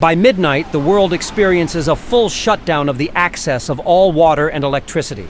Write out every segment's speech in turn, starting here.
By midnight, the world experiences a full shutdown of the access of all water and electricity.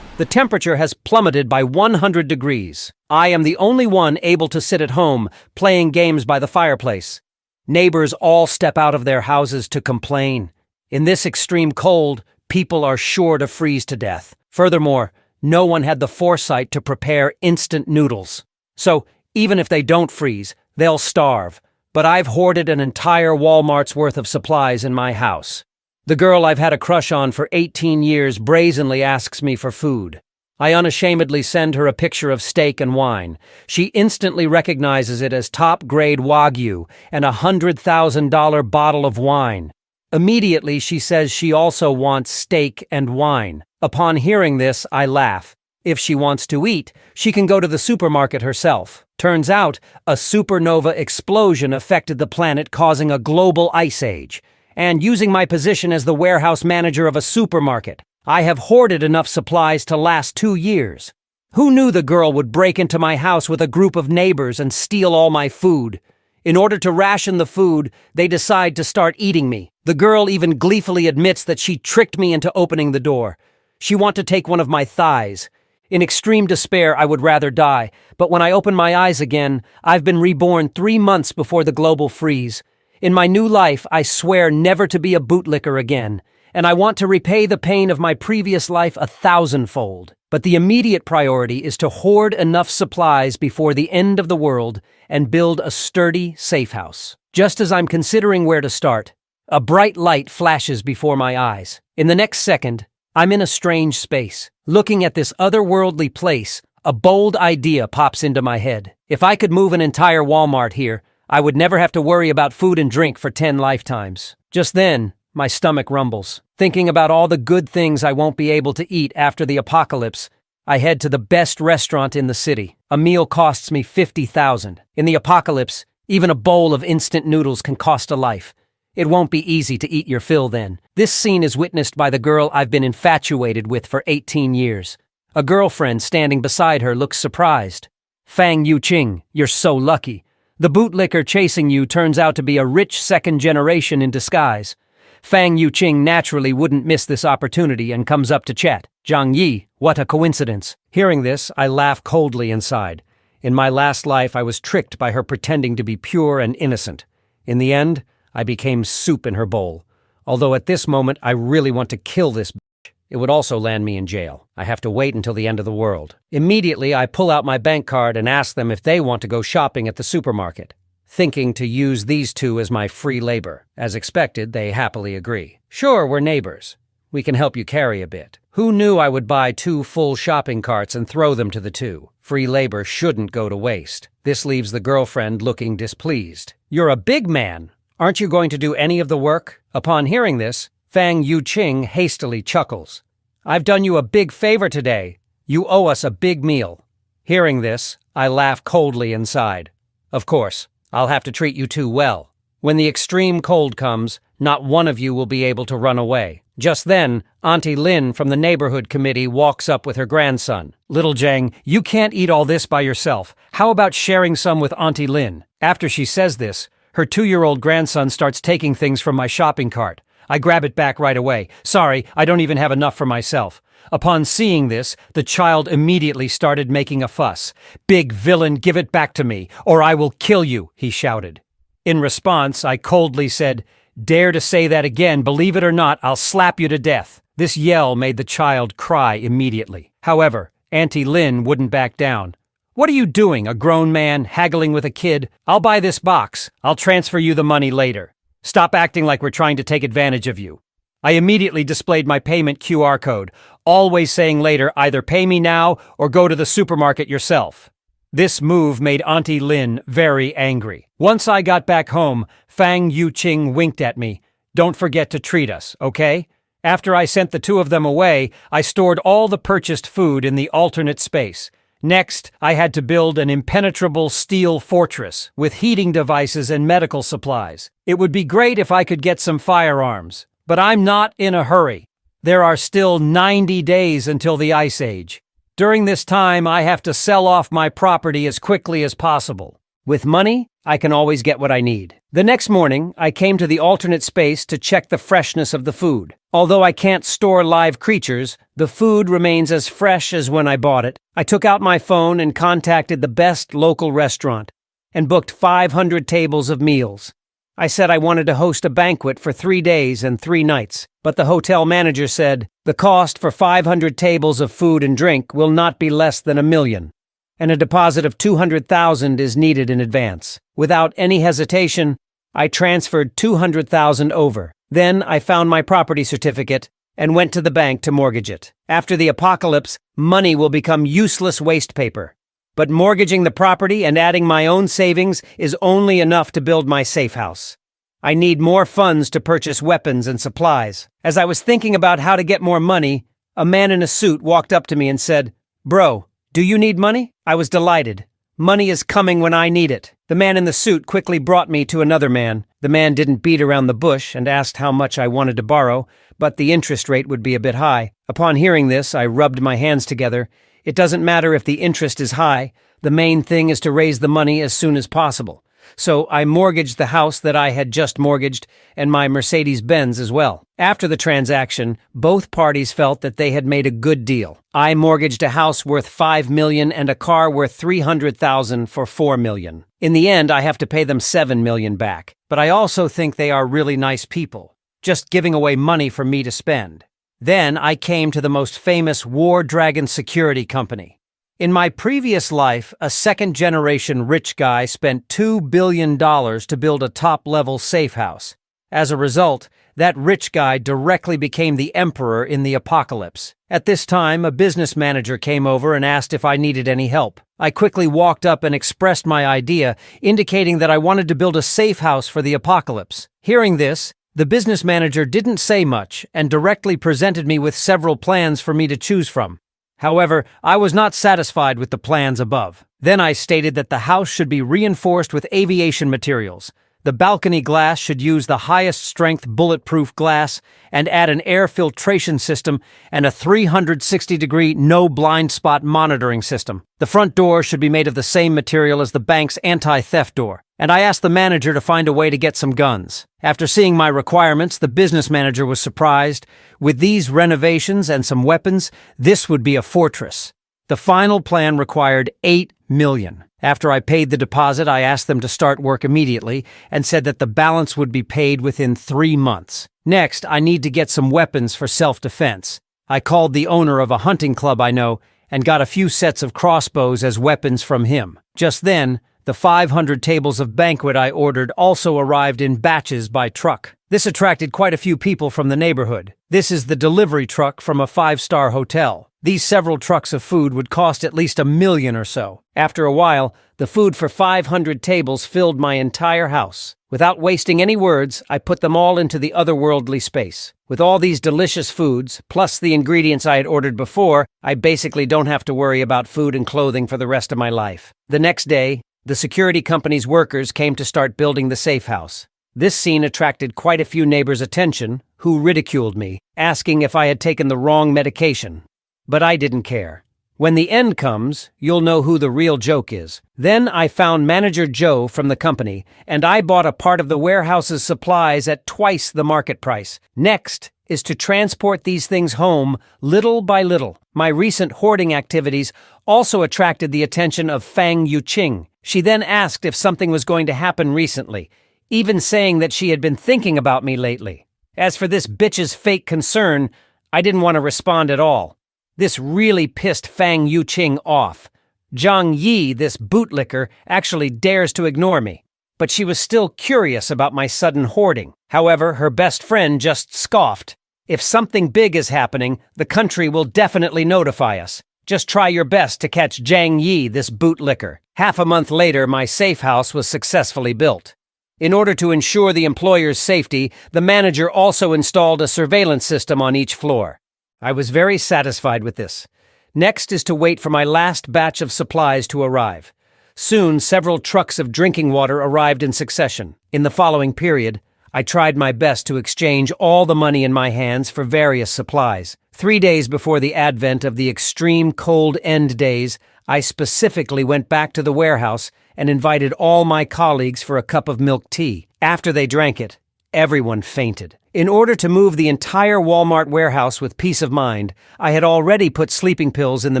The temperature has plummeted by 100 degrees. I am the only one able to sit at home, playing games by the fireplace. Neighbors all step out of their houses to complain. In this extreme cold, people are sure to freeze to death. Furthermore, no one had the foresight to prepare instant noodles. So, even if they don't freeze, they'll starve. But I've hoarded an entire Walmart's worth of supplies in my house. The girl I've had a crush on for 18 years brazenly asks me for food. I unashamedly send her a picture of steak and wine. She instantly recognizes it as top-grade Wagyu and a $100,000 bottle of wine. Immediately, she says she also wants steak and wine. Upon hearing this, I laugh. If she wants to eat, she can go to the supermarket herself. Turns out, a supernova explosion affected the planet, causing a global ice age. And using my position as the warehouse manager of a supermarket, I have hoarded enough supplies to last 2 years. Who knew the girl would break into my house with a group of neighbors and steal all my food? In order to ration the food, they decide to start eating me. The girl even gleefully admits that she tricked me into opening the door. She wants to take one of my thighs. In extreme despair, I would rather die, but when I open my eyes again, I've been reborn 3 months before the global freeze. In my new life, I swear never to be a bootlicker again, and I want to repay the pain of my previous life 1,000-fold. But the immediate priority is to hoard enough supplies before the end of the world and build a sturdy, safe house. Just as I'm considering where to start, a bright light flashes before my eyes. In the next second, I'm in a strange space. Looking at this otherworldly place, a bold idea pops into my head. If I could move an entire Walmart here, I would never have to worry about food and drink for 10 lifetimes. Just then, my stomach rumbles. Thinking about all the good things I won't be able to eat after the apocalypse, I head to the best restaurant in the city. A meal costs me $50,000. In the apocalypse, even a bowl of instant noodles can cost a life. It won't be easy to eat your fill then. This scene is witnessed by the girl I've been infatuated with for 18 years. A girlfriend standing beside her looks surprised. Fang Yuqing, you're so lucky. The bootlicker chasing you turns out to be a rich second generation in disguise. Fang Yuqing naturally wouldn't miss this opportunity and comes up to chat. Zhang Yi, what a coincidence. Hearing this, I laugh coldly inside. In my last life, I was tricked by her pretending to be pure and innocent. In the end, I became soup in her bowl. Although at this moment, I really want to kill this bitch. It would also land me in jail. I have to wait until the end of the world. Immediately, I pull out my bank card and ask them if they want to go shopping at the supermarket, thinking to use these two as my free labor. As expected, they happily agree. Sure, we're neighbors. We can help you carry a bit. Who knew I would buy 2 full shopping carts and throw them to the two? Free labor shouldn't go to waste. This leaves the girlfriend looking displeased. You're a big man. Aren't you going to do any of the work? Upon hearing this, Fang Yuqing hastily chuckles. I've done you a big favor today. You owe us a big meal. Hearing this, I laugh coldly inside. Of course, I'll have to treat you two well. When the extreme cold comes, not one of you will be able to run away. Just then, Auntie Lin from the neighborhood committee walks up with her grandson. Little Zhang, you can't eat all this by yourself. How about sharing some with Auntie Lin? After she says this, her 2-year-old grandson starts taking things from my shopping cart. I grab it back right away. Sorry, I don't even have enough for myself. Upon seeing this, the child immediately started making a fuss. Big villain, give it back to me, or I will kill you, he shouted. In response, I coldly said, dare to say that again, believe it or not, I'll slap you to death. This yell made the child cry immediately. However, Auntie Lin wouldn't back down. What are you doing, a grown man haggling with a kid? I'll buy this box. I'll transfer you the money later. Stop acting like we're trying to take advantage of you. I immediately displayed my payment QR code, always saying later, either pay me now or go to the supermarket yourself. This move made Auntie Lin very angry. Once I got back home, Fang Yuqing winked at me. Don't forget to treat us, okay? After I sent the two of them away, I stored all the purchased food in the alternate space. Next, I had to build an impenetrable steel fortress with heating devices and medical supplies. It would be great if I could get some firearms, but I'm not in a hurry. There are still 90 days until the Ice Age. During this time, I have to sell off my property as quickly as possible. With money, I can always get what I need. The next morning, I came to the alternate space to check the freshness of the food. Although I can't store live creatures, the food remains as fresh as when I bought it. I took out my phone and contacted the best local restaurant and booked 500 tables of meals. I said I wanted to host a banquet for 3 days and 3 nights, but the hotel manager said, the cost for 500 tables of food and drink will not be less than $1 million, and a deposit of $200,000 is needed in advance. Without any hesitation, I transferred $200,000 over. Then I found my property certificate and went to the bank to mortgage it. After the apocalypse, money will become useless waste paper. But mortgaging the property and adding my own savings is only enough to build my safe house. I need more funds to purchase weapons and supplies. As I was thinking about how to get more money, a man in a suit walked up to me and said, "Bro, do you need money?" I was delighted. Money is coming when I need it. The man in the suit quickly brought me to another man. The man didn't beat around the bush and asked how much I wanted to borrow, but the interest rate would be a bit high. Upon hearing this, I rubbed my hands together. It doesn't matter if the interest is high. The main thing is to raise the money as soon as possible. So I mortgaged the house that I had just mortgaged and my Mercedes-Benz as well. After the transaction, both parties felt that they had made a good deal. I mortgaged a house worth $5 million and a car worth $300,000 for $4 million. In the end, I have to pay them $7 million back. But I also think they are really nice people, just giving away money for me to spend. Then I came to the most famous War Dragon security company. In my previous life, a second-generation rich guy spent $2 billion to build a top-level safe house. As a result, that rich guy directly became the emperor in the apocalypse. At this time, a business manager came over and asked if I needed any help. I quickly walked up and expressed my idea, indicating that I wanted to build a safe house for the apocalypse. Hearing this, the business manager didn't say much and directly presented me with several plans for me to choose from. However, I was not satisfied with the plans above. Then I stated that the house should be reinforced with aviation materials. The balcony glass should use the highest strength bulletproof glass and add an air filtration system and a 360-degree no blind spot monitoring system. The front door should be made of the same material as the bank's anti-theft door, and I asked the manager to find a way to get some guns. After seeing my requirements, the business manager was surprised. With these renovations and some weapons, this would be a fortress. The final plan required $8 million. After I paid the deposit, I asked them to start work immediately and said that the balance would be paid within 3 months. Next, I need to get some weapons for self-defense. I called the owner of a hunting club I know and got a few sets of crossbows as weapons from him. Just then, the 500 tables of banquet I ordered also arrived in batches by truck. This attracted quite a few people from the neighborhood. This is the delivery truck from a 5-star hotel. These several trucks of food would cost at least $1 million or so. After a while, the food for 500 tables filled my entire house. Without wasting any words, I put them all into the otherworldly space. With all these delicious foods, plus the ingredients I had ordered before, I basically don't have to worry about food and clothing for the rest of my life. The next day, the security company's workers came to start building the safe house. This scene attracted quite a few neighbors' attention, who ridiculed me, asking if I had taken the wrong medication. But I didn't care. When the end comes, you'll know who the real joke is. Then I found Manager Joe from the company, and I bought a part of the warehouse's supplies at twice the market price. Next is to transport these things home little by little. My recent hoarding activities also attracted the attention of Fang Yuqing. She then asked if something was going to happen recently, even saying that she had been thinking about me lately. As for this bitch's fake concern, I didn't want to respond at all. This really pissed Fang Yuqing off. Zhang Yi, this bootlicker, actually dares to ignore me. But she was still curious about my sudden hoarding. However, her best friend just scoffed. If something big is happening, the country will definitely notify us. Just try your best to catch Zhang Yi, this bootlicker. Half a month later, my safe house was successfully built. In order to ensure the employer's safety, the manager also installed a surveillance system on each floor. I was very satisfied with this. Next is to wait for my last batch of supplies to arrive. Soon, several trucks of drinking water arrived in succession. In the following period, I tried my best to exchange all the money in my hands for various supplies. 3 days before the advent of the extreme cold end days, I specifically went back to the warehouse and invited all my colleagues for a cup of milk tea. After they drank it, everyone fainted. In order to move the entire Walmart warehouse with peace of mind, I had already put sleeping pills in the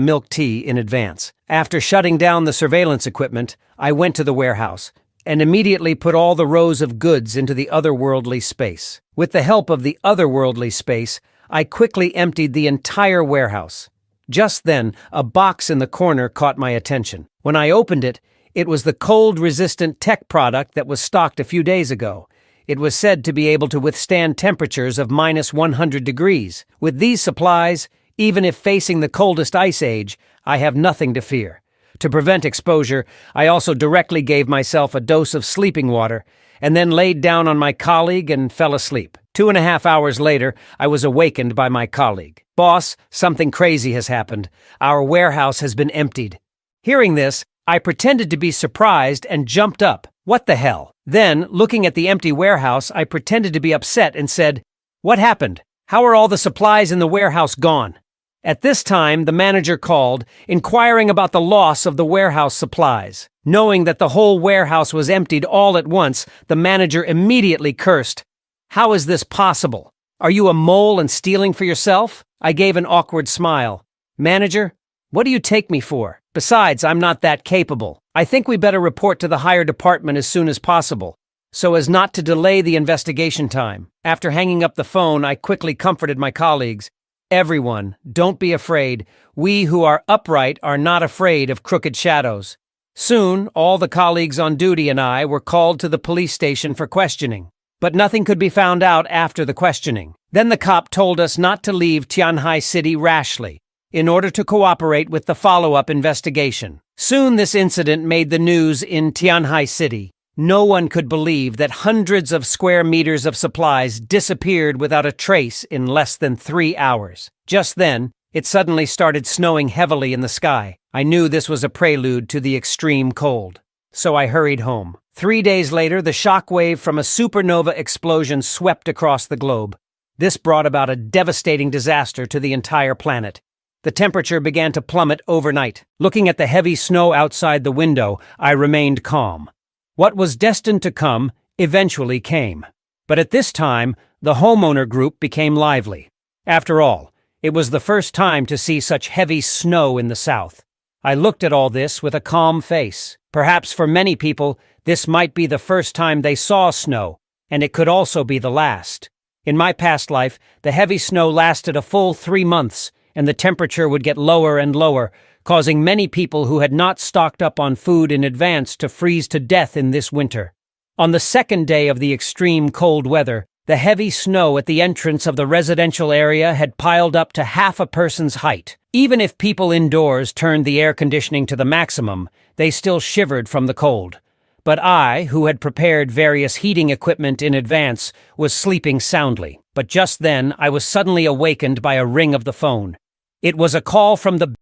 milk tea in advance. After shutting down the surveillance equipment, I went to the warehouse and immediately put all the rows of goods into the otherworldly space. With the help of the otherworldly space, I quickly emptied the entire warehouse. Just then, a box in the corner caught my attention. When I opened it, it was the cold-resistant tech product that was stocked a few days ago. It was said to be able to withstand temperatures of minus 100 degrees. With these supplies, even if facing the coldest ice age, I have nothing to fear. To prevent exposure, I also directly gave myself a dose of sleeping water, and then laid down on my colleague and fell asleep. 2.5 hours later, I was awakened by my colleague. "Boss, something crazy has happened. Our warehouse has been emptied." Hearing this, I pretended to be surprised and jumped up. "What the hell?" Then, looking at the empty warehouse, I pretended to be upset and said, "What happened? How are all the supplies in the warehouse gone?" At this time, the manager called, inquiring about the loss of the warehouse supplies. Knowing that the whole warehouse was emptied all at once, the manager immediately cursed. "How is this possible? Are you a mole and stealing for yourself?" I gave an awkward smile. "Manager, what do you take me for? Besides, I'm not that capable. I think we better report to the higher department as soon as possible, so as not to delay the investigation time." After hanging up the phone, I quickly comforted my colleagues. "Everyone, don't be afraid. We who are upright are not afraid of crooked shadows." Soon, all the colleagues on duty and I were called to the police station for questioning. But nothing could be found out after the questioning. Then the cop told us not to leave Tianhai City rashly, in order to cooperate with the follow-up investigation. Soon this incident made the news in Tianhai City. No one could believe that hundreds of square meters of supplies disappeared without a trace in less than 3 hours. Just then, it suddenly started snowing heavily in the sky. I knew this was a prelude to the extreme cold. So I hurried home. 3 days later, the shockwave from a supernova explosion swept across the globe. This brought about a devastating disaster to the entire planet. The temperature began to plummet overnight. Looking at the heavy snow outside the window, I remained calm. What was destined to come eventually came. But at this time, the homeowner group became lively. After all, it was the first time to see such heavy snow in the South. I looked at all this with a calm face. Perhaps for many people, this might be the first time they saw snow, and it could also be the last. In my past life, the heavy snow lasted a full 3 months, and the temperature would get lower and lower, causing many people who had not stocked up on food in advance to freeze to death in this winter. On the second day of the extreme cold weather, the heavy snow at the entrance of the residential area had piled up to half a person's height. Even if people indoors turned the air conditioning to the maximum, they still shivered from the cold. But I, who had prepared various heating equipment in advance, was sleeping soundly. But just then, I was suddenly awakened by a ring of the phone. It was a call from the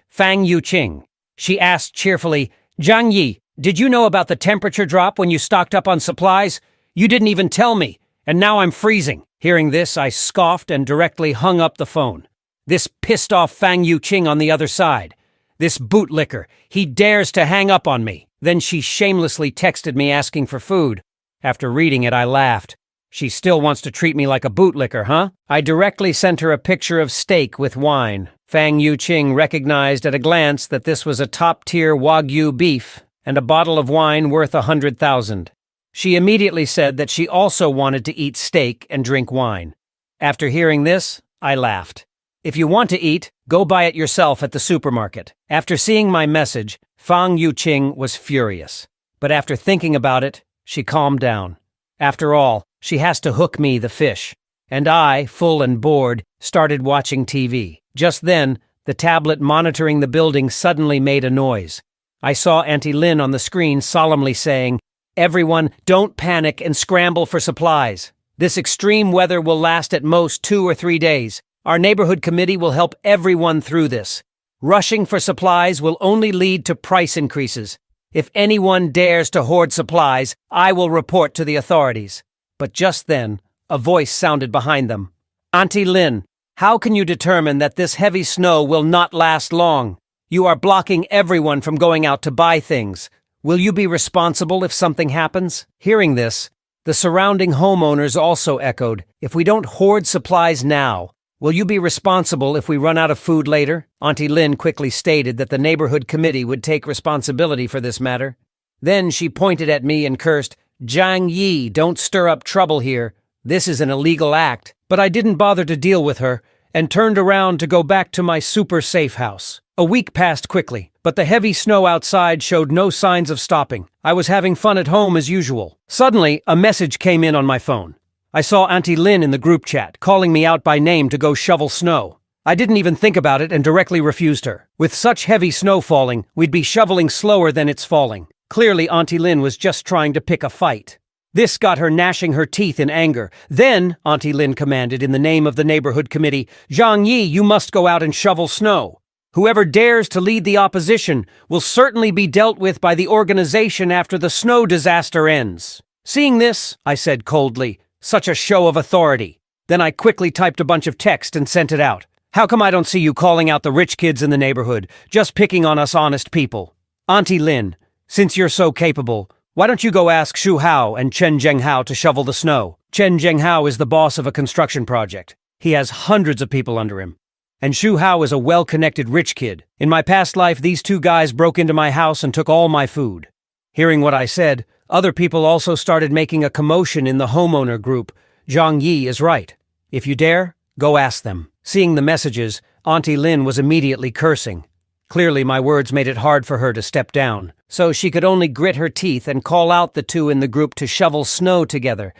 Fang Yuqing. She asked cheerfully, "Zhang Yi, did you know about the temperature drop when you stocked up on supplies? You didn't even tell me, and now I'm freezing." Hearing this, I scoffed and directly hung up the phone. This pissed off Fang Yuqing on the other side. This bootlicker, he dares to hang up on me. Then she shamelessly texted me asking for food. After reading it, I laughed. She still wants to treat me like a bootlicker, huh? I directly sent her a picture of steak with wine. Fang Yuqing recognized at a glance that this was a top-tier Wagyu beef and a bottle of wine worth 100,000. She immediately said that she also wanted to eat steak and drink wine. After hearing this, I laughed. If you want to eat, go buy it yourself at the supermarket. After seeing my message, Fang Yuqing was furious. But after thinking about it, she calmed down. After all, she has to hook me, the fish. And I, full and bored, started watching TV. Just then, the tablet monitoring the building suddenly made a noise. I saw Auntie Lin on the screen solemnly saying, "Everyone, don't panic and scramble for supplies. This extreme weather will last at most 2 or 3 days. Our neighborhood committee will help everyone through this. Rushing for supplies will only lead to price increases. If anyone dares to hoard supplies, I will report to the authorities." But just then, a voice sounded behind them. "Auntie Lin, how can you determine that this heavy snow will not last long? You are blocking everyone from going out to buy things. Will you be responsible if something happens? Hearing this, the surrounding homeowners also echoed, if we don't hoard supplies now, will you be responsible if we run out of food later? Auntie Lin quickly stated that the neighborhood committee would take responsibility for this matter. Then she pointed at me and cursed, Zhang Yi, don't stir up trouble here. This is an illegal act. But I didn't bother to deal with her and turned around to go back to my super safe house. A week passed quickly, but the heavy snow outside showed no signs of stopping. I was having fun at home as usual. Suddenly, a message came in on my phone. I saw Auntie Lin in the group chat, calling me out by name to go shovel snow. I didn't even think about it and directly refused her. With such heavy snow falling, we'd be shoveling slower than it's falling. Clearly, Auntie Lin was just trying to pick a fight. This got her gnashing her teeth in anger. Then, Auntie Lin commanded in the name of the neighborhood committee, Zhang Yi, you must go out and shovel snow. Whoever dares to lead the opposition will certainly be dealt with by the organization after the snow disaster ends. Seeing this, I said coldly, such a show of authority. Then I quickly typed a bunch of text and sent it out. How come I don't see you calling out the rich kids in the neighborhood, just picking on us honest people? Auntie Lin, since you're so capable, why don't you go ask Xu Hao and Chen Zhenghao to shovel the snow? Chen Zhenghao is the boss of a construction project. He has hundreds of people under him. And Xu Hao is a well-connected rich kid. In my past life, these two guys broke into my house and took all my food. Hearing what I said, other people also started making a commotion in the homeowner group. Zhang Yi is right. If you dare, go ask them. Seeing the messages, Auntie Lin was immediately cursing. Clearly, my words made it hard for her to step down, so she could only grit her teeth and call out the two in the group to shovel snow together.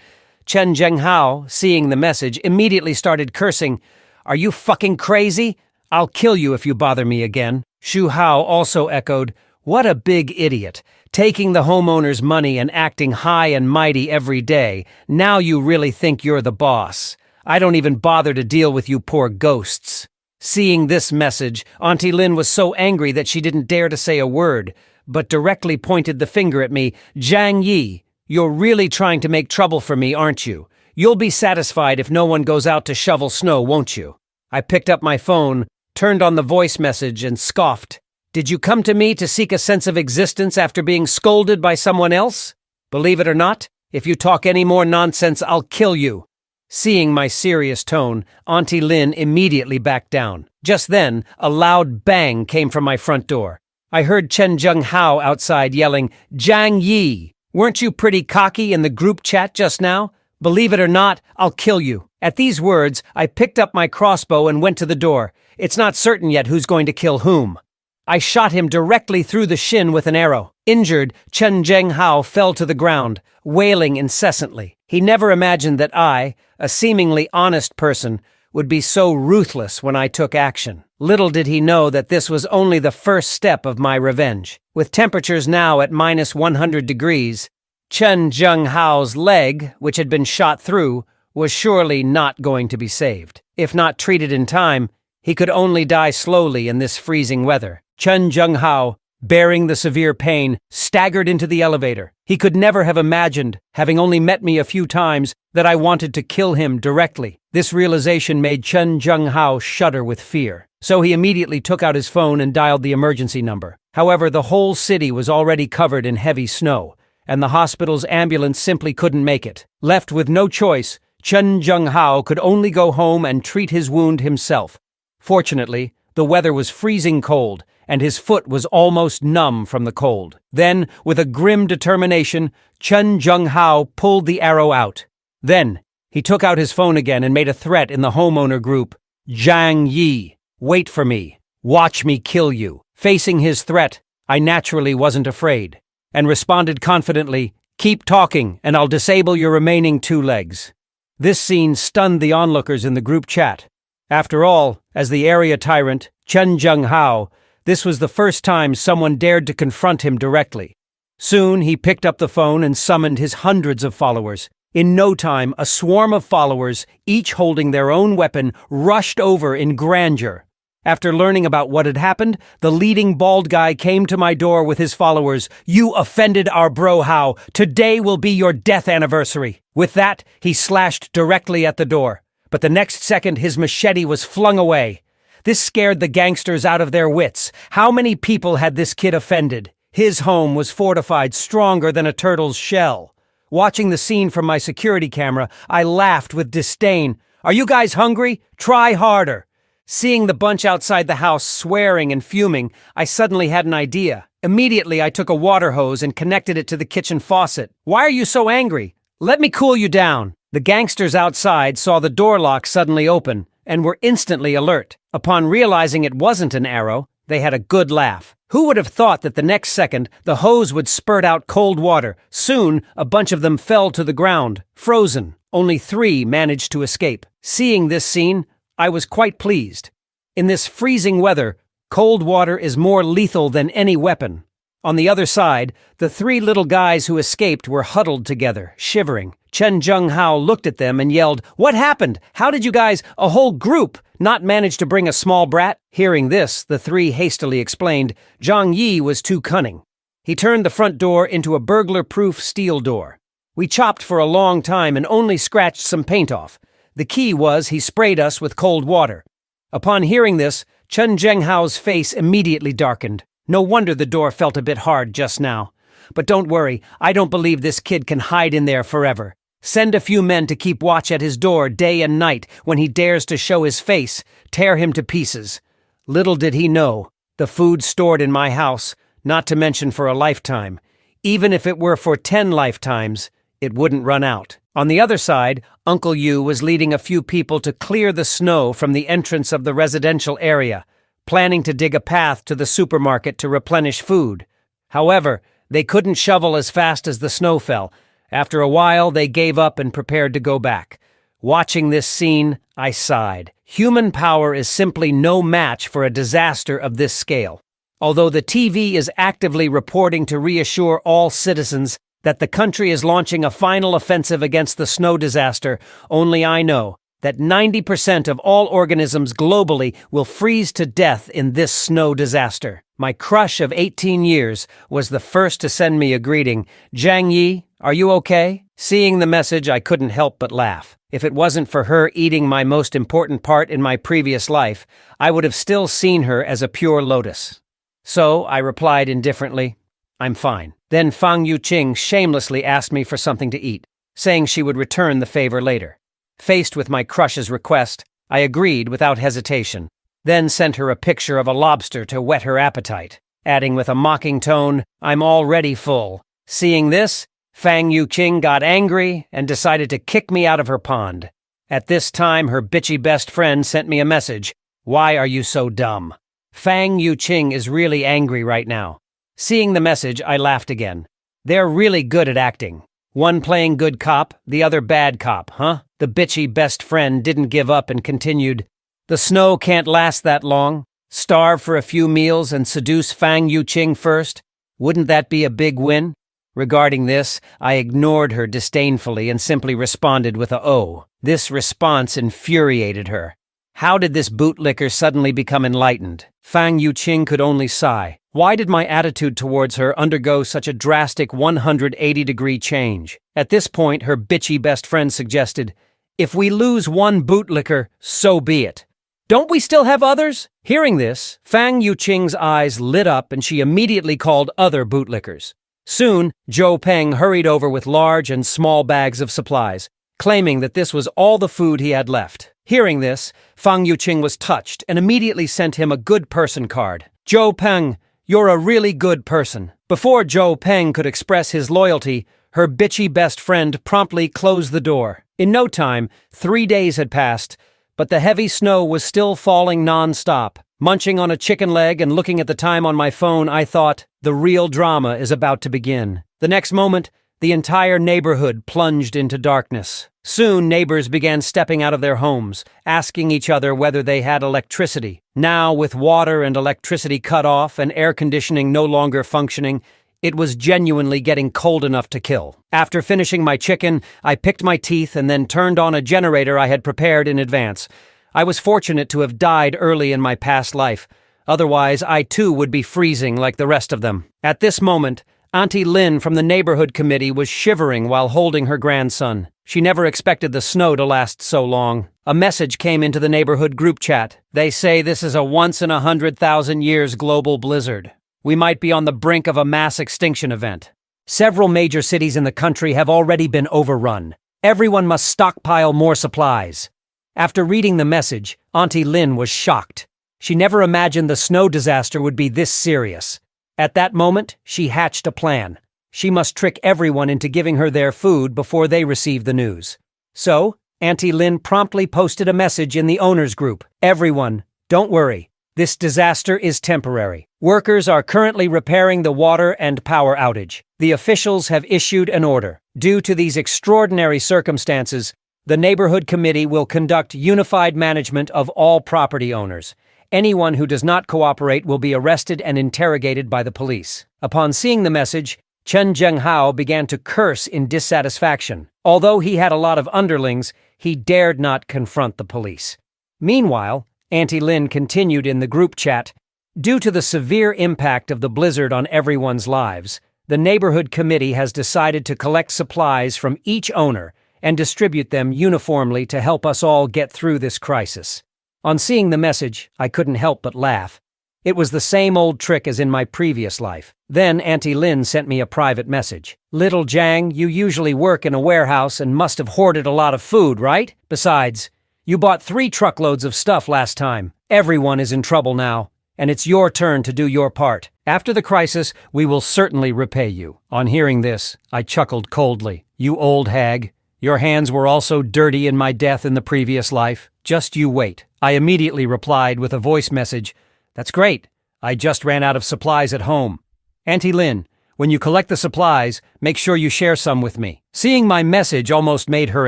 Chen Zhenghao, seeing the message, immediately started cursing, Are you fucking crazy? I'll kill you if you bother me again. Xu Hao also echoed, What a big idiot. Taking the homeowner's money and acting high and mighty every day. Now you really think you're the boss. I don't even bother to deal with you poor ghosts. Seeing this message, Auntie Lin was so angry that she didn't dare to say a word, but directly pointed the finger at me. Zhang Yi, you're really trying to make trouble for me, aren't you? You'll be satisfied if no one goes out to shovel snow, won't you? I picked up my phone, turned on the voice message, and scoffed. Did you come to me to seek a sense of existence after being scolded by someone else? Believe it or not, if you talk any more nonsense, I'll kill you. Seeing my serious tone, Auntie Lin immediately backed down. Just then, a loud bang came from my front door. I heard Chen Zhenghao outside yelling, Zhang Yi, weren't you pretty cocky in the group chat just now? Believe it or not, I'll kill you. At these words, I picked up my crossbow and went to the door. It's not certain yet who's going to kill whom. I shot him directly through the shin with an arrow. Injured, Chen Zhenghao fell to the ground, wailing incessantly. He never imagined that I, a seemingly honest person, would be so ruthless when I took action. Little did he know that this was only the first step of my revenge. With temperatures now at minus 100 degrees, Chen Zhenghao's leg, which had been shot through, was surely not going to be saved. If not treated in time, he could only die slowly in this freezing weather. Chen Zhenghao, bearing the severe pain, staggered into the elevator. He could never have imagined, having only met me a few times, that I wanted to kill him directly. This realization made Chen Zhenghao shudder with fear. So he immediately took out his phone and dialed the emergency number. However, the whole city was already covered in heavy snow, and the hospital's ambulance simply couldn't make it. Left with no choice, Chen Zhenghao could only go home and treat his wound himself. Fortunately, the weather was freezing cold, and his foot was almost numb from the cold. Then, with a grim determination, Chen Zhenghao pulled the arrow out. Then, he took out his phone again and made a threat in the homeowner group. Zhang Yi, wait for me. Watch me kill you. Facing his threat, I naturally wasn't afraid, and responded confidently, keep talking, and I'll disable your remaining 2 legs. This scene stunned the onlookers in the group chat. After all, as the area tyrant, Chen Zhenghao, this was the first time someone dared to confront him directly. Soon, he picked up the phone and summoned his hundreds of followers. In no time, a swarm of followers, each holding their own weapon, rushed over in grandeur. After learning about what had happened, the leading bald guy came to my door with his followers. You offended our bro Hao. Today will be your death anniversary. With that, he slashed directly at the door. But the next second, his machete was flung away. This scared the gangsters out of their wits. How many people had this kid offended? His home was fortified stronger than a turtle's shell. Watching the scene from my security camera, I laughed with disdain. "Are you guys hungry? Try harder." Seeing the bunch outside the house swearing and fuming, I suddenly had an idea. Immediately, I took a water hose and connected it to the kitchen faucet. "Why are you so angry? Let me cool you down." The gangsters outside saw the door lock suddenly open and were instantly alert. Upon realizing it wasn't an arrow, they had a good laugh. Who would have thought that the next second the hose would spurt out cold water? Soon, a bunch of them fell to the ground, frozen. Only 3 managed to escape. Seeing this scene, I was quite pleased. In this freezing weather, cold water is more lethal than any weapon. On the other side, the 3 little guys who escaped were huddled together, shivering. Chen Zhenghao looked at them and yelled, "What happened? How did you guys, a whole group, not manage to bring a small brat?" Hearing this, the 3 hastily explained, Zhang Yi was too cunning. He turned the front door into a burglar-proof steel door. We chopped for a long time and only scratched some paint off. The key was he sprayed us with cold water. Upon hearing this, Chen Zhenghao's face immediately darkened. No wonder the door felt a bit hard just now. But don't worry, I don't believe this kid can hide in there forever. Send a few men to keep watch at his door day and night. When he dares to show his face, tear him to pieces. Little did he know, the food stored in my house, not to mention for a lifetime. Even if it were for 10 lifetimes, it wouldn't run out. On the other side, Uncle Yu was leading a few people to clear the snow from the entrance of the residential area, planning to dig a path to the supermarket to replenish food. However, they couldn't shovel as fast as the snow fell. After a while, they gave up and prepared to go back. Watching this scene, I sighed. Human power is simply no match for a disaster of this scale. Although the TV is actively reporting to reassure all citizens that the country is launching a final offensive against the snow disaster, only I know that 90% of all organisms globally will freeze to death in this snow disaster. My crush of 18 years was the first to send me a greeting. "Zhang Yi, are you okay?" Seeing the message, I couldn't help but laugh. If it wasn't for her eating my most important part in my previous life, I would have still seen her as a pure lotus. So I replied indifferently, "I'm fine." Then Fang Yuqing shamelessly asked me for something to eat, saying she would return the favor later. Faced with my crush's request, I agreed without hesitation, then sent her a picture of a lobster to whet her appetite, adding with a mocking tone, "I'm already full." Seeing this, Fang Yuqing got angry and decided to kick me out of her pond. At this time, her bitchy best friend sent me a message. "Why are you so dumb?" Fang Yuqing is really angry right now. Seeing the message, I laughed again. They're really good at acting. One playing good cop, the other bad cop, huh? The bitchy best friend didn't give up and continued, "The snow can't last that long. Starve for a few meals and seduce Fang Yuqing first? Wouldn't that be a big win?" Regarding this, I ignored her disdainfully and simply responded with a "oh." This response infuriated her. How did this bootlicker suddenly become enlightened? Fang Yuqing could only sigh. Why did my attitude towards her undergo such a drastic 180-degree change? At this point, her bitchy best friend suggested, "If we lose one bootlicker, so be it. Don't we still have others?" Hearing this, Fang Yuqing's eyes lit up and she immediately called other bootlickers. Soon, Zhou Peng hurried over with large and small bags of supplies, claiming that this was all the food he had left. Hearing this, Fang Yuqing was touched and immediately sent him a good person card. "Zhou Peng, you're a really good person." Before Zhou Peng could express his loyalty, her bitchy best friend promptly closed the door. In no time, 3 days had passed, but the heavy snow was still falling non-stop. Munching on a chicken leg and looking at the time on my phone, I thought, the real drama is about to begin. The next moment, the entire neighborhood plunged into darkness. Soon, neighbors began stepping out of their homes, asking each other whether they had electricity. Now, with water and electricity cut off and air conditioning no longer functioning, it was genuinely getting cold enough to kill. After finishing my chicken, I picked my teeth and then turned on a generator I had prepared in advance. I was fortunate to have died early in my past life. Otherwise, I too would be freezing like the rest of them. At this moment, Auntie Lin from the neighborhood committee was shivering while holding her grandson. She never expected the snow to last so long. A message came into the neighborhood group chat. They say this is a once-in-100,000 years global blizzard. We might be on the brink of a mass extinction event. Several major cities in the country have already been overrun. Everyone must stockpile more supplies. After reading the message, Auntie Lin was shocked. She never imagined the snow disaster would be this serious. At that moment, she hatched a plan. She must trick everyone into giving her their food before they receive the news. So, Auntie Lin promptly posted a message in the owners group. Everyone, don't worry. This disaster is temporary. Workers are currently repairing the water and power outage. The officials have issued an order. Due to these extraordinary circumstances, the neighborhood committee will conduct unified management of all property owners. Anyone who does not cooperate will be arrested and interrogated by the police. Upon seeing the message, Chen Zhenghao began to curse in dissatisfaction. Although he had a lot of underlings, he dared not confront the police. Meanwhile, Auntie Lin continued in the group chat. Due to the severe impact of the blizzard on everyone's lives, the neighborhood committee has decided to collect supplies from each owner and distribute them uniformly to help us all get through this crisis. On seeing the message, I couldn't help but laugh. It was the same old trick as in my previous life. Then Auntie Lin sent me a private message. Little Jiang, you usually work in a warehouse and must have hoarded a lot of food, right? Besides, you bought 3 truckloads of stuff last time. Everyone is in trouble now, and it's your turn to do your part. After the crisis, we will certainly repay you. On hearing this, I chuckled coldly. You old hag. Your hands were also dirty in my death in the previous life. Just you wait. I immediately replied with a voice message. That's great. I just ran out of supplies at home. Auntie Lin, when you collect the supplies, make sure you share some with me. Seeing my message almost made her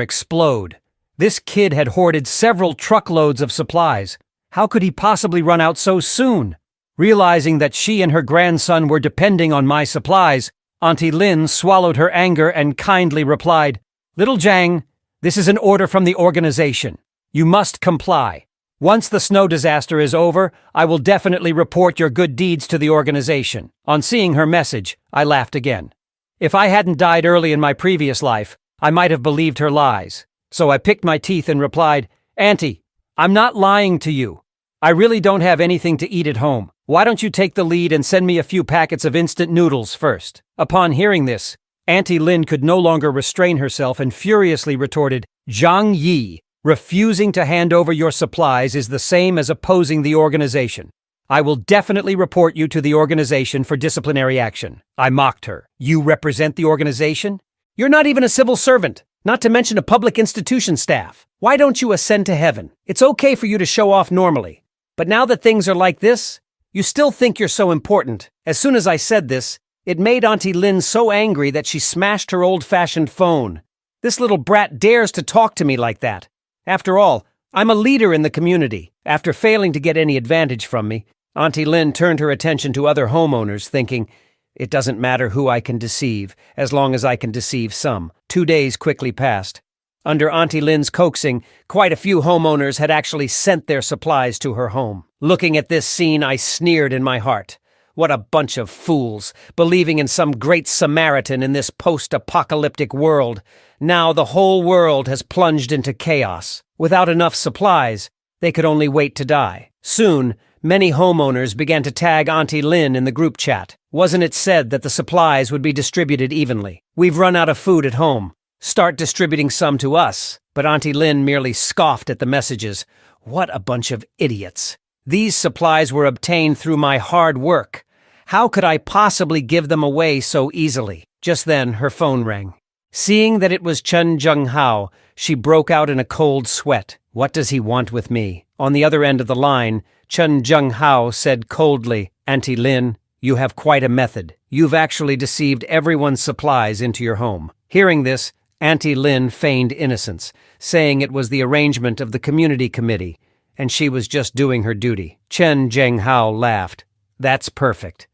explode. This kid had hoarded several truckloads of supplies. How could he possibly run out so soon? Realizing that she and her grandson were depending on my supplies, Auntie Lin swallowed her anger and kindly replied, Little Jiang, this is an order from the organization. You must comply. Once the snow disaster is over, I will definitely report your good deeds to the organization. On seeing her message, I laughed again. If I hadn't died early in my previous life, I might have believed her lies. So I picked my teeth and replied, Auntie, I'm not lying to you. I really don't have anything to eat at home. Why don't you take the lead and send me a few packets of instant noodles first? Upon hearing this, Auntie Lin could no longer restrain herself and furiously retorted, Zhang Yi, refusing to hand over your supplies is the same as opposing the organization. I will definitely report you to the organization for disciplinary action. I mocked her. You represent the organization? You're not even a civil servant, not to mention a public institution staff. Why don't you ascend to heaven? It's okay for you to show off normally. But now that things are like this, you still think you're so important. As soon as I said this, it made Auntie Lin so angry that she smashed her old-fashioned phone. This little brat dares to talk to me like that. After all, I'm a leader in the community. After failing to get any advantage from me, Auntie Lin turned her attention to other homeowners, thinking, it doesn't matter who I can deceive, as long as I can deceive some. 2 days quickly passed. Under Auntie Lin's coaxing, quite a few homeowners had actually sent their supplies to her home. Looking at this scene, I sneered in my heart. What a bunch of fools, believing in some great Samaritan in this post-apocalyptic world. Now the whole world has plunged into chaos. Without enough supplies, they could only wait to die. Soon, many homeowners began to tag Auntie Lin in the group chat. Wasn't it said that the supplies would be distributed evenly? We've run out of food at home. Start distributing some to us. But Auntie Lin merely scoffed at the messages. What a bunch of idiots. These supplies were obtained through my hard work. How could I possibly give them away so easily? Just then, her phone rang. Seeing that it was Chen Zhenghao, she broke out in a cold sweat. What does he want with me? On the other end of the line, Chen Zhenghao said coldly, Auntie Lin, you have quite a method. You've actually deceived everyone's supplies into your home. Hearing this, Auntie Lin feigned innocence, saying it was the arrangement of the community committee, and she was just doing her duty. Chen Zhenghao laughed. That's perfect.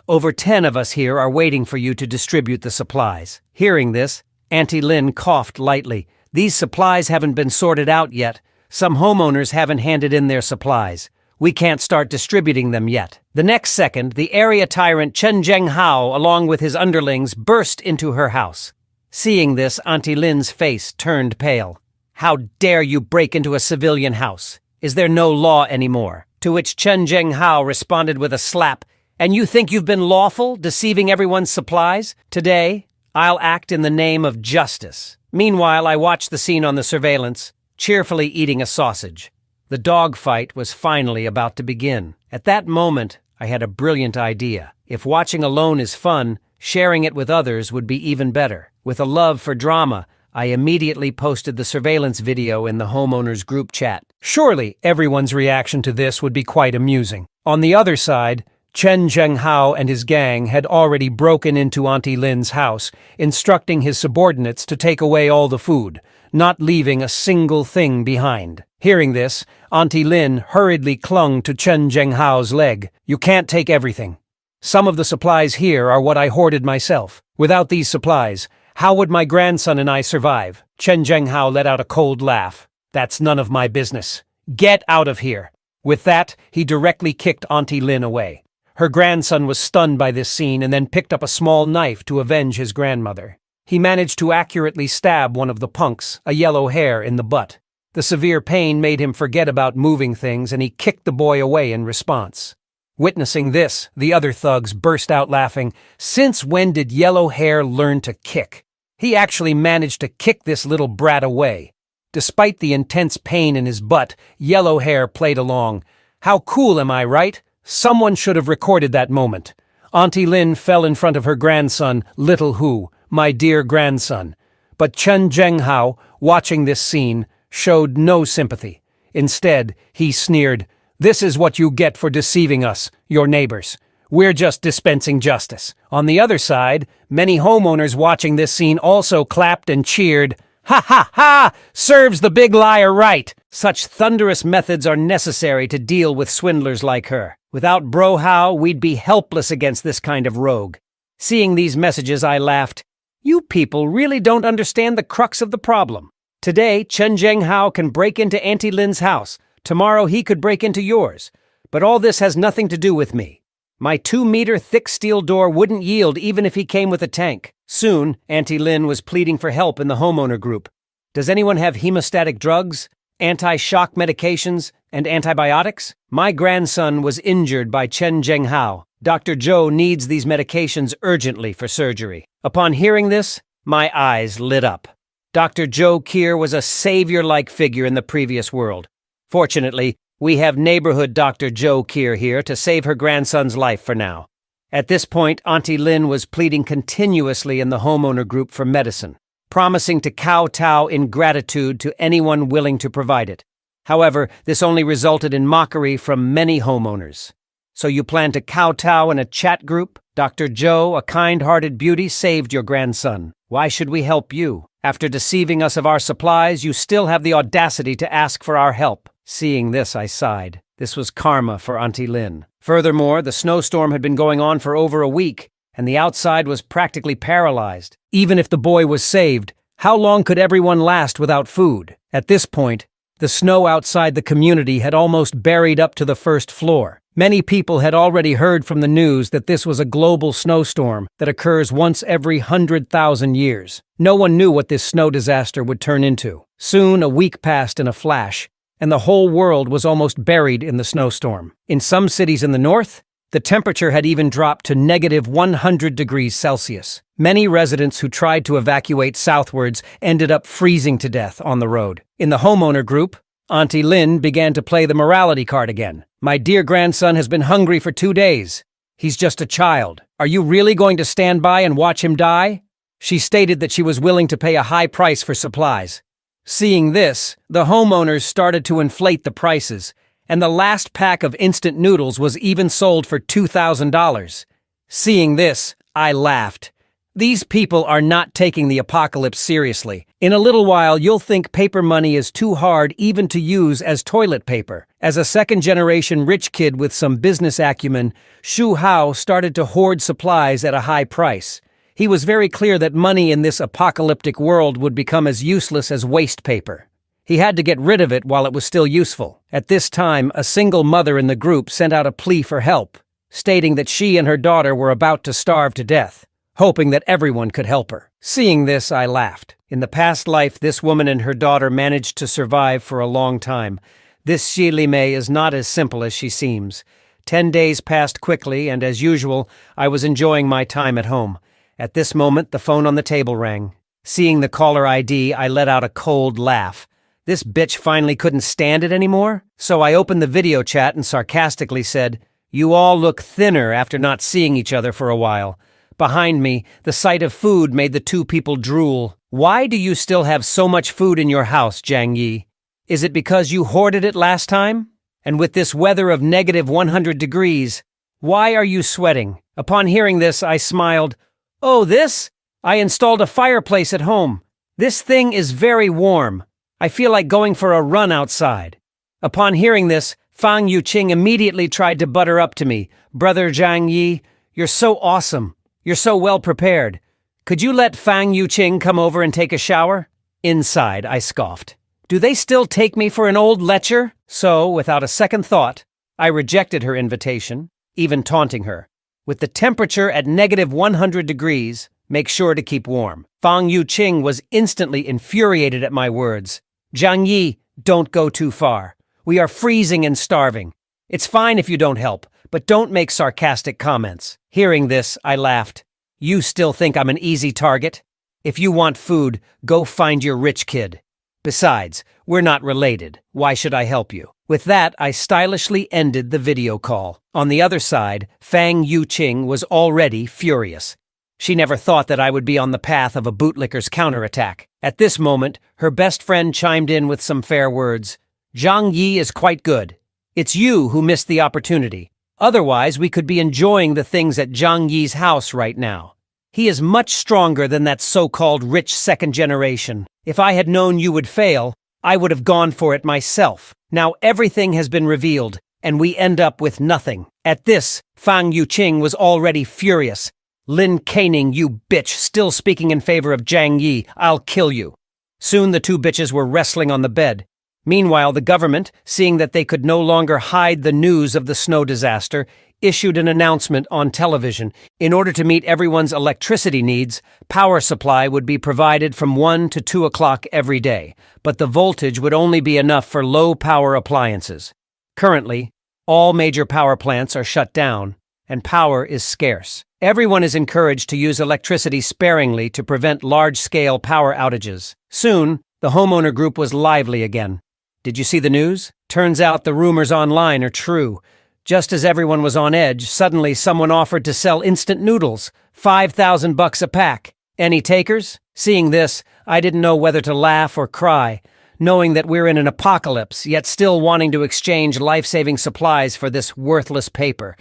Over 10 of us here are waiting for you to distribute the supplies. Hearing this, Auntie Lin coughed lightly. These supplies haven't been sorted out yet. Some homeowners haven't handed in their supplies. We can't start distributing them yet. The next second, the area tyrant Chen Zhenghao, along with his underlings, burst into her house. Seeing this, Auntie Lin's face turned pale. How dare you break into a civilian house? Is there no law anymore? To which Chen Zhenghao responded with a slap. And you think you've been lawful, deceiving everyone's supplies? Today, I'll act in the name of justice. Meanwhile, I watched the scene on the surveillance, cheerfully eating a sausage. The dogfight was finally about to begin. At that moment, I had a brilliant idea. If watching alone is fun, sharing it with others would be even better. With a love for drama, I immediately posted the surveillance video in the homeowners group chat. Surely, everyone's reaction to this would be quite amusing. On the other side, Chen Zhenghao and his gang had already broken into Auntie Lin's house, instructing his subordinates to take away all the food, not leaving a single thing behind. Hearing this, Auntie Lin hurriedly clung to Chen Zhenghao's leg. "You can't take everything. Some of the supplies here are what I hoarded myself. Without these supplies, how would my grandson and I survive?" Chen Zhenghao let out a cold laugh. "That's none of my business. Get out of here." With that, he directly kicked Auntie Lin away. Her grandson was stunned by this scene and then picked up a small knife to avenge his grandmother. He managed to accurately stab one of the punks, a yellow hair, in the butt. The severe pain made him forget about moving things, and he kicked the boy away in response. Witnessing this, the other thugs burst out laughing. Since when did Yellow Hair learn to kick? He actually managed to kick this little brat away. Despite the intense pain in his butt, Yellow Hair played along. "How cool am I, right? Someone should have recorded that moment." Auntie Lin fell in front of her grandson, Little Hu, my dear grandson. But Chen Zhenghao, watching this scene, showed no sympathy. Instead, he sneered, "This is what you get for deceiving us, your neighbors. We're just dispensing justice." On the other side, many homeowners watching this scene also clapped and cheered. "Ha ha ha! Serves the big liar right!" Such thunderous methods are necessary to deal with swindlers like her. Without Bro Hao, we'd be helpless against this kind of rogue. Seeing these messages, I laughed. You people really don't understand the crux of the problem. Today, Chen Zhenghao can break into Auntie Lin's house. Tomorrow he could break into yours. But all this has nothing to do with me. My 2-meter thick steel door wouldn't yield even if he came with a tank. Soon, Auntie Lin was pleading for help in the homeowner group. Does anyone have hemostatic drugs, anti-shock medications, and antibiotics? My grandson was injured by Chen Zhenghao. Dr. Zhou needs these medications urgently for surgery. Upon hearing this, my eyes lit up. Dr. Zhou Kier was a savior-like figure in the previous world. Fortunately, we have neighborhood Dr. Zhou Kier here to save her grandson's life for now. At this point, Auntie Lin was pleading continuously in the homeowner group for medicine, promising to kowtow in gratitude to anyone willing to provide it. However, this only resulted in mockery from many homeowners. "So you plan to kowtow in a chat group? Dr. Zhou, a kind-hearted beauty, saved your grandson. Why should we help you? After deceiving us of our supplies, you still have the audacity to ask for our help." Seeing this, I sighed. This was karma for Auntie Lin. Furthermore, the snowstorm had been going on for over a week, and the outside was practically paralyzed. Even if the boy was saved, how long could everyone last without food? At this point, the snow outside the community had almost buried up to the first floor. Many people had already heard from the news that this was a global snowstorm that occurs once every 100,000 years. No one knew what this snow disaster would turn into. Soon, a week passed in a flash, and the whole world was almost buried in the snowstorm. In some cities in the north, the temperature had even dropped to -100 degrees Celsius. Many residents who tried to evacuate southwards ended up freezing to death on the road. In the homeowner group, Auntie Lin began to play the morality card again. "My dear grandson has been hungry for 2 days. He's just a child. Are you really going to stand by and watch him die?" She stated that she was willing to pay a high price for supplies. Seeing this, the homeowners started to inflate the prices, and the last pack of instant noodles was even sold for $2,000. Seeing this, I laughed. These people are not taking the apocalypse seriously. In a little while, you'll think paper money is too hard even to use as toilet paper. As a second-generation rich kid with some business acumen, Shu Hao started to hoard supplies at a high price. He was very clear that money in this apocalyptic world would become as useless as waste paper. He had to get rid of it while it was still useful. At this time, a single mother in the group sent out a plea for help, stating that she and her daughter were about to starve to death, hoping that everyone could help her. Seeing this, I laughed. In the past life, this woman and her daughter managed to survive for a long time. This Xi Li Mei is not as simple as she seems. 10 days passed quickly, and as usual, I was enjoying my time at home. At this moment, the phone on the table rang. Seeing the caller ID, I let out a cold laugh. This bitch finally couldn't stand it anymore? So I opened the video chat and sarcastically said, "You all look thinner after not seeing each other for a while." Behind me, the sight of food made the two people drool. "Why do you still have so much food in your house, Jiang Yi? Is it because you hoarded it last time? And with this weather of negative 100 degrees, why are you sweating?" Upon hearing this, I smiled. "Oh, this? I installed a fireplace at home. This thing is very warm. I feel like going for a run outside." Upon hearing this, Fang Yuqing immediately tried to butter up to me. "Brother Jiang Yi, you're so awesome. You're so well prepared. Could you let Fang Yuqing come over and take a shower?" Inside, I scoffed. Do they still take me for an old lecher? So, without a second thought, I rejected her invitation, even taunting her. With the temperature at negative 100 degrees, make sure to keep warm. Fang Yuqing was instantly infuriated at my words. "Jiang Yi, don't go too far. We are freezing and starving. It's fine if you don't help, but don't make sarcastic comments." Hearing this, I laughed. "You still think I'm an easy target? If you want food, go find your rich kid. Besides, we're not related. Why should I help you?" With that, I stylishly ended the video call. On the other side, Fang Yuqing was already furious. She never thought that I would be on the path of a bootlicker's counterattack. At this moment, her best friend chimed in with some fair words. "Jiang Yi is quite good. It's you who missed the opportunity. Otherwise, we could be enjoying the things at Jiang Yi's house right now. He is much stronger than that so-called rich second generation. If I had known you would fail, I would have gone for it myself. Now everything has been revealed, and we end up with nothing." At this, Fang Yuqing was already furious. "Lin Caning, you bitch, still speaking in favor of Jiang Yi. I'll kill you." Soon the two bitches were wrestling on the bed. Meanwhile, the government, seeing that they could no longer hide the news of the snow disaster, issued an announcement on television. In order to meet everyone's electricity needs, power supply would be provided from 1 to 2 o'clock every day, but the voltage would only be enough for low-power appliances. Currently, all major power plants are shut down, and power is scarce. Everyone is encouraged to use electricity sparingly to prevent large-scale power outages. Soon, the homeowner group was lively again. Did you see the news? Turns out the rumors online are true. Just as everyone was on edge, suddenly someone offered to sell instant noodles, $5,000 a pack. Any takers? Seeing this, I didn't know whether to laugh or cry, knowing that we're in an apocalypse, yet still wanting to exchange life-saving supplies for this worthless paper.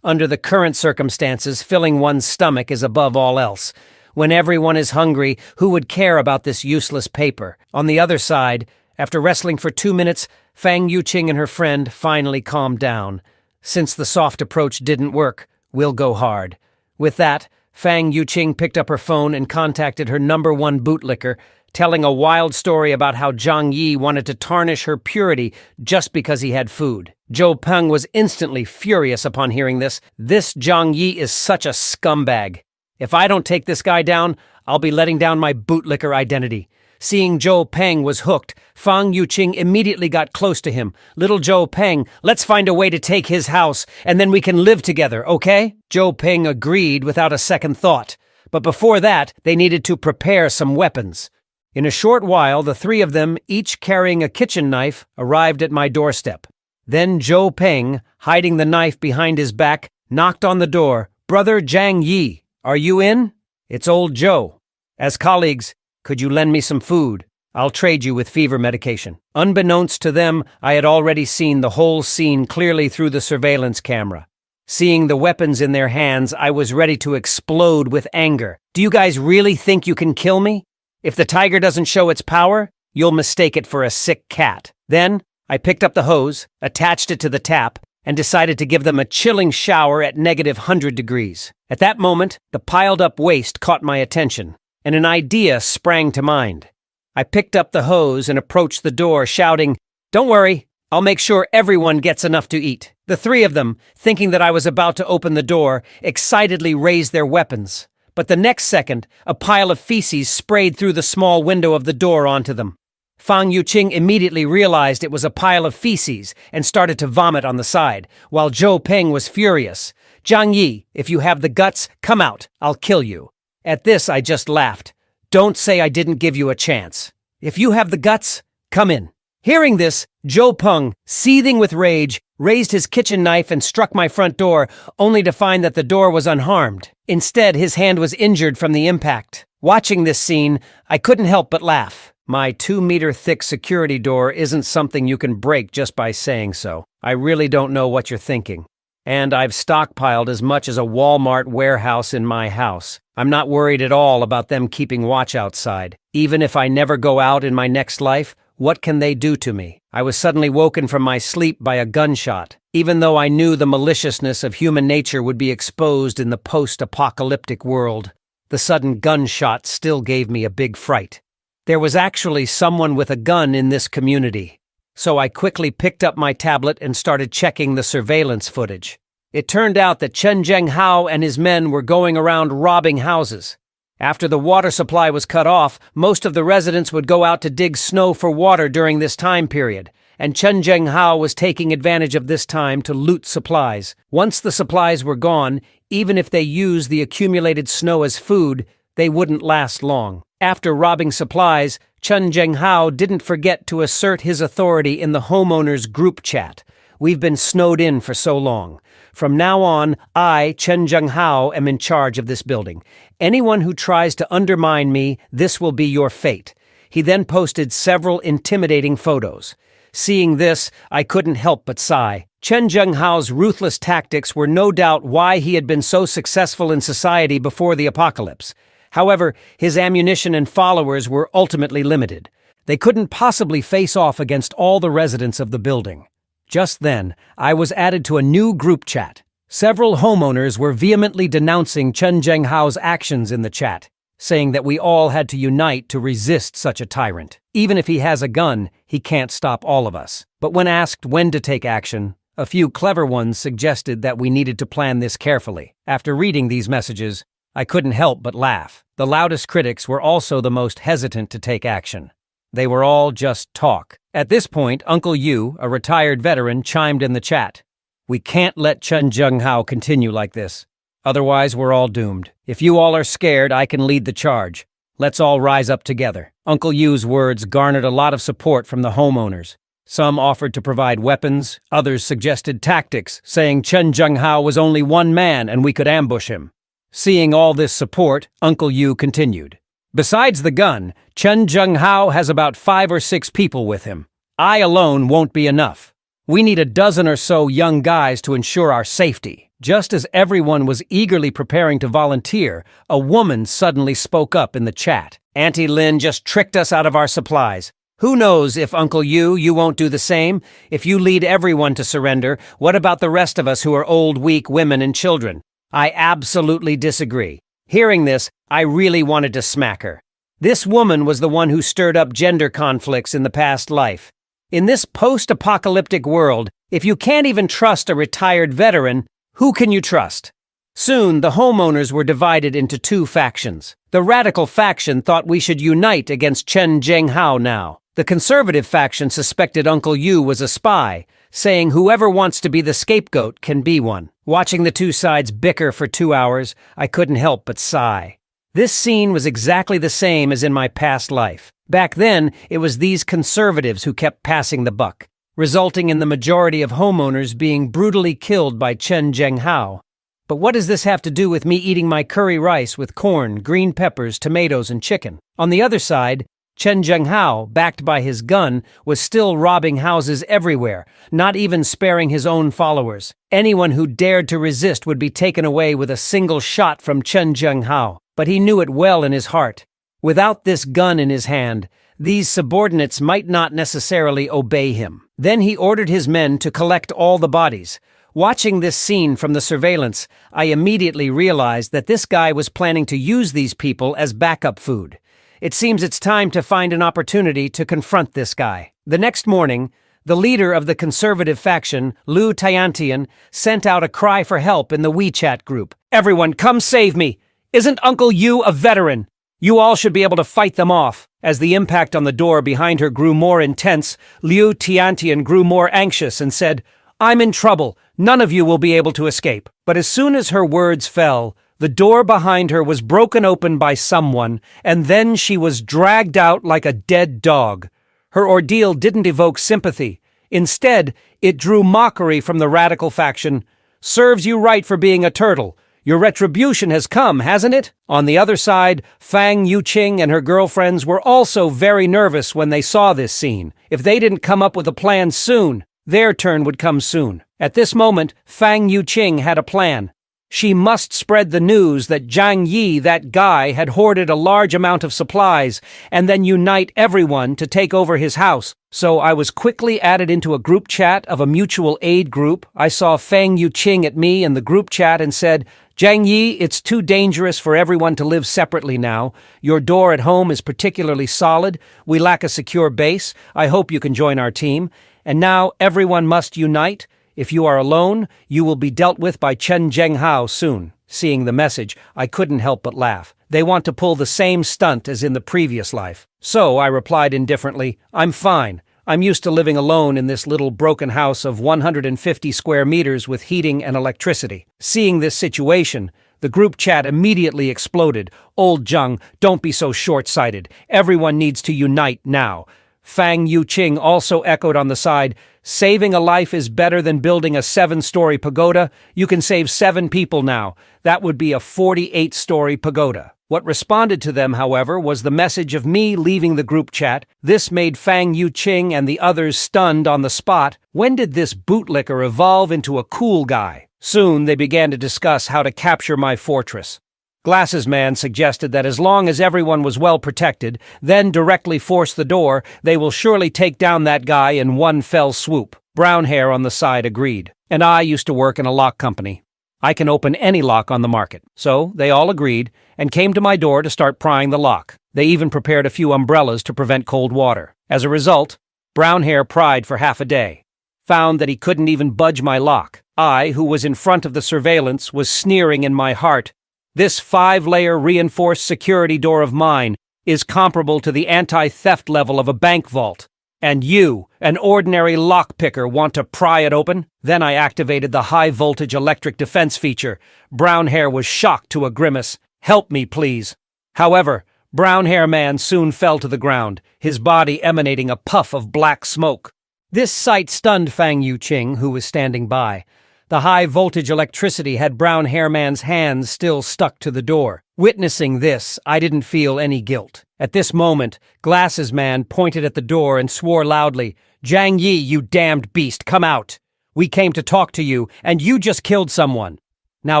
Under the current circumstances, filling one's stomach is above all else. When everyone is hungry, who would care about this useless paper? On the other side, after wrestling for 2 minutes, Fang Yuqing and her friend finally calmed down. Since the soft approach didn't work, we'll go hard. With that, Fang Yuqing picked up her phone and contacted her #1 bootlicker, telling a wild story about how Jiang Yi wanted to tarnish her purity just because he had food. Zhou Peng was instantly furious upon hearing this. This Jiang Yi is such a scumbag. If I don't take this guy down, I'll be letting down my bootlicker identity. Seeing Zhou Peng was hooked, Fang Yuqing immediately got close to him. "Little Zhou Peng, let's find a way to take his house, and then we can live together, okay?" Zhou Peng agreed without a second thought. But before that, they needed to prepare some weapons. In a short while, the three of them, each carrying a kitchen knife, arrived at my doorstep. Then Zhou Peng, hiding the knife behind his back, knocked on the door. "Brother Jiang Yi, are you in? It's old Zhou. As colleagues, could you lend me some food? I'll trade you with fever medication." Unbeknownst to them, I had already seen the whole scene clearly through the surveillance camera. Seeing the weapons in their hands, I was ready to explode with anger. "Do you guys really think you can kill me? If the tiger doesn't show its power, you'll mistake it for a sick cat." Then, I picked up the hose, attached it to the tap, and decided to give them a chilling shower at negative 100 degrees. At that moment, the piled-up waste caught my attention, and an idea sprang to mind. I picked up the hose and approached the door, shouting, "Don't worry, I'll make sure everyone gets enough to eat." The three of them, thinking that I was about to open the door, excitedly raised their weapons. But the next second, a pile of feces sprayed through the small window of the door onto them. Fang Yuqing immediately realized it was a pile of feces and started to vomit on the side, while Zhou Peng was furious. "Zhang Yi, if you have the guts, come out. I'll kill you." At this, I just laughed. "Don't say I didn't give you a chance. If you have the guts, come in." Hearing this, Zhou Peng, seething with rage, raised his kitchen knife and struck my front door, only to find that the door was unharmed. Instead, his hand was injured from the impact. Watching this scene, I couldn't help but laugh. My 2-meter-thick security door isn't something you can break just by saying so. I really don't know what you're thinking. And I've stockpiled as much as a Walmart warehouse in my house. I'm not worried at all about them keeping watch outside. Even if I never go out in my next life, what can they do to me? I was suddenly woken from my sleep by a gunshot. Even though I knew the maliciousness of human nature would be exposed in the post-apocalyptic world, the sudden gunshot still gave me a big fright. There was actually someone with a gun in this community. So I quickly picked up my tablet and started checking the surveillance footage. It turned out that Chen Zhenghao and his men were going around robbing houses. After the water supply was cut off, most of the residents would go out to dig snow for water during this time period, and Chen Zhenghao was taking advantage of this time to loot supplies. Once the supplies were gone, even if they used the accumulated snow as food, they wouldn't last long. After robbing supplies, Chen Zhenghao didn't forget to assert his authority in the homeowners group chat. "We've been snowed in for so long. From now on, I, Chen Zhenghao, am in charge of this building. Anyone who tries to undermine me, this will be your fate." He then posted several intimidating photos. Seeing this, I couldn't help but sigh. Chen Zhenghao's ruthless tactics were no doubt why he had been so successful in society before the apocalypse. However, his ammunition and followers were ultimately limited. They couldn't possibly face off against all the residents of the building. Just then, I was added to a new group chat. Several homeowners were vehemently denouncing Chen Zhenghao's actions in the chat, saying that we all had to unite to resist such a tyrant. Even if he has a gun, he can't stop all of us. But when asked when to take action, a few clever ones suggested that we needed to plan this carefully. After reading these messages, I couldn't help but laugh. The loudest critics were also the most hesitant to take action. They were all just talk. At this point, Uncle Yu, a retired veteran, chimed in the chat. "We can't let Chen Zhenghao continue like this. Otherwise, we're all doomed. If you all are scared, I can lead the charge. Let's all rise up together." Uncle Yu's words garnered a lot of support from the homeowners. Some offered to provide weapons, others suggested tactics, saying Chen Zhenghao was only one man and we could ambush him. Seeing all this support, Uncle Yu continued. "Besides the gun, Chen Zhenghao has about 5 or 6 people with him. I alone won't be enough. We need a dozen or so young guys to ensure our safety." Just as everyone was eagerly preparing to volunteer, a woman suddenly spoke up in the chat. "Auntie Lin just tricked us out of our supplies. Who knows if Uncle Yu, you won't do the same? If you lead everyone to surrender, what about the rest of us who are old, weak women and children?" I absolutely disagree. Hearing this, I really wanted to smack her. This woman was the one who stirred up gender conflicts in the past life. In this post-apocalyptic world, if you can't even trust a retired veteran, who can you trust? Soon, the homeowners were divided into 2 factions. The radical faction thought we should unite against Chen Zhenghao now. The conservative faction suspected Uncle Yu was a spy, saying whoever wants to be the scapegoat can be one. Watching the 2 sides bicker for 2 hours, I couldn't help but sigh. This scene was exactly the same as in my past life. Back then, it was these conservatives who kept passing the buck, resulting in the majority of homeowners being brutally killed by Chen Zhenghao. But what does this have to do with me eating my curry rice with corn, green peppers, tomatoes, and chicken? On the other side, Chen Zhenghao, backed by his gun, was still robbing houses everywhere, not even sparing his own followers. Anyone who dared to resist would be taken away with a single shot from Chen Zhenghao, but he knew it well in his heart. Without this gun in his hand, these subordinates might not necessarily obey him. Then he ordered his men to collect all the bodies. Watching this scene from the surveillance, I immediately realized that this guy was planning to use these people as backup food. It seems it's time to find an opportunity to confront this guy. The next morning, the leader of the conservative faction, Lu Tiantian, sent out a cry for help in the WeChat group. "Everyone, come save me! Isn't Uncle Yu a veteran? You all should be able to fight them off." As the impact on the door behind her grew more intense, Liu Tiantian grew more anxious and said, "I'm in trouble. None of you will be able to escape." But as soon as her words fell, the door behind her was broken open by someone, and then she was dragged out like a dead dog. Her ordeal didn't evoke sympathy. Instead, it drew mockery from the radical faction. "Serves you right for being a turtle. Your retribution has come, hasn't it?" On the other side, Fang Yuqing and her girlfriends were also very nervous when they saw this scene. If they didn't come up with a plan soon, their turn would come soon. At this moment, Fang Yuqing had a plan. She must spread the news that Zhang Yi, that guy, had hoarded a large amount of supplies, and then unite everyone to take over his house. So I was quickly added into a group chat of a mutual aid group. I saw Fang Yuqing at me in the group chat and said, "Zhang Yi, it's too dangerous for everyone to live separately now. Your door at home is particularly solid. We lack a secure base. I hope you can join our team. And now everyone must unite. If you are alone, you will be dealt with by Chen Zhenghao soon." Seeing the message, I couldn't help but laugh. They want to pull the same stunt as in the previous life. So I replied indifferently, "I'm fine. I'm used to living alone in this little broken house of 150 square meters with heating and electricity." Seeing this situation, the group chat immediately exploded. "Old Zheng, don't be so short-sighted. Everyone needs to unite now." Fang Yuqing also echoed on the side, "Saving a life is better than building a 7-story pagoda. You can save 7 people now. That would be a 48-story pagoda." What responded to them, however, was the message of me leaving the group chat. This made Fang Yuqing and the others stunned on the spot. When did this bootlicker evolve into a cool guy? Soon they began to discuss how to capture my fortress. Glasses Man suggested that as long as everyone was well protected, then directly force the door, they will surely take down that guy in one fell swoop. Brown Hair on the side agreed. And I used to work in a lock company. I can open any lock on the market. So they all agreed and came to my door to start prying the lock. They even prepared a few umbrellas to prevent cold water. As a result, Brown Hair pried for half a day. Found that he couldn't even budge my lock. I, who was in front of the surveillance, was sneering in my heart. This 5-layer reinforced security door of mine is comparable to the anti-theft level of a bank vault. And you, an ordinary lockpicker, want to pry it open? Then I activated the high-voltage electric defense feature. Brown Hair was shocked to a grimace. "Help me, please." However, Brown Hair Man soon fell to the ground, his body emanating a puff of black smoke. This sight stunned Fang Yuqing, who was standing by. The high-voltage electricity had Brown Hair Man's hands still stuck to the door. Witnessing this, I didn't feel any guilt. At this moment, Glasses Man pointed at the door and swore loudly, "Zhang Yi, you damned beast, come out! We came to talk to you, and you just killed someone. Now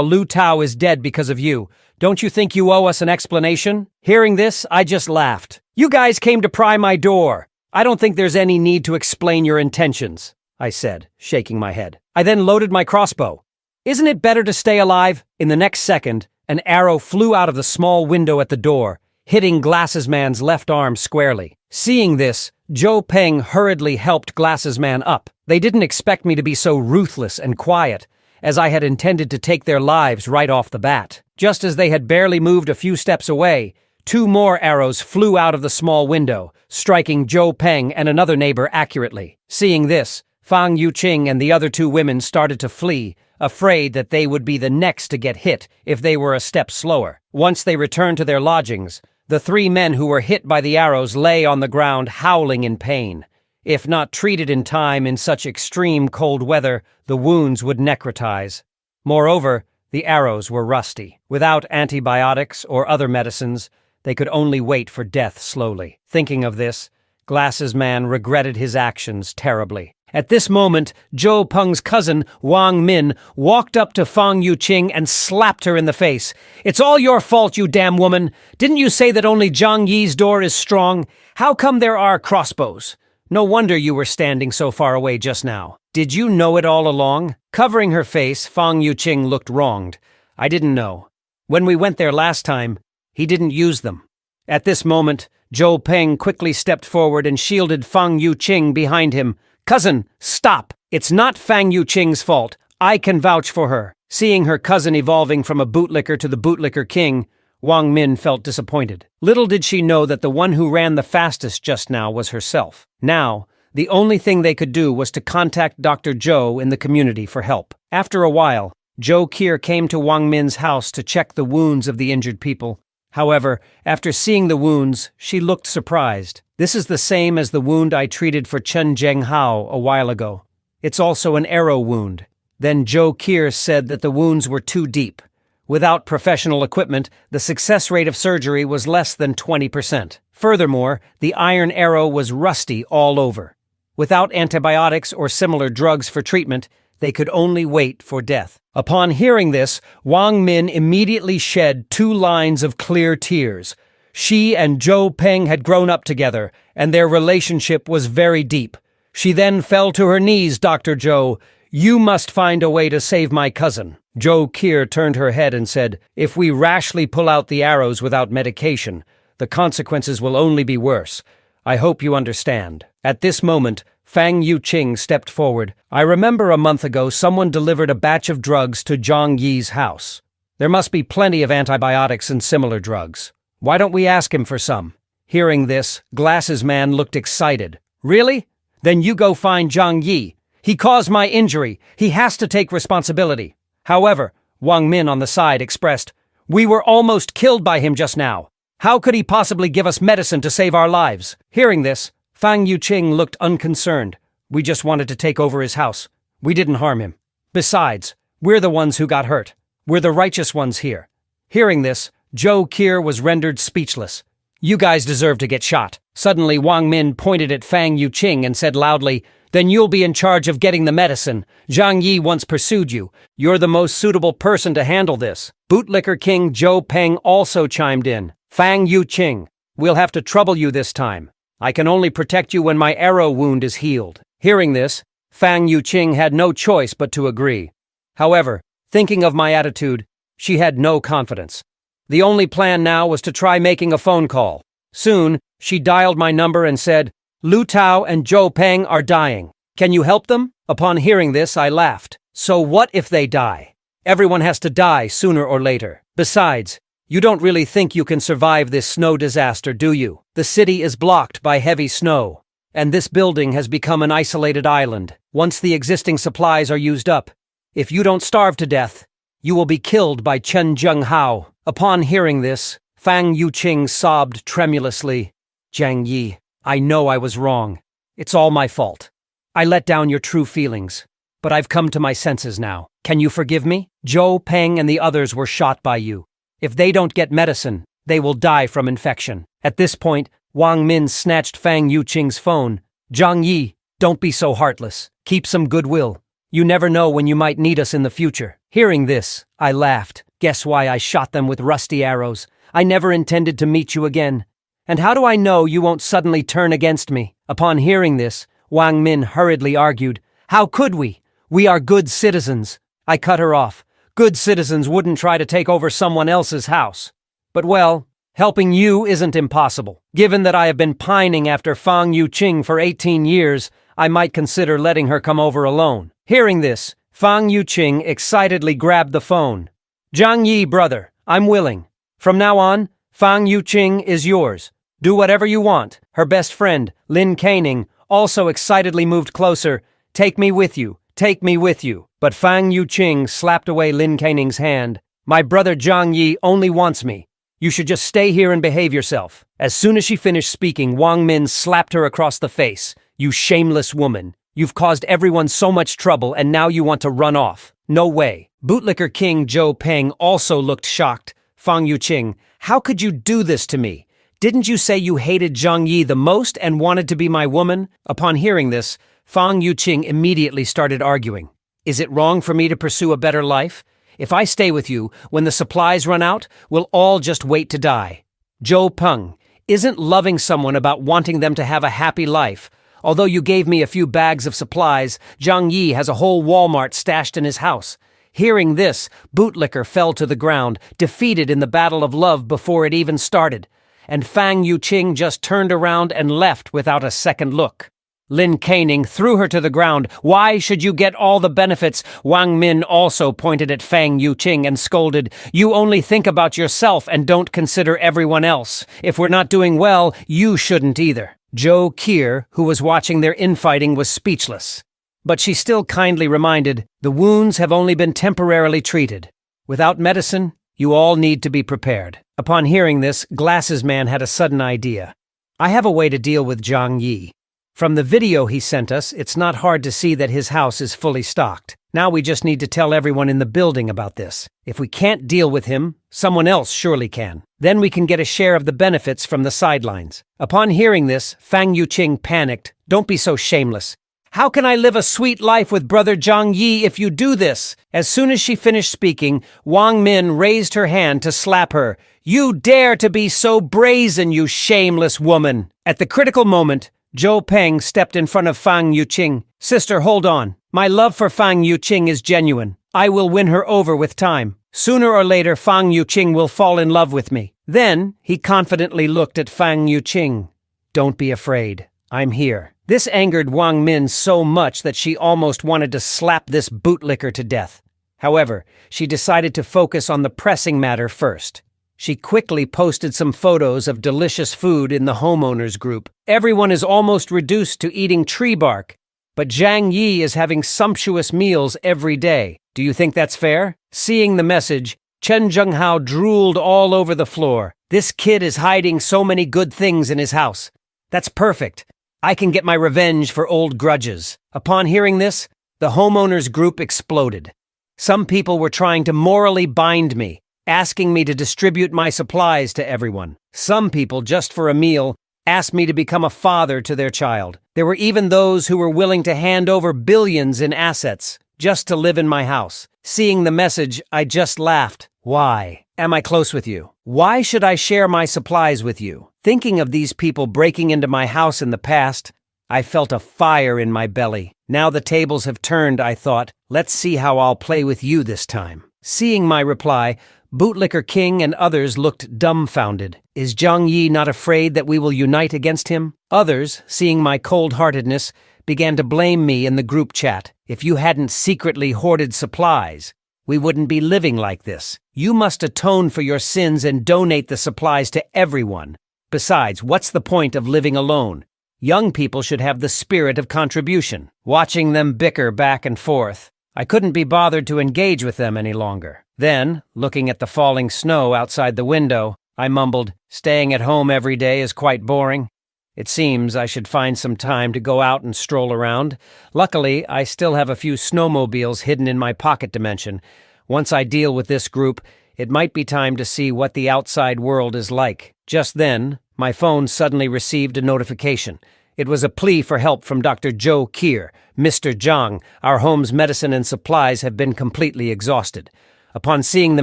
Lu Tao is dead because of you. Don't you think you owe us an explanation?" Hearing this, I just laughed. "You guys came to pry my door. I don't think there's any need to explain your intentions," I said, shaking my head. I then loaded my crossbow. "Isn't it better to stay alive?" In the next second, an arrow flew out of the small window at the door, hitting Glasses Man's left arm squarely. Seeing this, Zhou Peng hurriedly helped Glasses Man up. They didn't expect me to be so ruthless and quiet, as I had intended to take their lives right off the bat. Just as they had barely moved a few steps away, 2 more arrows flew out of the small window, striking Zhou Peng and another neighbor accurately. Seeing this, Fang Yuqing and the other 2 women started to flee, afraid that they would be the next to get hit if they were a step slower. Once they returned to their lodgings, the 3 men who were hit by the arrows lay on the ground howling in pain. If not treated in time in such extreme cold weather, the wounds would necrotize. Moreover, the arrows were rusty. Without antibiotics or other medicines, they could only wait for death slowly. Thinking of this, Glasses Man regretted his actions terribly. At this moment, Zhou Peng's cousin, Wang Min, walked up to Fang Yuqing and slapped her in the face. "It's all your fault, you damn woman! Didn't you say that only Zhang Yi's door is strong? How come there are crossbows? No wonder you were standing so far away just now. Did you know it all along?" Covering her face, Fang Yuqing looked wronged. "I didn't know. When we went there last time, he didn't use them." At this moment, Zhou Peng quickly stepped forward and shielded Fang Yuqing behind him. "Cousin, stop! It's not Fang Yuqing's fault. I can vouch for her." Seeing her cousin evolving from a bootlicker to the bootlicker king, Wang Min felt disappointed. Little did she know that the one who ran the fastest just now was herself. Now, the only thing they could do was to contact Dr. Zhou in the community for help. After a while, Zhou Kier came to Wang Min's house to check the wounds of the injured people. However, after seeing the wounds, she looked surprised. This is the same as the wound I treated for Chen Zhenghao a while ago. It's also an arrow wound. Then Zhou Kier said that the wounds were too deep. Without professional equipment, the success rate of surgery was less than 20%. Furthermore, the iron arrow was rusty all over. Without antibiotics or similar drugs for treatment, they could only wait for death. Upon hearing this, Wang Min immediately shed 2 lines of clear tears. She and Zhou Peng had grown up together, and their relationship was very deep. She then fell to her knees, Dr. Zhou. You must find a way to save my cousin. Zhou Kier turned her head and said, if we rashly pull out the arrows without medication, the consequences will only be worse. I hope you understand. At this moment, Fang Yuqing stepped forward. I remember a month ago someone delivered a batch of drugs to Zhang Yi's house. There must be plenty of antibiotics and similar drugs. Why don't we ask him for some? Hearing this, Glasses Man looked excited. Really? Then you go find Zhang Yi. He caused my injury. He has to take responsibility. However, Wang Min on the side expressed, we were almost killed by him just now. How could he possibly give us medicine to save our lives? Hearing this, Fang Yuqing looked unconcerned. We just wanted to take over his house. We didn't harm him. Besides, we're the ones who got hurt. We're the righteous ones here. Hearing this, Zhou Kier was rendered speechless. You guys deserve to get shot. Suddenly, Wang Min pointed at Fang Yuqing and said loudly, then you'll be in charge of getting the medicine. Zhang Yi once pursued you. You're the most suitable person to handle this. Bootlicker King Zhou Peng also chimed in. Fang Yuqing, we'll have to trouble you this time. I can only protect you when my arrow wound is healed. Hearing this, Fang Yuqing had no choice but to agree. However, thinking of my attitude, she had no confidence. The only plan now was to try making a phone call. Soon, she dialed my number and said, Lu Tao and Zhou Peng are dying. Can you help them? Upon hearing this, I laughed. So what if they die? Everyone has to die sooner or later. Besides, you don't really think you can survive this snow disaster, do you? The city is blocked by heavy snow, and this building has become an isolated island. Once the existing supplies are used up, if you don't starve to death, you will be killed by Chen Zhenghao. Upon hearing this, Fang Yuqing sobbed tremulously. Zhang Yi, I know I was wrong. It's all my fault. I let down your true feelings, but I've come to my senses now. Can you forgive me? Zhou Peng and the others were shot by you. If they don't get medicine, they will die from infection. At this point, Wang Min snatched Fang Yuqing's phone. Zhang Yi, don't be so heartless. Keep some goodwill. You never know when you might need us in the future. Hearing this, I laughed. Guess why I shot them with rusty arrows? I never intended to meet you again. And how do I know you won't suddenly turn against me? Upon hearing this, Wang Min hurriedly argued, how could we? We are good citizens. I cut her off. Good citizens wouldn't try to take over someone else's house. But well, helping you isn't impossible. Given that I have been pining after Fang Yuqing for 18 years, I might consider letting her come over alone. Hearing this, Fang Yuqing excitedly grabbed the phone. Zhang Yi, brother, I'm willing. From now on, Fang Yuqing is yours. Do whatever you want. Her best friend, Lin Kaining, also excitedly moved closer. Take me with you. Take me with you. But Fang Yuqing slapped away Lin Kaining's hand. My brother Zhang Yi only wants me. You should just stay here and behave yourself. As soon as she finished speaking, Wang Min slapped her across the face. You shameless woman. You've caused everyone so much trouble and now you want to run off. No way. Bootlicker King Zhou Peng also looked shocked. Fang Yuqing, how could you do this to me? Didn't you say you hated Zhang Yi the most and wanted to be my woman? Upon hearing this, Fang Yuqing immediately started arguing. Is it wrong for me to pursue a better life? If I stay with you, when the supplies run out, we'll all just wait to die. Zhou Peng, isn't loving someone about wanting them to have a happy life? Although you gave me a few bags of supplies, Zhang Yi has a whole Walmart stashed in his house. Hearing this, Bootlicker fell to the ground, defeated in the battle of love before it even started. And Fang Yuqing just turned around and left without a second look. Lin Caning threw her to the ground. Why should you get all the benefits? Wang Min also pointed at Fang Yuqing and scolded, You only think about yourself and don't consider everyone else. If we're not doing well, you shouldn't either. Zhou Qier, who was watching their infighting, was speechless. But she still kindly reminded, The wounds have only been temporarily treated. Without medicine, you all need to be prepared. Upon hearing this, Glasses Man had a sudden idea. I have a way to deal with Zhang Yi. From the video he sent us, it's not hard to see that his house is fully stocked. Now we just need to tell everyone in the building about this. If we can't deal with him, someone else surely can. Then we can get a share of the benefits from the sidelines. Upon hearing this, Fang Yuqing panicked. Don't be so shameless. How can I live a sweet life with Brother Zhang Yi if you do this? As soon as she finished speaking, Wang Min raised her hand to slap her. You dare to be so brazen, you shameless woman! At the critical moment, Zhou Peng stepped in front of Fang Yuqing. Sister, hold on. My love for Fang Yuqing is genuine. I will win her over with time. Sooner or later, Fang Yuqing will fall in love with me. Then, he confidently looked at Fang Yuqing. Don't be afraid. I'm here. This angered Wang Min so much that she almost wanted to slap this bootlicker to death. However, she decided to focus on the pressing matter first. She quickly posted some photos of delicious food in the homeowners group. Everyone is almost reduced to eating tree bark, but Zhang Yi is having sumptuous meals every day. Do you think that's fair? Seeing the message, Chen Zhenghao drooled all over the floor. This kid is hiding so many good things in his house. That's perfect. I can get my revenge for old grudges. Upon hearing this, the homeowners group exploded. Some people were trying to morally bind me, asking me to distribute my supplies to everyone. Some people, just for a meal, asked me to become a father to their child. There were even those who were willing to hand over billions in assets just to live in my house. Seeing the message, I just laughed. Why? Am I close with you? Why should I share my supplies with you? Thinking of these people breaking into my house in the past, I felt a fire in my belly. Now the tables have turned, I thought. Let's see how I'll play with you this time. Seeing my reply, Bootlicker King and others looked dumbfounded. Is Zhang Yi not afraid that we will unite against him? Others, seeing my cold-heartedness, began to blame me in the group chat. If you hadn't secretly hoarded supplies, we wouldn't be living like this. You must atone for your sins and donate the supplies to everyone. Besides, what's the point of living alone? Young people should have the spirit of contribution. Watching them bicker back and forth, I couldn't be bothered to engage with them any longer. Then, looking at the falling snow outside the window, I mumbled, Staying at home every day is quite boring. It seems I should find some time to go out and stroll around. Luckily, I still have a few snowmobiles hidden in my pocket dimension. Once I deal with this group, it might be time to see what the outside world is like. Just then, my phone suddenly received a notification. It was a plea for help from Dr. Zhou Qier. Mr. Zhang, our home's medicine and supplies have been completely exhausted. Upon seeing the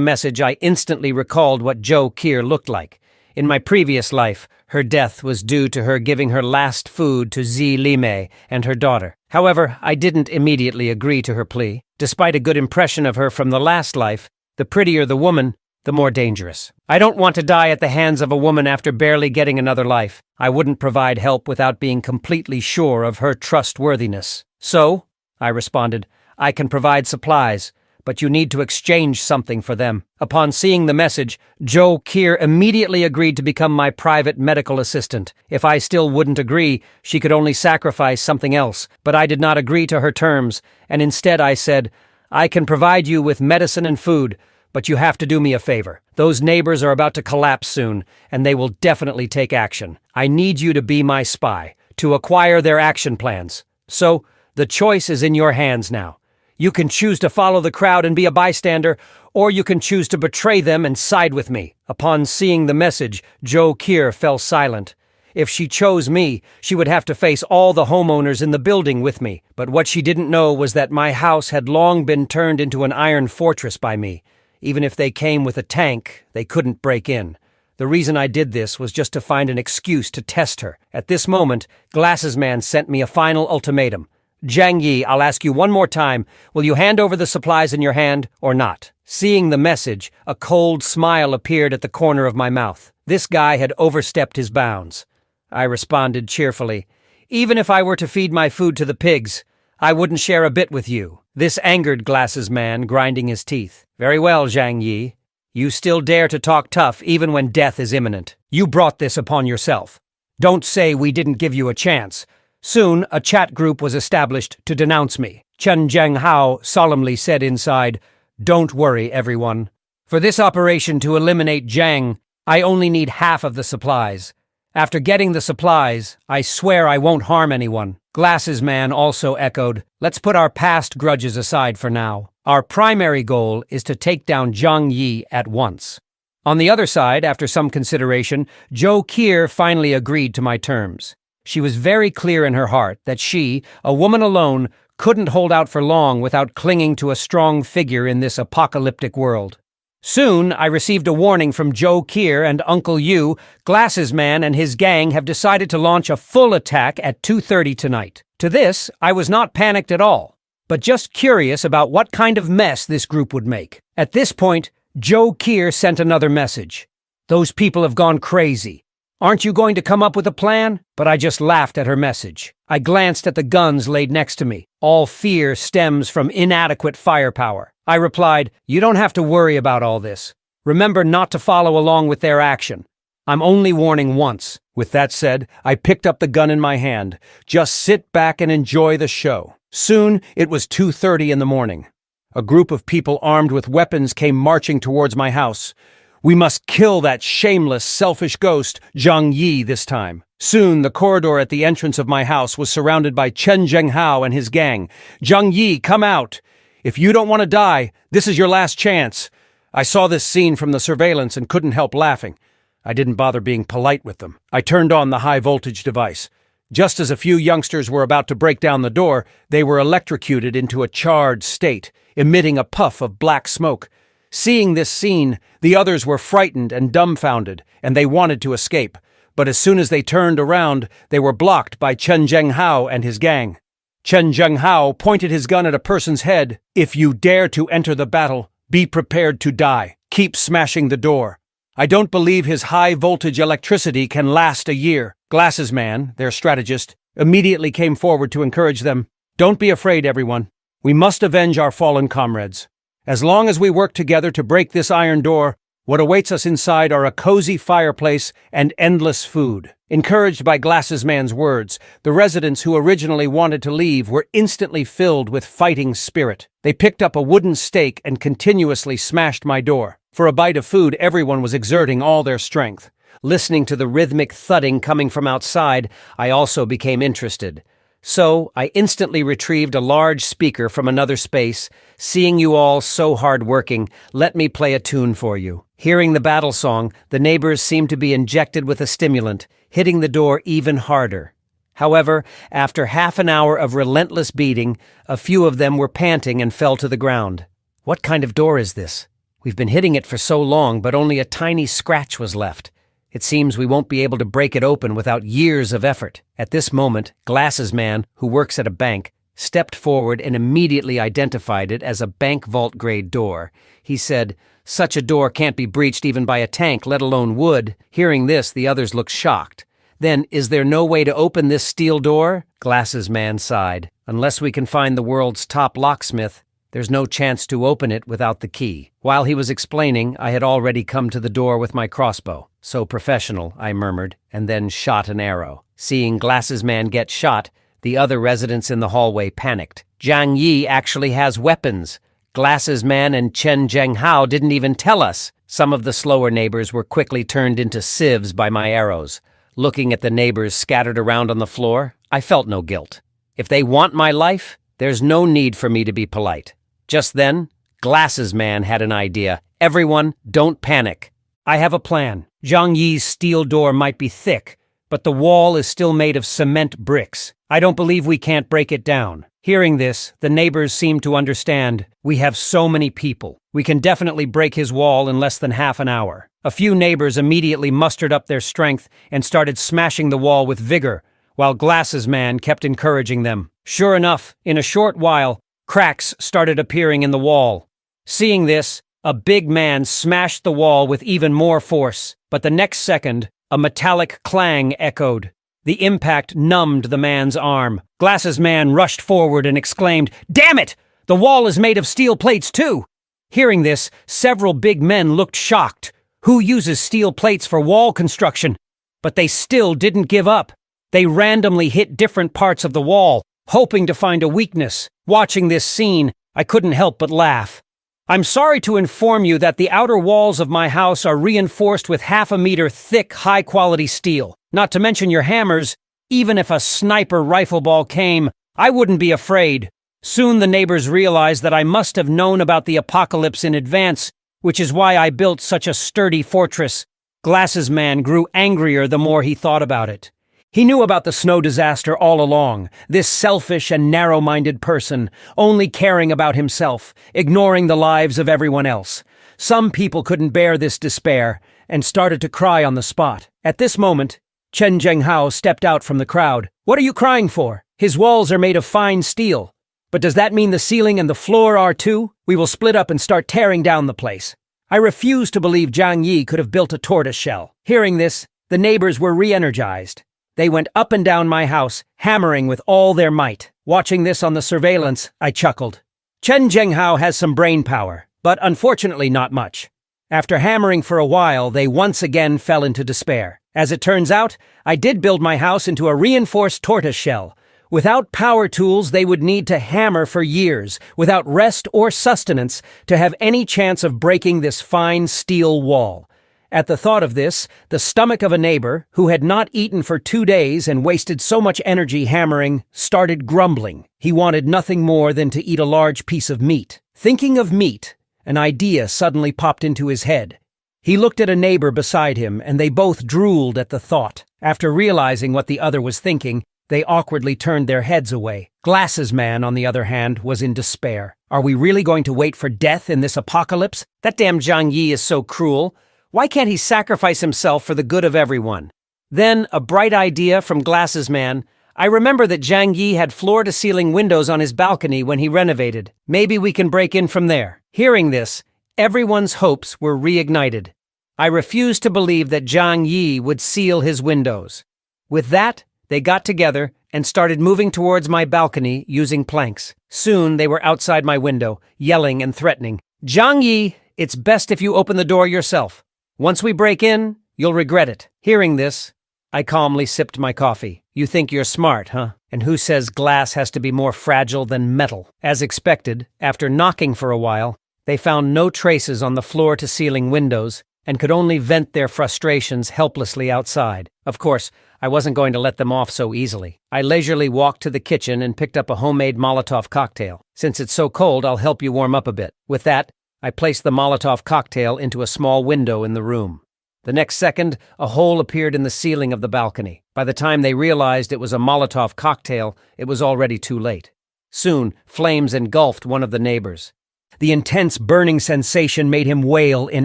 message, I instantly recalled what Zhou Qier looked like. In my previous life, her death was due to her giving her last food to Zi Limei and her daughter. However, I didn't immediately agree to her plea. Despite a good impression of her from the last life, the prettier the woman, the more dangerous. I don't want to die at the hands of a woman after barely getting another life. I wouldn't provide help without being completely sure of her trustworthiness. So, I responded, I can provide supplies, but you need to exchange something for them. Upon seeing the message, Zhou Qier immediately agreed to become my private medical assistant. If I still wouldn't agree, she could only sacrifice something else, but I did not agree to her terms, and instead I said, I can provide you with medicine and food, but you have to do me a favor. Those neighbors are about to collapse soon, and they will definitely take action. I need you to be my spy, to acquire their action plans. So, the choice is in your hands now. You can choose to follow the crowd and be a bystander, or you can choose to betray them and side with me. Upon seeing the message, Zhou Qier fell silent. If she chose me, she would have to face all the homeowners in the building with me. But what she didn't know was that my house had long been turned into an iron fortress by me. Even if they came with a tank, they couldn't break in. The reason I did this was just to find an excuse to test her. At this moment, Glasses Man sent me a final ultimatum. Zhang Yi, I'll ask you one more time, will you hand over the supplies in your hand or not? Seeing the message, a cold smile appeared at the corner of my mouth. This guy had overstepped his bounds. I responded cheerfully, Even if I were to feed my food to the pigs, I wouldn't share a bit with you. This angered Glasses Man, grinding his teeth. Very well, Zhang Yi. You still dare to talk tough even when death is imminent. You brought this upon yourself. Don't say we didn't give you a chance. Soon, a chat group was established to denounce me. Chen Zhenghao solemnly said inside, "Don't worry, everyone. For this operation to eliminate Zhang, I only need half of the supplies. After getting the supplies, I swear I won't harm anyone." Glasses Man also echoed, "Let's put our past grudges aside for now. Our primary goal is to take down Zhang Yi at once." On the other side, after some consideration, Zhou Qier finally agreed to my terms. She was very clear in her heart that she, a woman alone, couldn't hold out for long without clinging to a strong figure in this apocalyptic world. Soon, I received a warning from Zhou Qier and Uncle Yu. Glasses Man and his gang have decided to launch a full attack at 2:30 tonight. To this, I was not panicked at all, but just curious about what kind of mess this group would make. At this point, Zhou Qier sent another message. "Those people have gone crazy. Aren't you going to come up with a plan?" But I just laughed at her message. I glanced at the guns laid next to me. All fear stems from inadequate firepower. I replied, "You don't have to worry about all this. Remember not to follow along with their action. I'm only warning once." With that said, I picked up the gun in my hand. Just sit back and enjoy the show. Soon, it was 2:30 in the morning. A group of people armed with weapons came marching towards my house. We must kill that shameless, selfish ghost, Zhang Yi, this time. Soon, the corridor at the entrance of my house was surrounded by Chen Zhenghao and his gang. "Zhang Yi, come out! If you don't want to die, this is your last chance." I saw this scene from the surveillance and couldn't help laughing. I didn't bother being polite with them. I turned on the high-voltage device. Just as a few youngsters were about to break down the door, they were electrocuted into a charred state, emitting a puff of black smoke. Seeing this scene, the others were frightened and dumbfounded, and they wanted to escape. But as soon as they turned around, they were blocked by Chen Zhenghao and his gang. Chen Zhenghao pointed his gun at a person's head. "If you dare to enter the battle, be prepared to die. Keep smashing the door. I don't believe his high-voltage electricity can last a year." Glasses Man, their strategist, immediately came forward to encourage them. "Don't be afraid, everyone. We must avenge our fallen comrades. As long as we work together to break this iron door, what awaits us inside are a cozy fireplace and endless food." Encouraged by Glasses Man's words, the residents who originally wanted to leave were instantly filled with fighting spirit. They picked up a wooden stake and continuously smashed my door. For a bite of food, everyone was exerting all their strength. Listening to the rhythmic thudding coming from outside, I also became interested. So, I instantly retrieved a large speaker from another space. "Seeing you all so hard-working, let me play a tune for you." Hearing the battle song, the neighbors seemed to be injected with a stimulant, hitting the door even harder. However, after half an hour of relentless beating, a few of them were panting and fell to the ground. "What kind of door is this? We've been hitting it for so long, but only a tiny scratch was left. It seems we won't be able to break it open without years of effort." At this moment, Glasses Man, who works at a bank, stepped forward and immediately identified it as a bank vault-grade door. He said, "Such a door can't be breached even by a tank, let alone wood." Hearing this, the others looked shocked. "Then, is there no way to open this steel door?" Glasses Man sighed. "Unless we can find the world's top locksmith, there's no chance to open it without the key." While he was explaining, I had already come to the door with my crossbow. "So professional," I murmured, and then shot an arrow. Seeing Glasses Man get shot, the other residents in the hallway panicked. "Zhang Yi actually has weapons. Glasses Man and Chen Zhenghao didn't even tell us." Some of the slower neighbors were quickly turned into sieves by my arrows. Looking at the neighbors scattered around on the floor, I felt no guilt. If they want my life, there's no need for me to be polite. Just then, Glasses Man had an idea. "Everyone, don't panic. I have a plan. Zhang Yi's steel door might be thick, but the wall is still made of cement bricks. I don't believe we can't break it down." Hearing this, the neighbors seemed to understand. "We have so many people. We can definitely break his wall in less than half an hour." A few neighbors immediately mustered up their strength and started smashing the wall with vigor, while Glasses Man kept encouraging them. Sure enough, in a short while, cracks started appearing in the wall. Seeing this, a big man smashed the wall with even more force, but the next second, a metallic clang echoed. The impact numbed the man's arm. Glasses Man rushed forward and exclaimed, "Damn it! The wall is made of steel plates too!" Hearing this, several big men looked shocked. Who uses steel plates for wall construction? But they still didn't give up. They randomly hit different parts of the wall, hoping to find a weakness. Watching this scene, I couldn't help but laugh. I'm sorry to inform you that the outer walls of my house are reinforced with half-a-meter thick, high-quality steel. Not to mention your hammers. Even if a sniper rifle ball came, I wouldn't be afraid. Soon the neighbors realized that I must have known about the apocalypse in advance, which is why I built such a sturdy fortress. Glasses Man grew angrier the more he thought about it. He knew about the snow disaster all along, this selfish and narrow-minded person, only caring about himself, ignoring the lives of everyone else. Some people couldn't bear this despair and started to cry on the spot. At this moment, Chen Zhenghao stepped out from the crowd. "What are you crying for? His walls are made of fine steel. But does that mean the ceiling and the floor are too? We will split up and start tearing down the place." I refused to believe Zhang Yi could have built a tortoise shell. Hearing this, the neighbors were re-energized. They went up and down my house, hammering with all their might. Watching this on the surveillance, I chuckled. Chen Zhenghao has some brain power, but unfortunately not much. After hammering for a while, they once again fell into despair. As it turns out, I did build my house into a reinforced tortoise shell. Without power tools, they would need to hammer for years, without rest or sustenance, to have any chance of breaking this fine steel wall. At the thought of this, the stomach of a neighbor, who had not eaten for 2 days and wasted so much energy hammering, started grumbling. He wanted nothing more than to eat a large piece of meat. Thinking of meat, an idea suddenly popped into his head. He looked at a neighbor beside him, and they both drooled at the thought. After realizing what the other was thinking, they awkwardly turned their heads away. Glasses Man, on the other hand, was in despair. Are we really going to wait for death in this apocalypse? That damn Zhang Yi is so cruel. Why can't he sacrifice himself for the good of everyone? Then, a bright idea from Glasses Man. I remember that Zhang Yi had floor-to-ceiling windows on his balcony when he renovated. Maybe we can break in from there. Hearing this, everyone's hopes were reignited. I refused to believe that Zhang Yi would seal his windows. With that, they got together and started moving towards my balcony using planks. Soon they were outside my window, yelling and threatening. "Zhang Yi, it's best if you open the door yourself. Once we break in, you'll regret it." Hearing this, I calmly sipped my coffee. You think you're smart, huh? And who says glass has to be more fragile than metal? As expected, after knocking for a while, they found no traces on the floor-to-ceiling windows and could only vent their frustrations helplessly outside. Of course, I wasn't going to let them off so easily. I leisurely walked to the kitchen and picked up a homemade Molotov cocktail. Since it's so cold, I'll help you warm up a bit. With that, I placed the Molotov cocktail into a small window in the room. The next second, a hole appeared in the ceiling of the balcony. By the time they realized it was a Molotov cocktail, it was already too late. Soon, flames engulfed one of the neighbors. The intense burning sensation made him wail in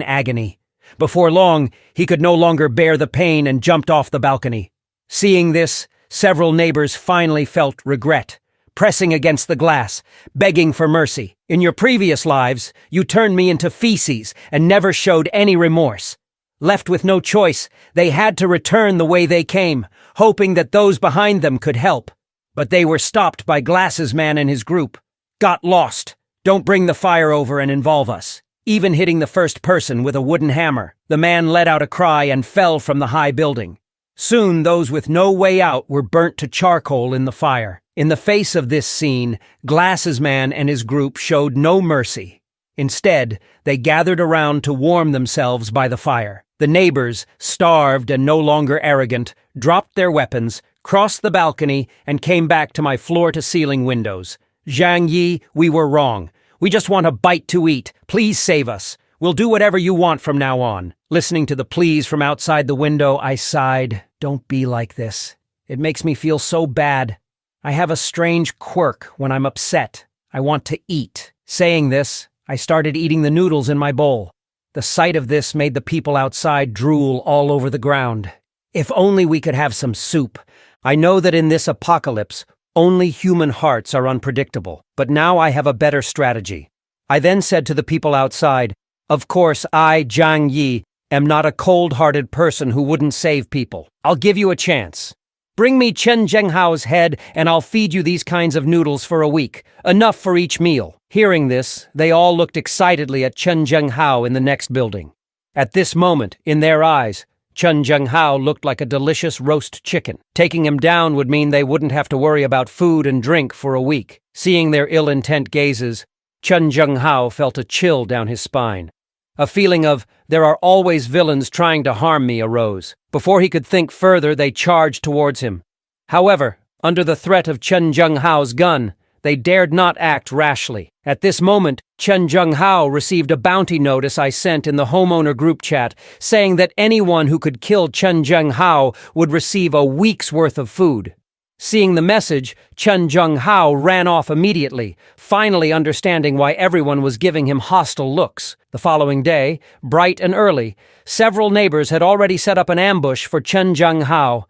agony. Before long, he could no longer bear the pain and jumped off the balcony. Seeing this, several neighbors finally felt regret, pressing against the glass, begging for mercy. In your previous lives, you turned me into feces and never showed any remorse. Left with no choice, they had to return the way they came, hoping that those behind them could help. But they were stopped by Glasses Man and his group. Got lost. Don't bring the fire over and involve us. Even hitting the first person with a wooden hammer. The man let out a cry and fell from the high building. Soon those with no way out were burnt to charcoal in the fire. In the face of this scene, Glasses Man and his group showed no mercy. Instead, they gathered around to warm themselves by the fire. The neighbors, starved and no longer arrogant, dropped their weapons, crossed the balcony, and came back to my floor-to-ceiling windows. "Zhang Yi, we were wrong. We just want a bite to eat. Please save us. We'll do whatever you want from now on." Listening to the pleas from outside the window, I sighed. Don't be like this. It makes me feel so bad. I have a strange quirk when I'm upset. I want to eat. Saying this, I started eating the noodles in my bowl. The sight of this made the people outside drool all over the ground. If only we could have some soup. I know that in this apocalypse, only human hearts are unpredictable, but now I have a better strategy. I then said to the people outside, "Of course, I, Zhang Yi, am not a cold-hearted person who wouldn't save people. I'll give you a chance. Bring me Chen Zhenghao's head, and I'll feed you these kinds of noodles for a week, enough for each meal." Hearing this, they all looked excitedly at Chen Zhenghao in the next building. At this moment, in their eyes, Chen Zhenghao looked like a delicious roast chicken. Taking him down would mean they wouldn't have to worry about food and drink for a week. Seeing their ill-intent gazes, Chen Zhenghao felt a chill down his spine. A feeling of, "there are always villains trying to harm me," arose. Before he could think further, they charged towards him. However, under the threat of Chen Zhenghao's gun, they dared not act rashly. At this moment, Chen Zhenghao received a bounty notice I sent in the homeowner group chat, saying that anyone who could kill Chen Zhenghao would receive a week's worth of food. Seeing the message, Chen Zhenghao ran off immediately, finally understanding why everyone was giving him hostile looks. The following day, bright and early, several neighbors had already set up an ambush for Chen Zhenghao.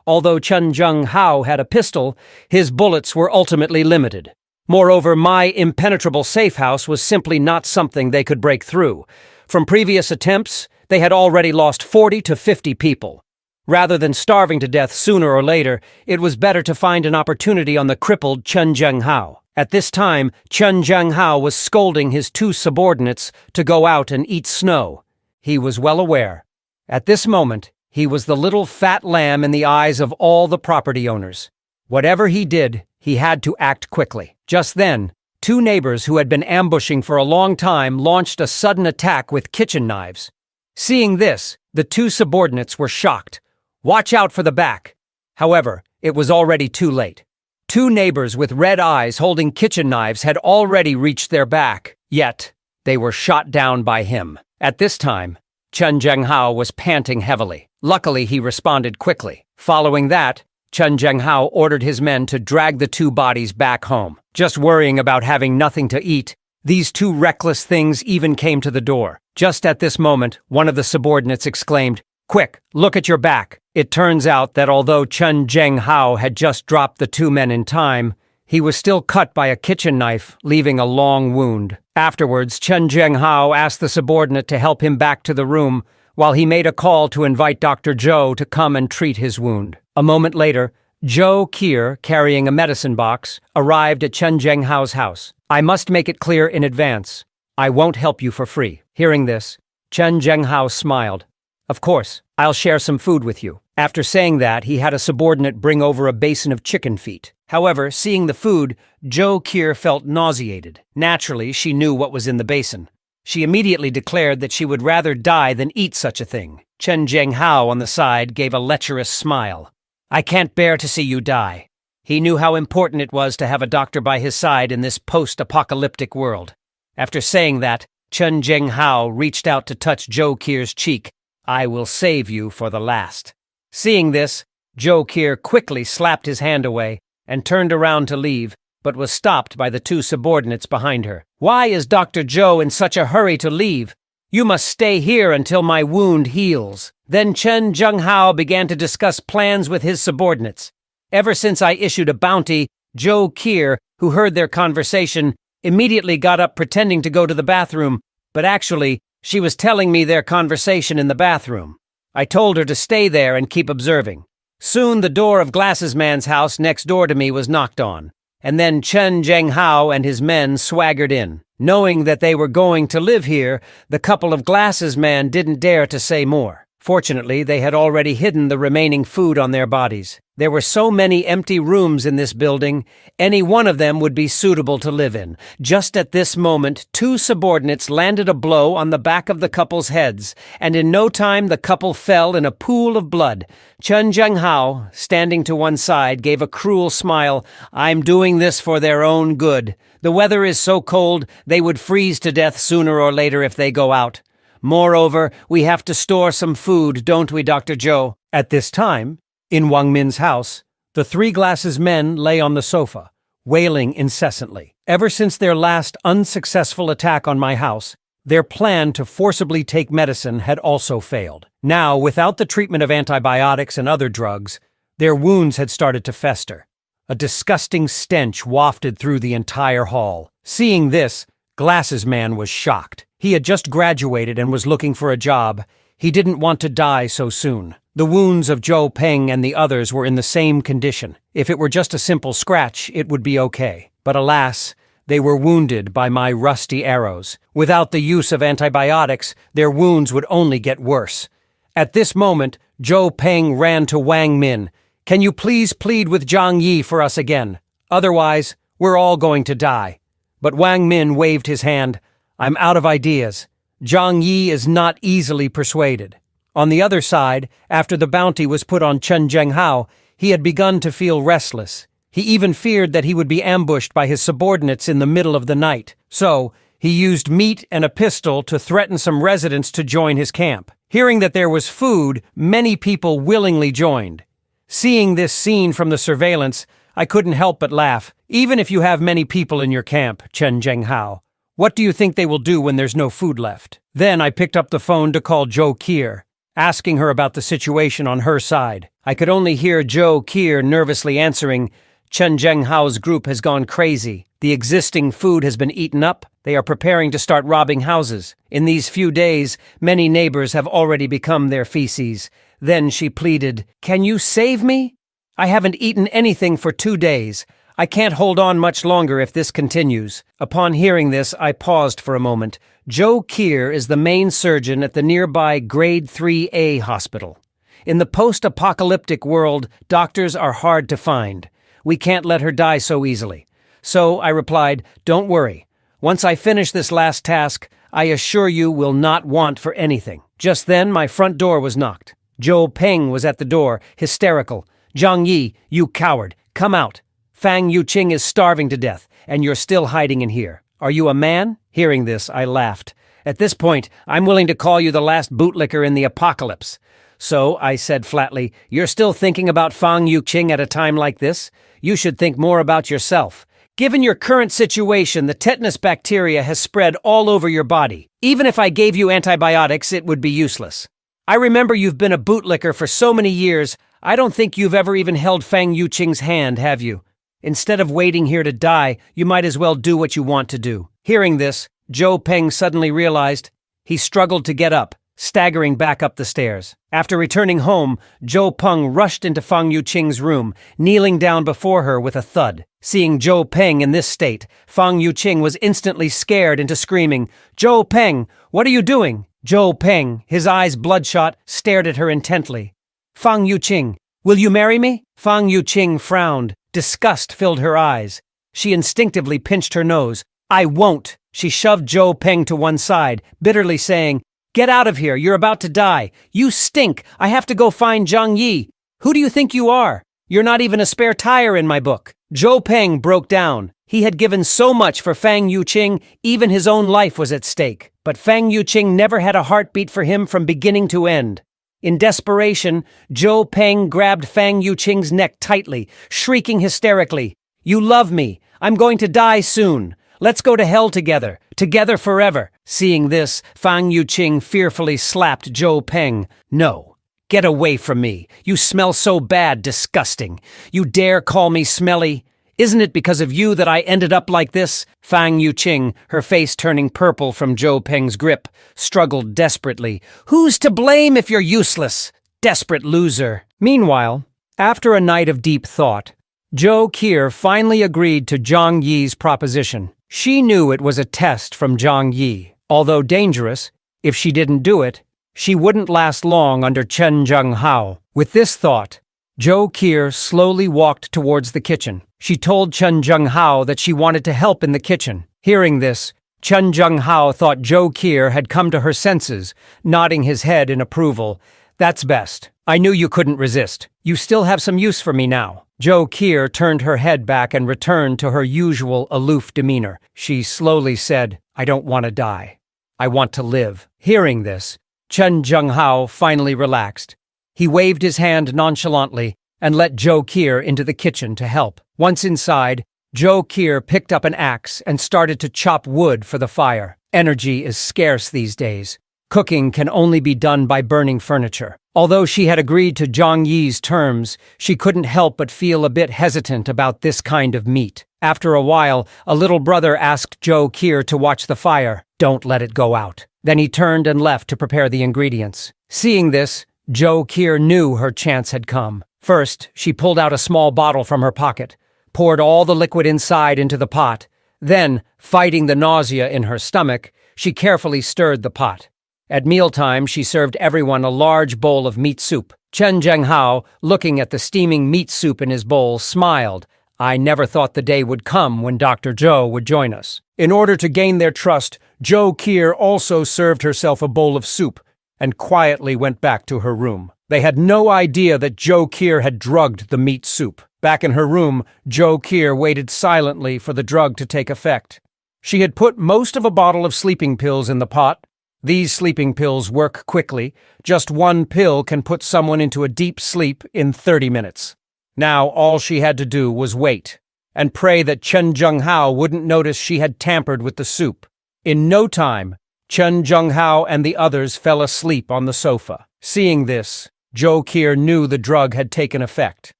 Although Chen Zhenghao had a pistol, his bullets were ultimately limited. Moreover, my impenetrable safe house was simply not something they could break through. From previous attempts, they had already lost 40 to 50 people. Rather than starving to death sooner or later, it was better to find an opportunity on the crippled Chen Zhenghao. At this time, Chen Zhenghao was scolding his two subordinates to go out and eat snow. He was well aware. At this moment, he was the little fat lamb in the eyes of all the property owners. Whatever he did, he had to act quickly. Just then, two neighbors who had been ambushing for a long time launched a sudden attack with kitchen knives. Seeing this, the two subordinates were shocked. "Watch out for the back." However, it was already too late. Two neighbors with red eyes holding kitchen knives had already reached their back, yet they were shot down by him. At this time, Chen Zhenghao was panting heavily. Luckily, he responded quickly. Following that, Chen Zhenghao ordered his men to drag the two bodies back home. Just worrying about having nothing to eat, these two reckless things even came to the door. Just at this moment, one of the subordinates exclaimed, "Quick, look at your back." It turns out that although Chen Zhenghao had just dropped the two men in time, he was still cut by a kitchen knife, leaving a long wound. Afterwards, Chen Zhenghao asked the subordinate to help him back to the room, while he made a call to invite Dr. Zhou to come and treat his wound. A moment later, Zhou Kier, carrying a medicine box, arrived at Chen Zhenghao's house. "I must make it clear in advance. I won't help you for free." Hearing this, Chen Zhenghao smiled. "Of course, I'll share some food with you." After saying that, he had a subordinate bring over a basin of chicken feet. However, seeing the food, Zhou Kier felt nauseated. Naturally, she knew what was in the basin. She immediately declared that she would rather die than eat such a thing. Chen Zhenghao on the side gave a lecherous smile. "I can't bear to see you die." He knew how important it was to have a doctor by his side in this post-apocalyptic world. After saying that, Chen Zhenghao reached out to touch Zhou Kier's cheek. "I will save you for the last." Seeing this, Zhou Kier quickly slapped his hand away and turned around to leave, but was stopped by the two subordinates behind her. "Why is Dr. Zhou in such a hurry to leave? You must stay here until my wound heals." Then Chen Zhenghao began to discuss plans with his subordinates. Ever since I issued a bounty, Zhou Kier, who heard their conversation, immediately got up pretending to go to the bathroom, but actually, she was telling me their conversation in the bathroom. I told her to stay there and keep observing. Soon the door of Glasses Man's house next door to me was knocked on, and then Chen Zhenghao and his men swaggered in. Knowing that they were going to live here, the couple of Glasses Man didn't dare to say more. Fortunately, they had already hidden the remaining food on their bodies. There were so many empty rooms in this building, any one of them would be suitable to live in. Just at this moment, two subordinates landed a blow on the back of the couple's heads, and in no time the couple fell in a pool of blood. Chen Zhenghao, standing to one side, gave a cruel smile. "I'm doing this for their own good. The weather is so cold, they would freeze to death sooner or later if they go out. Moreover, we have to store some food, don't we, Dr. Zhou?" At this time, in Wang Min's house, the three Glasses men lay on the sofa, wailing incessantly. Ever since their last unsuccessful attack on my house, their plan to forcibly take medicine had also failed. Now, without the treatment of antibiotics and other drugs, their wounds had started to fester. A disgusting stench wafted through the entire hall. Seeing this, Glasses Man was shocked. He had just graduated and was looking for a job. He didn't want to die so soon. The wounds of Zhou Peng and the others were in the same condition. If it were just a simple scratch, it would be okay. But alas, they were wounded by my rusty arrows. Without the use of antibiotics, their wounds would only get worse. At this moment, Zhou Peng ran to Wang Min. "Can you please plead with Zhang Yi for us again? Otherwise, we're all going to die." But Wang Min waved his hand. "I'm out of ideas. Zhang Yi is not easily persuaded." On the other side, after the bounty was put on Chen Zhenghao, he had begun to feel restless. He even feared that he would be ambushed by his subordinates in the middle of the night. So, he used meat and a pistol to threaten some residents to join his camp. Hearing that there was food, many people willingly joined. Seeing this scene from the surveillance, I couldn't help but laugh. Even if you have many people in your camp, Chen Zhenghao, what do you think they will do when there's no food left? Then I picked up the phone to call Zhou Qier, asking her about the situation on her side. I could only hear Zhou Qier nervously answering, "Chen Zhenghao's group has gone crazy. The existing food has been eaten up. They are preparing to start robbing houses. In these few days, many neighbors have already become their feces." Then she pleaded, "Can you save me? I haven't eaten anything for 2 days. I can't hold on much longer if this continues." Upon hearing this, I paused for a moment. Zhou Qier is the main surgeon at the nearby Grade 3A hospital. In the post-apocalyptic world, doctors are hard to find. We can't let her die so easily. So I replied, "Don't worry. Once I finish this last task, I assure you will not want for anything." Just then, my front door was knocked. Zhou Peng was at the door, hysterical. "Zhang Yi, you coward, come out. Fang Yuqing is starving to death, and you're still hiding in here. Are you a man?" Hearing this, I laughed. "At this point, I'm willing to call you the last bootlicker in the apocalypse." "So," I said flatly, "you're still thinking about Fang Yuqing at a time like this? You should think more about yourself. Given your current situation, the tetanus bacteria has spread all over your body. Even if I gave you antibiotics, it would be useless. I remember you've been a bootlicker for so many years. I don't think you've ever even held Fang Yuqing's hand, have you? Instead of waiting here to die, you might as well do what you want to do." Hearing this, Zhou Peng suddenly realized. He struggled to get up, staggering back up the stairs. After returning home, Zhou Peng rushed into Fang Yuqing's room, kneeling down before her with a thud. Seeing Zhou Peng in this state, Fang Yuqing was instantly scared into screaming, "Zhou Peng, what are you doing?" Zhou Peng, his eyes bloodshot, stared at her intently. "Fang Yuqing, will you marry me?" Fang Yuqing frowned. Disgust filled her eyes. She instinctively pinched her nose. "I won't." She shoved Zhou Peng to one side, bitterly saying, "Get out of here, you're about to die. You stink, I have to go find Zhang Yi. Who do you think you are? You're not even a spare tire in my book." Zhou Peng broke down. He had given so much for Fang Yuqing, even his own life was at stake. But Fang Yuqing never had a heartbeat for him from beginning to end. In desperation, Zhou Peng grabbed Fang Yuqing's neck tightly, shrieking hysterically, "You love me. I'm going to die soon. Let's go to hell together forever." Seeing this, Fang Yuqing fearfully slapped Zhou Peng. "No. Get away from me. You smell so bad, disgusting. You dare call me smelly? Isn't it because of you that I ended up like this?" Fang Yuqing, her face turning purple from Zhou Peng's grip, struggled desperately. "Who's to blame if you're useless? Desperate loser." Meanwhile, after a night of deep thought, Zhou Qier finally agreed to Zhang Yi's proposition. She knew it was a test from Zhang Yi. Although dangerous, if she didn't do it, she wouldn't last long under Chen Zhenghao. With this thought, Zhou Qier slowly walked towards the kitchen. She told Chen Zhenghao that she wanted to help in the kitchen. Hearing this, Chen Zhenghao thought Zhou Qier had come to her senses, nodding his head in approval. "That's best. I knew you couldn't resist. You still have some use for me now." Zhou Qier turned her head back and returned to her usual aloof demeanor. She slowly said, "I don't want to die. I want to live." Hearing this, Chen Zhenghao finally relaxed. He waved his hand nonchalantly and let Zhou Qier into the kitchen to help. Once inside, Zhou Qier picked up an axe and started to chop wood for the fire. Energy is scarce these days. Cooking can only be done by burning furniture. Although she had agreed to Zhang Yi's terms, she couldn't help but feel a bit hesitant about this kind of meat. After a while, a little brother asked Joe Kier to watch the fire. Don't let it go out. Then he turned and left to prepare the ingredients. Seeing this, Joe Kier knew her chance had come. First, she pulled out a small bottle from her pocket, poured all the liquid inside into the pot. Then, fighting the nausea in her stomach, she carefully stirred the pot. At mealtime, she served everyone a large bowl of meat soup. Chen Zhenghao, looking at the steaming meat soup in his bowl, smiled. I never thought the day would come when Dr. Zhou would join us. In order to gain their trust, Joe Kier also served herself a bowl of soup and quietly went back to her room. They had no idea that Joe Kier had drugged the meat soup. Back in her room, Joe Kier waited silently for the drug to take effect. She had put most of a bottle of sleeping pills in the pot. These sleeping pills work quickly. Just one pill can put someone into a deep sleep in 30 minutes. Now all she had to do was wait and pray that Chen Zhenghao wouldn't notice she had tampered with the soup. In no time, Chen Zhenghao and the others fell asleep on the sofa. Seeing this, Joe Kier knew the drug had taken effect.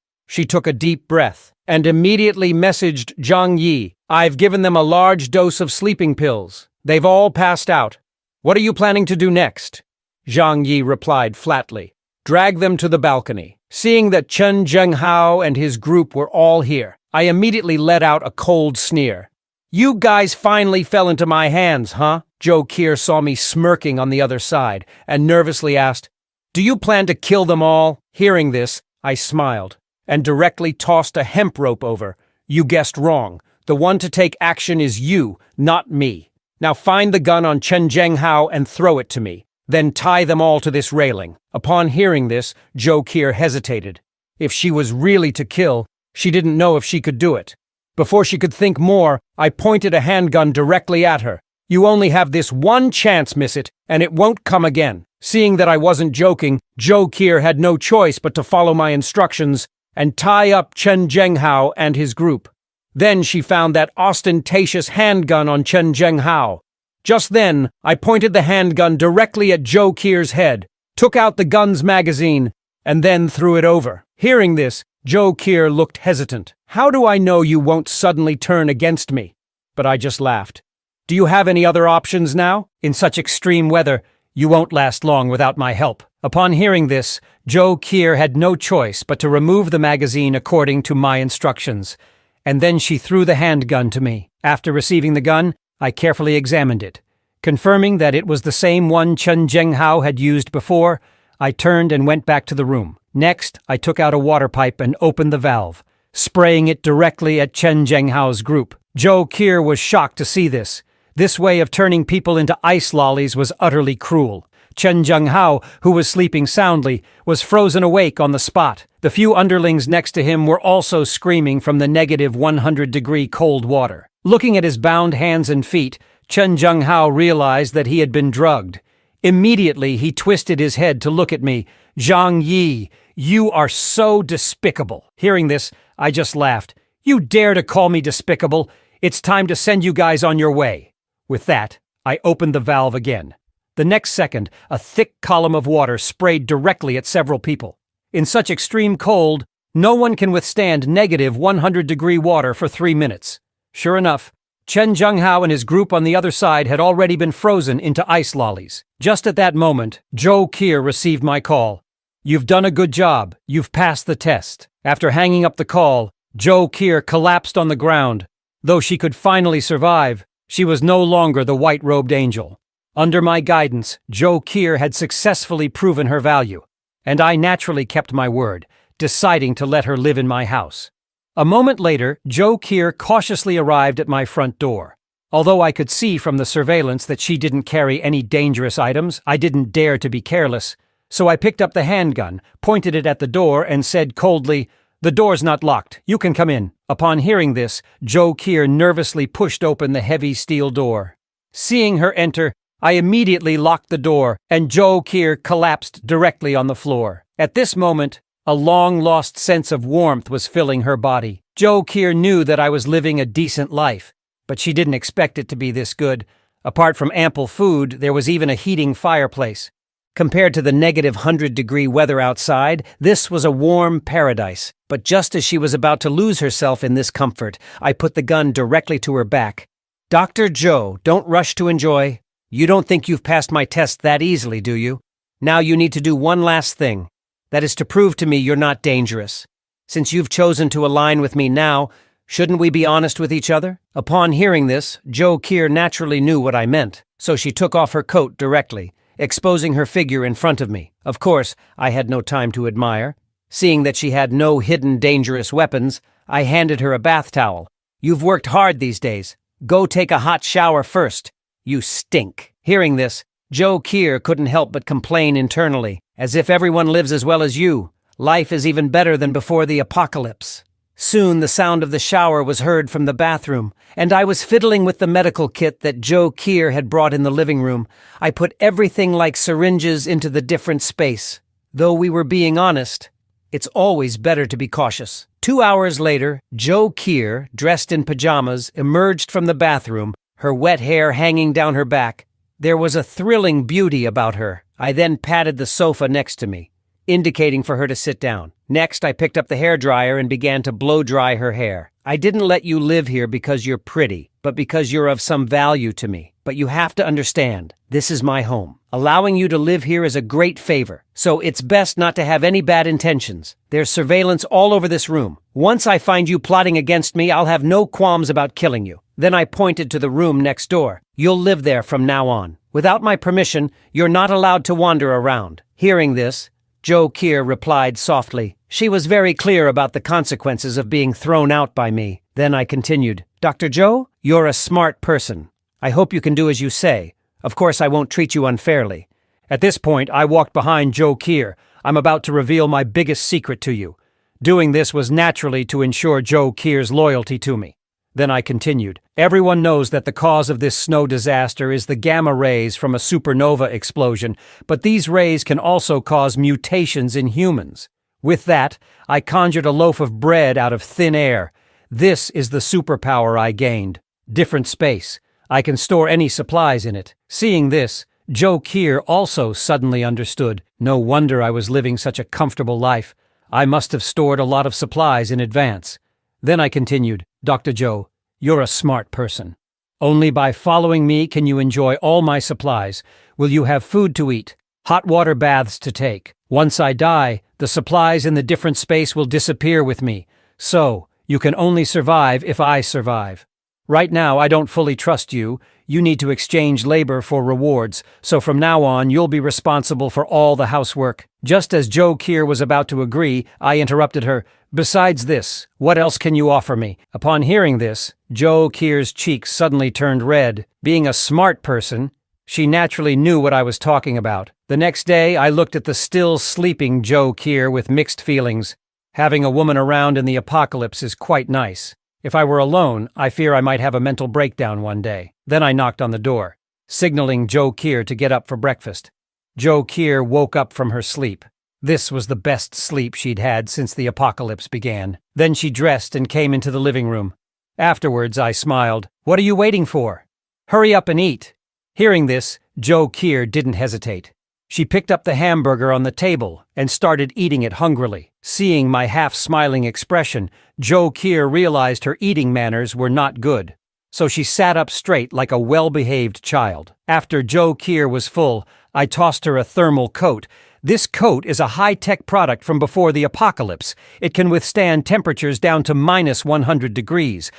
She took a deep breath and immediately messaged Zhang Yi. I've given them a large dose of sleeping pills. They've all passed out. What are you planning to do next? Zhang Yi replied flatly. Drag them to the balcony. Seeing that Chen Zhenghao and his group were all here, I immediately let out a cold sneer. You guys finally fell into my hands, huh? Joe Kier saw me smirking on the other side and nervously asked, Do you plan to kill them all? Hearing this, I smiled and directly tossed a hemp rope over. You guessed wrong. The one to take action is you, not me. Now find the gun on Chen Zhenghao and throw it to me. Then tie them all to this railing. Upon hearing this, Joe Kier hesitated. If she was really to kill, she didn't know if she could do it. Before she could think more, I pointed a handgun directly at her. You only have this one chance, miss it, and it won't come again. Seeing that I wasn't joking, Joe Kier had no choice but to follow my instructions and tie up Chen Zhenghao and his group. Then she found that ostentatious handgun on Chen Zhenghao. Just then, I pointed the handgun directly at Joe Kier's head, took out the gun's magazine, and then threw it over. Hearing this, Joe Kier looked hesitant. How do I know you won't suddenly turn against me? But I just laughed. Do you have any other options now? In such extreme weather, you won't last long without my help. Upon hearing this, Joe Kier had no choice but to remove the magazine according to my instructions. And then she threw the handgun to me. After receiving the gun, I carefully examined it. Confirming that it was the same one Chen Zhenghao had used before, I turned and went back to the room. Next, I took out a water pipe and opened the valve, spraying it directly at Chen Zhenghao's group. Joe Kier was shocked to see this. This way of turning people into ice lollies was utterly cruel. Chen Zhenghao, who was sleeping soundly, was frozen awake on the spot. The few underlings next to him were also screaming from the negative 100-degree cold water. Looking at his bound hands and feet, Chen Zhenghao realized that he had been drugged. Immediately, he twisted his head to look at me. Zhang Yi, you are so despicable. Hearing this, I just laughed. You dare to call me despicable? It's time to send you guys on your way. With that, I opened the valve again. The next second, a thick column of water sprayed directly at several people. In such extreme cold, no one can withstand negative 100-degree water for 3 minutes. Sure enough, Chen Zhenghao and his group on the other side had already been frozen into ice lollies. Just at that moment, Joe Kier received my call. You've done a good job. You've passed the test. After hanging up the call, Joe Kier collapsed on the ground. Though she could finally survive, she was no longer the white-robed angel. Under my guidance, Joe Kier had successfully proven her value, and I naturally kept my word, deciding to let her live in my house. A moment later, Joe Kier cautiously arrived at my front door. Although I could see from the surveillance that she didn't carry any dangerous items, I didn't dare to be careless, so I picked up the handgun, pointed it at the door, and said coldly, "The door's not locked. You can come in." Upon hearing this, Joe Kier nervously pushed open the heavy steel door. Seeing her enter, I immediately locked the door, and Joe Kier collapsed directly on the floor. At this moment, a long-lost sense of warmth was filling her body. Joe Kier knew that I was living a decent life, but she didn't expect it to be this good. Apart from ample food, there was even a heating fireplace. Compared to the -100-degree weather outside, this was a warm paradise. But just as she was about to lose herself in this comfort, I put the gun directly to her back. "Dr. Joe, don't rush to enjoy. You don't think you've passed my test that easily, do you? Now you need to do one last thing. That is to prove to me you're not dangerous. Since you've chosen to align with me now, shouldn't we be honest with each other?" Upon hearing this, Joe Keir naturally knew what I meant, so she took off her coat directly, exposing her figure in front of me. Of course, I had no time to admire. Seeing that she had no hidden dangerous weapons, I handed her a bath towel. "You've worked hard these days. Go take a hot shower first. You stink." Hearing this, Joe Keir couldn't help but complain internally, "As if everyone lives as well as you. Life is even better than before the apocalypse." Soon the sound of the shower was heard from the bathroom, and I was fiddling with the medical kit that Joe Keir had brought in the living room. I put everything like syringes into the different space. Though we were being honest, it's always better to be cautious. 2 hours later, Joe Keir, dressed in pajamas, emerged from the bathroom, her wet hair hanging down her back. There was a thrilling beauty about her. I then patted the sofa next to me, indicating for her to sit down. Next, I picked up the hairdryer and began to blow-dry her hair. "I didn't let you live here because you're pretty, but because you're of some value to me. But you have to understand, this is my home. Allowing you to live here is a great favor, so it's best not to have any bad intentions. There's surveillance all over this room. Once I find you plotting against me, I'll have no qualms about killing you." Then I pointed to the room next door. "You'll live there from now on. Without my permission, you're not allowed to wander around." Hearing this, Joe Keir replied softly. She was very clear about the consequences of being thrown out by me. Then I continued, "Dr. Joe, you're a smart person. I hope you can do as you say. Of course, I won't treat you unfairly." At this point, I walked behind Joe Keir. "I'm about to reveal my biggest secret to you." Doing this was naturally to ensure Joe Keir's loyalty to me. Then I continued, "Everyone knows that the cause of this snow disaster is the gamma rays from a supernova explosion, but these rays can also cause mutations in humans. With that, I conjured a loaf of bread out of thin air. This is the superpower I gained. Different space. I can store any supplies in it." Seeing this, Joe Keir also suddenly understood. No wonder I was living such a comfortable life. I must have stored a lot of supplies in advance. Then I continued, "Dr. Joe, you're a smart person. Only by following me can you enjoy all my supplies. Will you have food to eat, hot water baths to take? Once I die, the supplies in the different space will disappear with me. So, you can only survive if I survive. Right now, I don't fully trust you. You need to exchange labor for rewards, so from now on, you'll be responsible for all the housework." Just as Joe Keir was about to agree, I interrupted her. "Besides this, what else can you offer me?" Upon hearing this, Joe Keir's cheeks suddenly turned red. Being a smart person, she naturally knew what I was talking about. The next day, I looked at the still sleeping Joe Keir with mixed feelings. Having a woman around in the apocalypse is quite nice. If I were alone, I fear I might have a mental breakdown one day. Then I knocked on the door, signaling Joe Keir to get up for breakfast. Joe Keir woke up from her sleep. This was the best sleep she'd had since the apocalypse began. Then she dressed and came into the living room. Afterwards, I smiled. "What are you waiting for? Hurry up and eat." Hearing this, Joe Keir didn't hesitate. She picked up the hamburger on the table and started eating it hungrily. Seeing my half-smiling expression, Joe Keir realized her eating manners were not good. So she sat up straight like a well-behaved child. After Joe Keir was full, I tossed her a thermal coat. This coat is a high-tech product from before the apocalypse. It can withstand temperatures down to -100 degrees.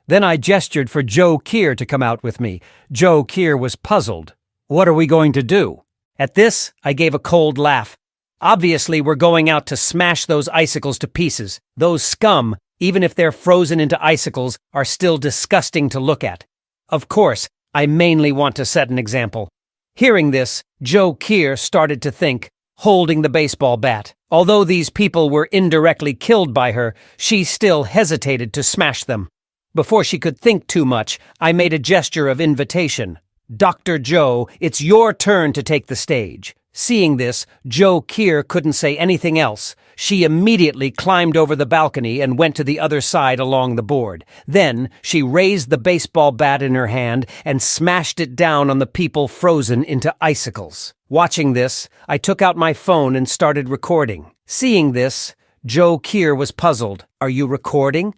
Then I gestured for Joe Keir to come out with me. Joe Keir was puzzled. "What are we going to do?" At this, I gave a cold laugh. "Obviously, we're going out to smash those icicles to pieces. Those scum, even if they're frozen into icicles, are still disgusting to look at. Of course, I mainly want to set an example." Hearing this, Joe Keir started to think, holding the baseball bat. Although these people were indirectly killed by her, she still hesitated to smash them. Before she could think too much, I made a gesture of invitation. "Dr. Joe, it's your turn to take the stage. Seeing this, Joe Kier couldn't say anything else. She immediately climbed over the balcony and went to the other side along the board. Then, she raised the baseball bat in her hand and smashed it down on the people frozen into icicles. Watching this, I took out my phone and started recording. Seeing this, Joe Kier was puzzled. "Are you recording?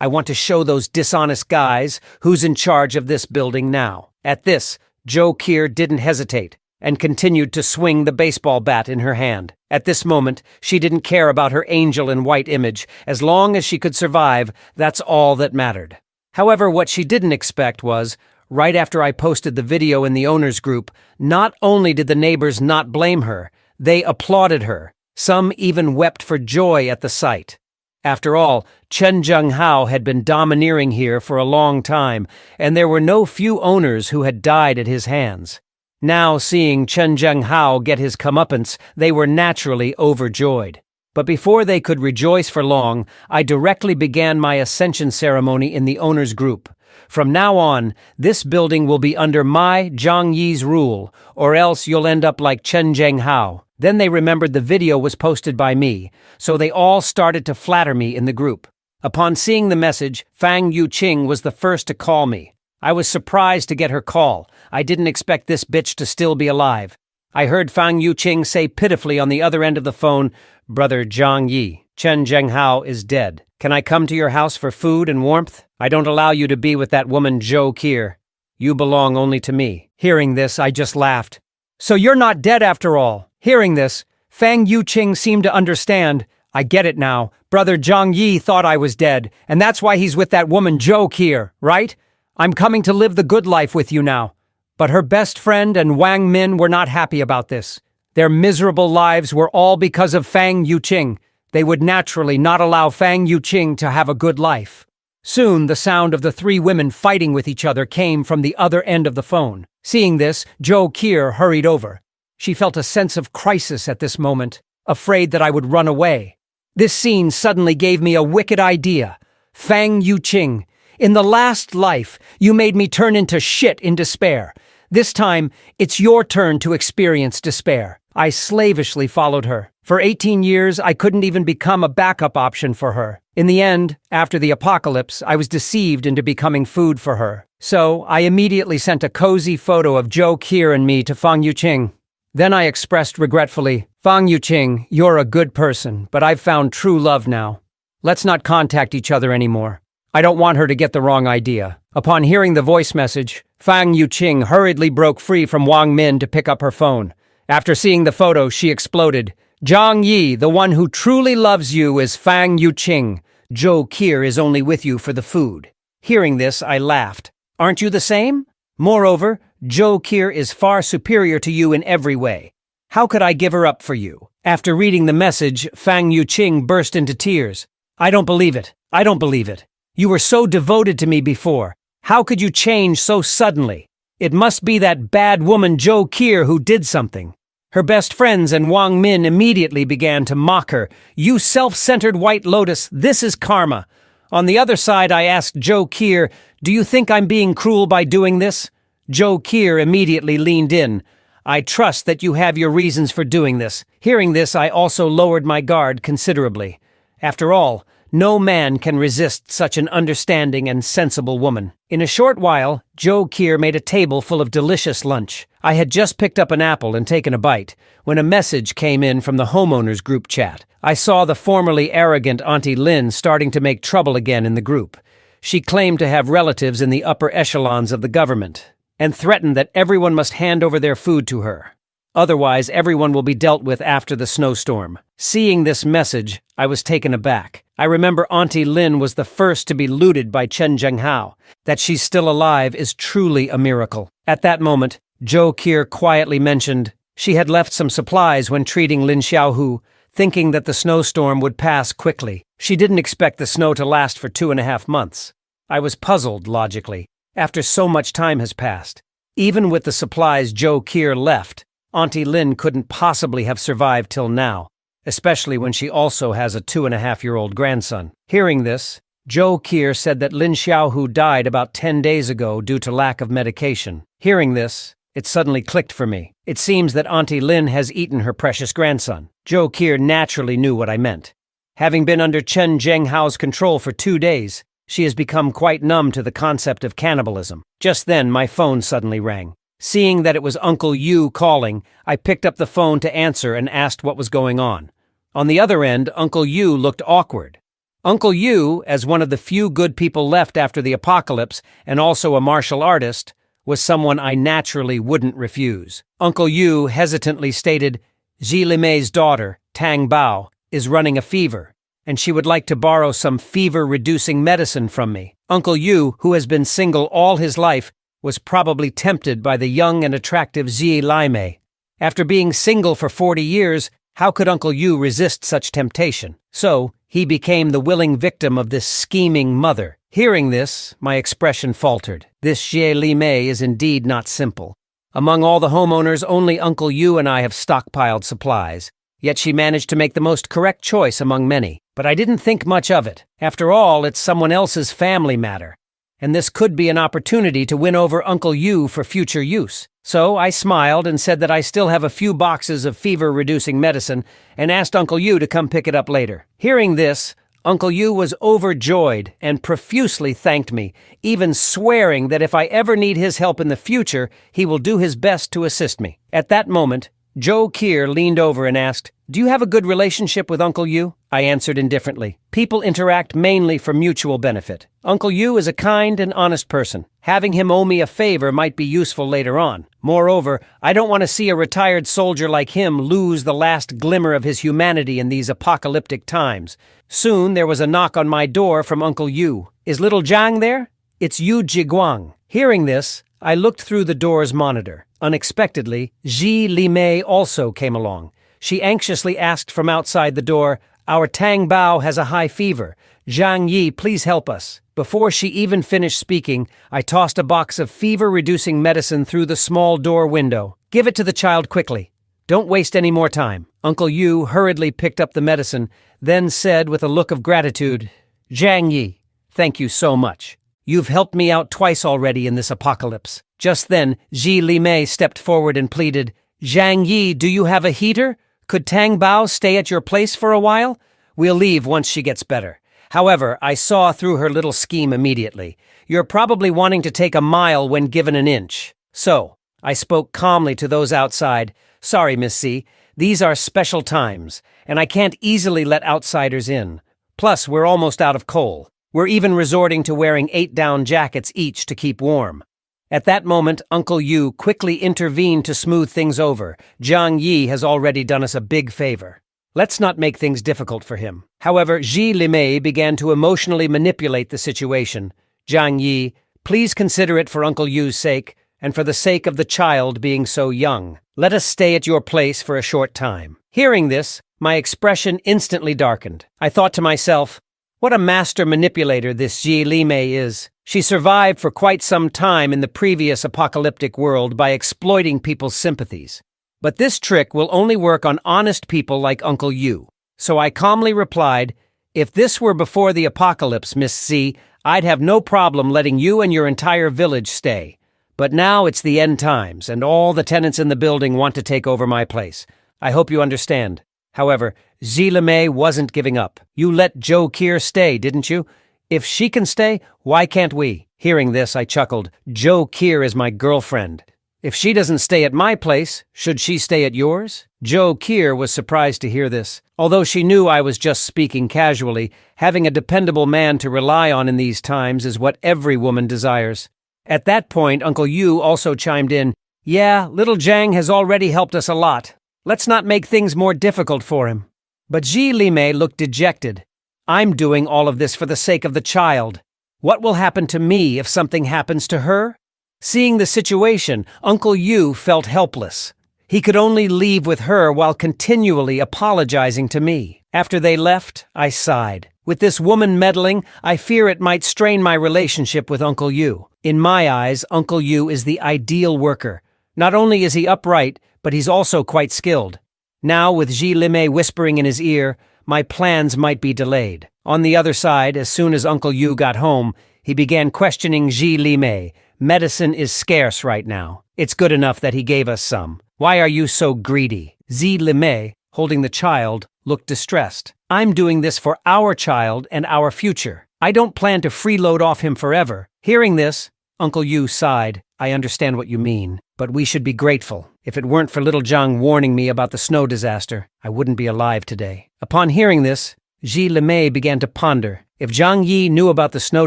I want to show those dishonest guys who's in charge of this building now." At this, Joe Kier didn't hesitate and continued to swing the baseball bat in her hand. At this moment, she didn't care about her angel in white image. As long as she could survive, that's all that mattered. However, what she didn't expect was, right after I posted the video in the owners group, not only did the neighbors not blame her, they applauded her. Some even wept for joy at the sight. After all, Chen Zhenghao had been domineering here for a long time, and there were no few owners who had died at his hands. Now, seeing Chen Zhenghao get his comeuppance, they were naturally overjoyed. But before they could rejoice for long, I directly began my ascension ceremony in the owners group. From now on, this building will be under my Zhang Yi's rule, or else you'll end up like Chen Zhenghao. Then they remembered the video was posted by me, so they all started to flatter me in the group. Upon seeing the message, Fang Yuqing was the first to call me. I was surprised to get her call. I didn't expect this bitch to still be alive. I heard Fang Yuqing say pitifully on the other end of the phone, "Brother Zhang Yi, Chen Zhenghao is dead. Can I come to your house for food and warmth? I don't allow you to be with that woman Joe Kier. You belong only to me." Hearing this, I just laughed. "So you're not dead after all." Hearing this, Fang Yuqing seemed to understand. "I get it now. Brother Zhang Yi thought I was dead, and that's why he's with that woman Joe Kier, right? I'm coming to live the good life with you now." But her best friend and Wang Min were not happy about this. Their miserable lives were all because of Fang Yuqing. They would naturally not allow Fang Yuqing to have a good life. Soon, the sound of the three women fighting with each other came from the other end of the phone. Seeing this, Joe Kier hurried over. She felt a sense of crisis at this moment, afraid that I would run away. This scene suddenly gave me a wicked idea. "Fang Yuqing, in the last life, you made me turn into shit in despair. This time, it's your turn to experience despair." I slavishly followed her. For 18 years, I couldn't even become a backup option for her. In the end, after the apocalypse, I was deceived into becoming food for her. So, I immediately sent a cozy photo of Joe Kier and me to Fang Yuqing. Then I expressed regretfully, "Fang Yuqing, you're a good person, but I've found true love now. Let's not contact each other anymore. I don't want her to get the wrong idea." Upon hearing the voice message, Fang Yuqing hurriedly broke free from Wang Min to pick up her phone. After seeing the photo, she exploded. "Zhang Yi, the one who truly loves you is Fang Yuqing. Joe Kier is only with you for the food." Hearing this, I laughed. "Aren't you the same? Moreover, Joe Kier is far superior to you in every way. How could I give her up for you?" After reading the message, Fang Yuqing burst into tears. "I don't believe it. I don't believe it. You were so devoted to me before. How could you change so suddenly? It must be that bad woman Joe Kier who did something." Her best friends and Wang Min immediately began to mock her. "You self-centered white lotus, this is karma." On the other side, I asked Joe Kier, "Do you think I'm being cruel by doing this?" Joe Kier immediately leaned in. "I trust that you have your reasons for doing this." Hearing this, I also lowered my guard considerably. After all, no man can resist such an understanding and sensible woman. In a short while, Joe Kier made a table full of delicious lunch. I had just picked up an apple and taken a bite, when a message came in from the homeowners group chat. I saw the formerly arrogant Auntie Lin starting to make trouble again in the group. She claimed to have relatives in the upper echelons of the government, and threatened that everyone must hand over their food to her. Otherwise, everyone will be dealt with after the snowstorm. Seeing this message, I was taken aback. I remember Auntie Lin was the first to be looted by Chen Zhenghao. That she's still alive is truly a miracle. At that moment, Joe Kier quietly mentioned she had left some supplies when treating Lin Xiaohu, thinking that the snowstorm would pass quickly. She didn't expect the snow to last for 2.5 months. I was puzzled, logically, after so much time has passed. Even with the supplies Joe Kier left, Auntie Lin couldn't possibly have survived till now, especially when she also has a 2.5-year-old grandson. Hearing this, Joe Kier said that Lin Xiaohu died about 10 days ago due to lack of medication. Hearing this, It suddenly clicked for me. It seems that Auntie Lin has eaten her precious grandson. Zhou Qi naturally knew what I meant. Having been under Chen Zhenghao's control for 2 days, she has become quite numb to the concept of cannibalism. Just then, my phone suddenly rang. Seeing that it was Uncle Yu calling, I picked up the phone to answer and asked what was going on. On the other end, Uncle Yu looked awkward. Uncle Yu, as one of the few good people left after the apocalypse and also a martial artist, was someone I naturally wouldn't refuse. Uncle Yu hesitantly stated, Zhi Limei's daughter, Tang Bao, is running a fever, and she would like to borrow some fever-reducing medicine from me. Uncle Yu, who has been single all his life, was probably tempted by the young and attractive Zhi Limei. After being single for 40 years, how could Uncle Yu resist such temptation? So, he became the willing victim of this scheming mother. Hearing this, my expression faltered. This Zhi Limei is indeed not simple. Among all the homeowners, only Uncle Yu and I have stockpiled supplies. Yet she managed to make the most correct choice among many. But I didn't think much of it. After all, it's someone else's family matter. And this could be an opportunity to win over Uncle Yu for future use. So I smiled and said that I still have a few boxes of fever-reducing medicine and asked Uncle Yu to come pick it up later. Hearing this, Uncle Yu was overjoyed and profusely thanked me, even swearing that if I ever need his help in the future, he will do his best to assist me. At that moment, Zhou Qi leaned over and asked, Do you have a good relationship with Uncle Yu? I answered indifferently. People interact mainly for mutual benefit. Uncle Yu is a kind and honest person. Having him owe me a favor might be useful later on. Moreover, I don't want to see a retired soldier like him lose the last glimmer of his humanity in these apocalyptic times. Soon there was a knock on my door from Uncle Yu. Is little Zhang there? It's Yu Jiguang. Hearing this, I looked through the door's monitor. Unexpectedly, Zhi Limei also came along. She anxiously asked from outside the door, Our Tang Bao has a high fever. Zhang Yi, please help us. Before she even finished speaking, I tossed a box of fever-reducing medicine through the small door window. Give it to the child quickly. Don't waste any more time. Uncle Yu hurriedly picked up the medicine, then said with a look of gratitude, Zhang Yi, thank you so much. You've helped me out twice already in this apocalypse. Just then, Zhi Limei stepped forward and pleaded, Zhang Yi, do you have a heater? Could Tang Bao stay at your place for a while? We'll leave once she gets better. However, I saw through her little scheme immediately. You're probably wanting to take a mile when given an inch. So, I spoke calmly to those outside. Sorry, Miss C, these are special times, and I can't easily let outsiders in. Plus, we're almost out of coal. We're even resorting to wearing 8 down jackets each to keep warm. At that moment, Uncle Yu quickly intervened to smooth things over. Zhang Yi has already done us a big favor. Let's not make things difficult for him. However, Zhi Limei began to emotionally manipulate the situation. Zhang Yi, please consider it for Uncle Yu's sake, and for the sake of the child being so young. Let us stay at your place for a short time. Hearing this, my expression instantly darkened. I thought to myself, what a master manipulator this Zhi Limei is. She survived for quite some time in the previous apocalyptic world by exploiting people's sympathies. But this trick will only work on honest people like Uncle Yu. So I calmly replied, if this were before the apocalypse, Miss C, I'd have no problem letting you and your entire village stay. But now it's the end times, and all the tenants in the building want to take over my place. I hope you understand. However, Zhi Limei wasn't giving up. You let Zhou Qi stay, didn't you? If she can stay, why can't we? Hearing this, I chuckled. Zhou Qi is my girlfriend. If she doesn't stay at my place, should she stay at yours? Zhou Qi was surprised to hear this. Although she knew I was just speaking casually, having a dependable man to rely on in these times is what every woman desires. At that point, Uncle Yu also chimed in, Yeah, little Zhang has already helped us a lot. Let's not make things more difficult for him. But Zhi Limei looked dejected. I'm doing all of this for the sake of the child. What will happen to me if something happens to her? Seeing the situation, Uncle Yu felt helpless. He could only leave with her while continually apologizing to me. After they left, I sighed. With this woman meddling, I fear it might strain my relationship with Uncle Yu. In my eyes, Uncle Yu is the ideal worker. Not only is he upright, but he's also quite skilled. Now, with Zhi Limei whispering in his ear, my plans might be delayed. On the other side, as soon as Uncle Yu got home, he began questioning Zhi Limei. Medicine is scarce right now. It's good enough that he gave us some. Why are you so greedy? Zi Limei, holding the child, looked distressed. I'm doing this for our child and our future. I don't plan to freeload off him forever. Hearing this, Uncle Yu sighed. I understand what you mean, but we should be grateful. If it weren't for little Zhang warning me about the snow disaster, I wouldn't be alive today. Upon hearing this, Zi Limei began to ponder. If Zhang Yi knew about the snow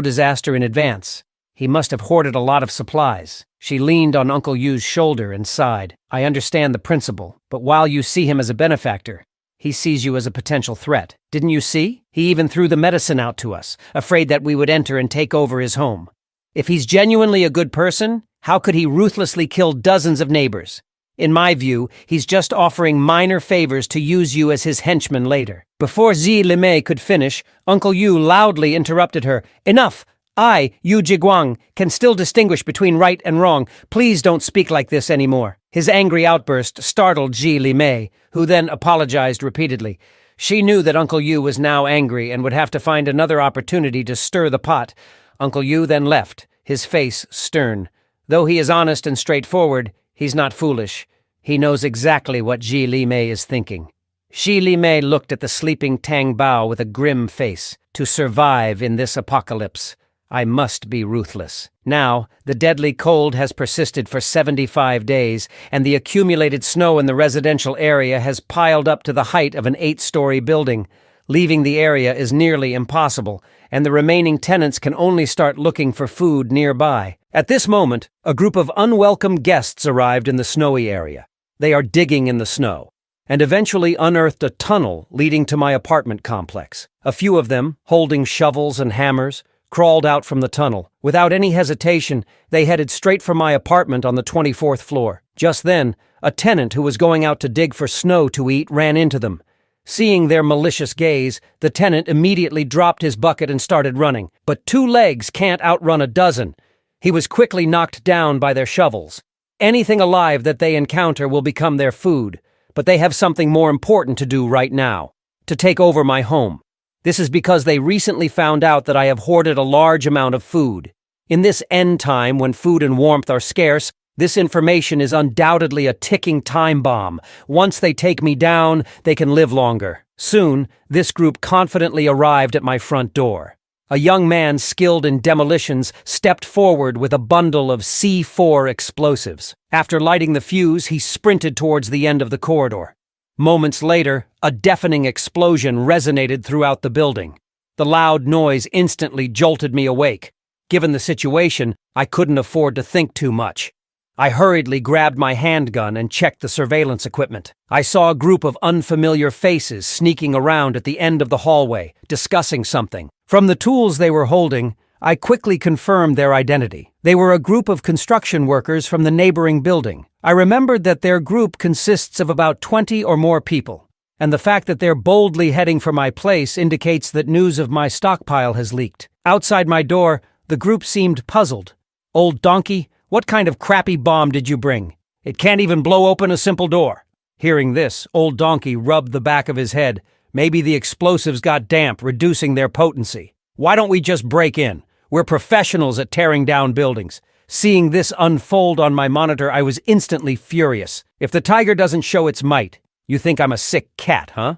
disaster in advance, he must have hoarded a lot of supplies. She leaned on Uncle Yu's shoulder and sighed. I understand the principle, but while you see him as a benefactor, he sees you as a potential threat. Didn't you see? He even threw the medicine out to us, afraid that we would enter and take over his home. If he's genuinely a good person, how could he ruthlessly kill dozens of neighbors? In my view, he's just offering minor favors to use you as his henchman later. Before Zi Limei could finish, Uncle Yu loudly interrupted her. Enough! I, Yu Jiguang, can still distinguish between right and wrong. Please don't speak like this anymore. His angry outburst startled Zi Limei, who then apologized repeatedly. She knew that Uncle Yu was now angry and would have to find another opportunity to stir the pot. Uncle Yu then left, his face stern. Though he is honest and straightforward, he's not foolish. He knows exactly what Zi Limei is thinking. Zi Limei looked at the sleeping Tang Bao with a grim face. To survive in this apocalypse, I must be ruthless. Now, the deadly cold has persisted for 75 days, and the accumulated snow in the residential area has piled up to the height of an 8-story building. Leaving the area is nearly impossible, and the remaining tenants can only start looking for food nearby. At this moment, a group of unwelcome guests arrived in the snowy area. They are digging in the snow, and eventually unearthed a tunnel leading to my apartment complex. A few of them, holding shovels and hammers, crawled out from the tunnel. Without any hesitation, they headed straight for my apartment on the 24th floor. Just then, a tenant who was going out to dig for snow to eat ran into them. Seeing their malicious gaze, the tenant immediately dropped his bucket and started running. But 2 legs can't outrun a dozen. He was quickly knocked down by their shovels. Anything alive that they encounter will become their food, but they have something more important to do right now: to take over my home. This is because they recently found out that I have hoarded a large amount of food. In this end time when food and warmth are scarce, this information is undoubtedly a ticking time bomb. Once they take me down, they can live longer. Soon, this group confidently arrived at my front door. A young man skilled in demolitions stepped forward with a bundle of C4 explosives. After lighting the fuse, he sprinted towards the end of the corridor. Moments later, a deafening explosion resonated throughout the building. The loud noise instantly jolted me awake. Given the situation, I couldn't afford to think too much. I hurriedly grabbed my handgun and checked the surveillance equipment. I saw a group of unfamiliar faces sneaking around at the end of the hallway, discussing something. From the tools they were holding, I quickly confirmed their identity. They were a group of construction workers from the neighboring building. I remembered that their group consists of about 20 or more people, and the fact that they're boldly heading for my place indicates that news of my stockpile has leaked. Outside my door, the group seemed puzzled. Old donkey, what kind of crappy bomb did you bring? It can't even blow open a simple door. Hearing this, Old Donkey rubbed the back of his head. Maybe the explosives got damp, reducing their potency. Why don't we just break in? We're professionals at tearing down buildings. Seeing this unfold on my monitor, I was instantly furious. If the tiger doesn't show its might, you think I'm a sick cat, huh?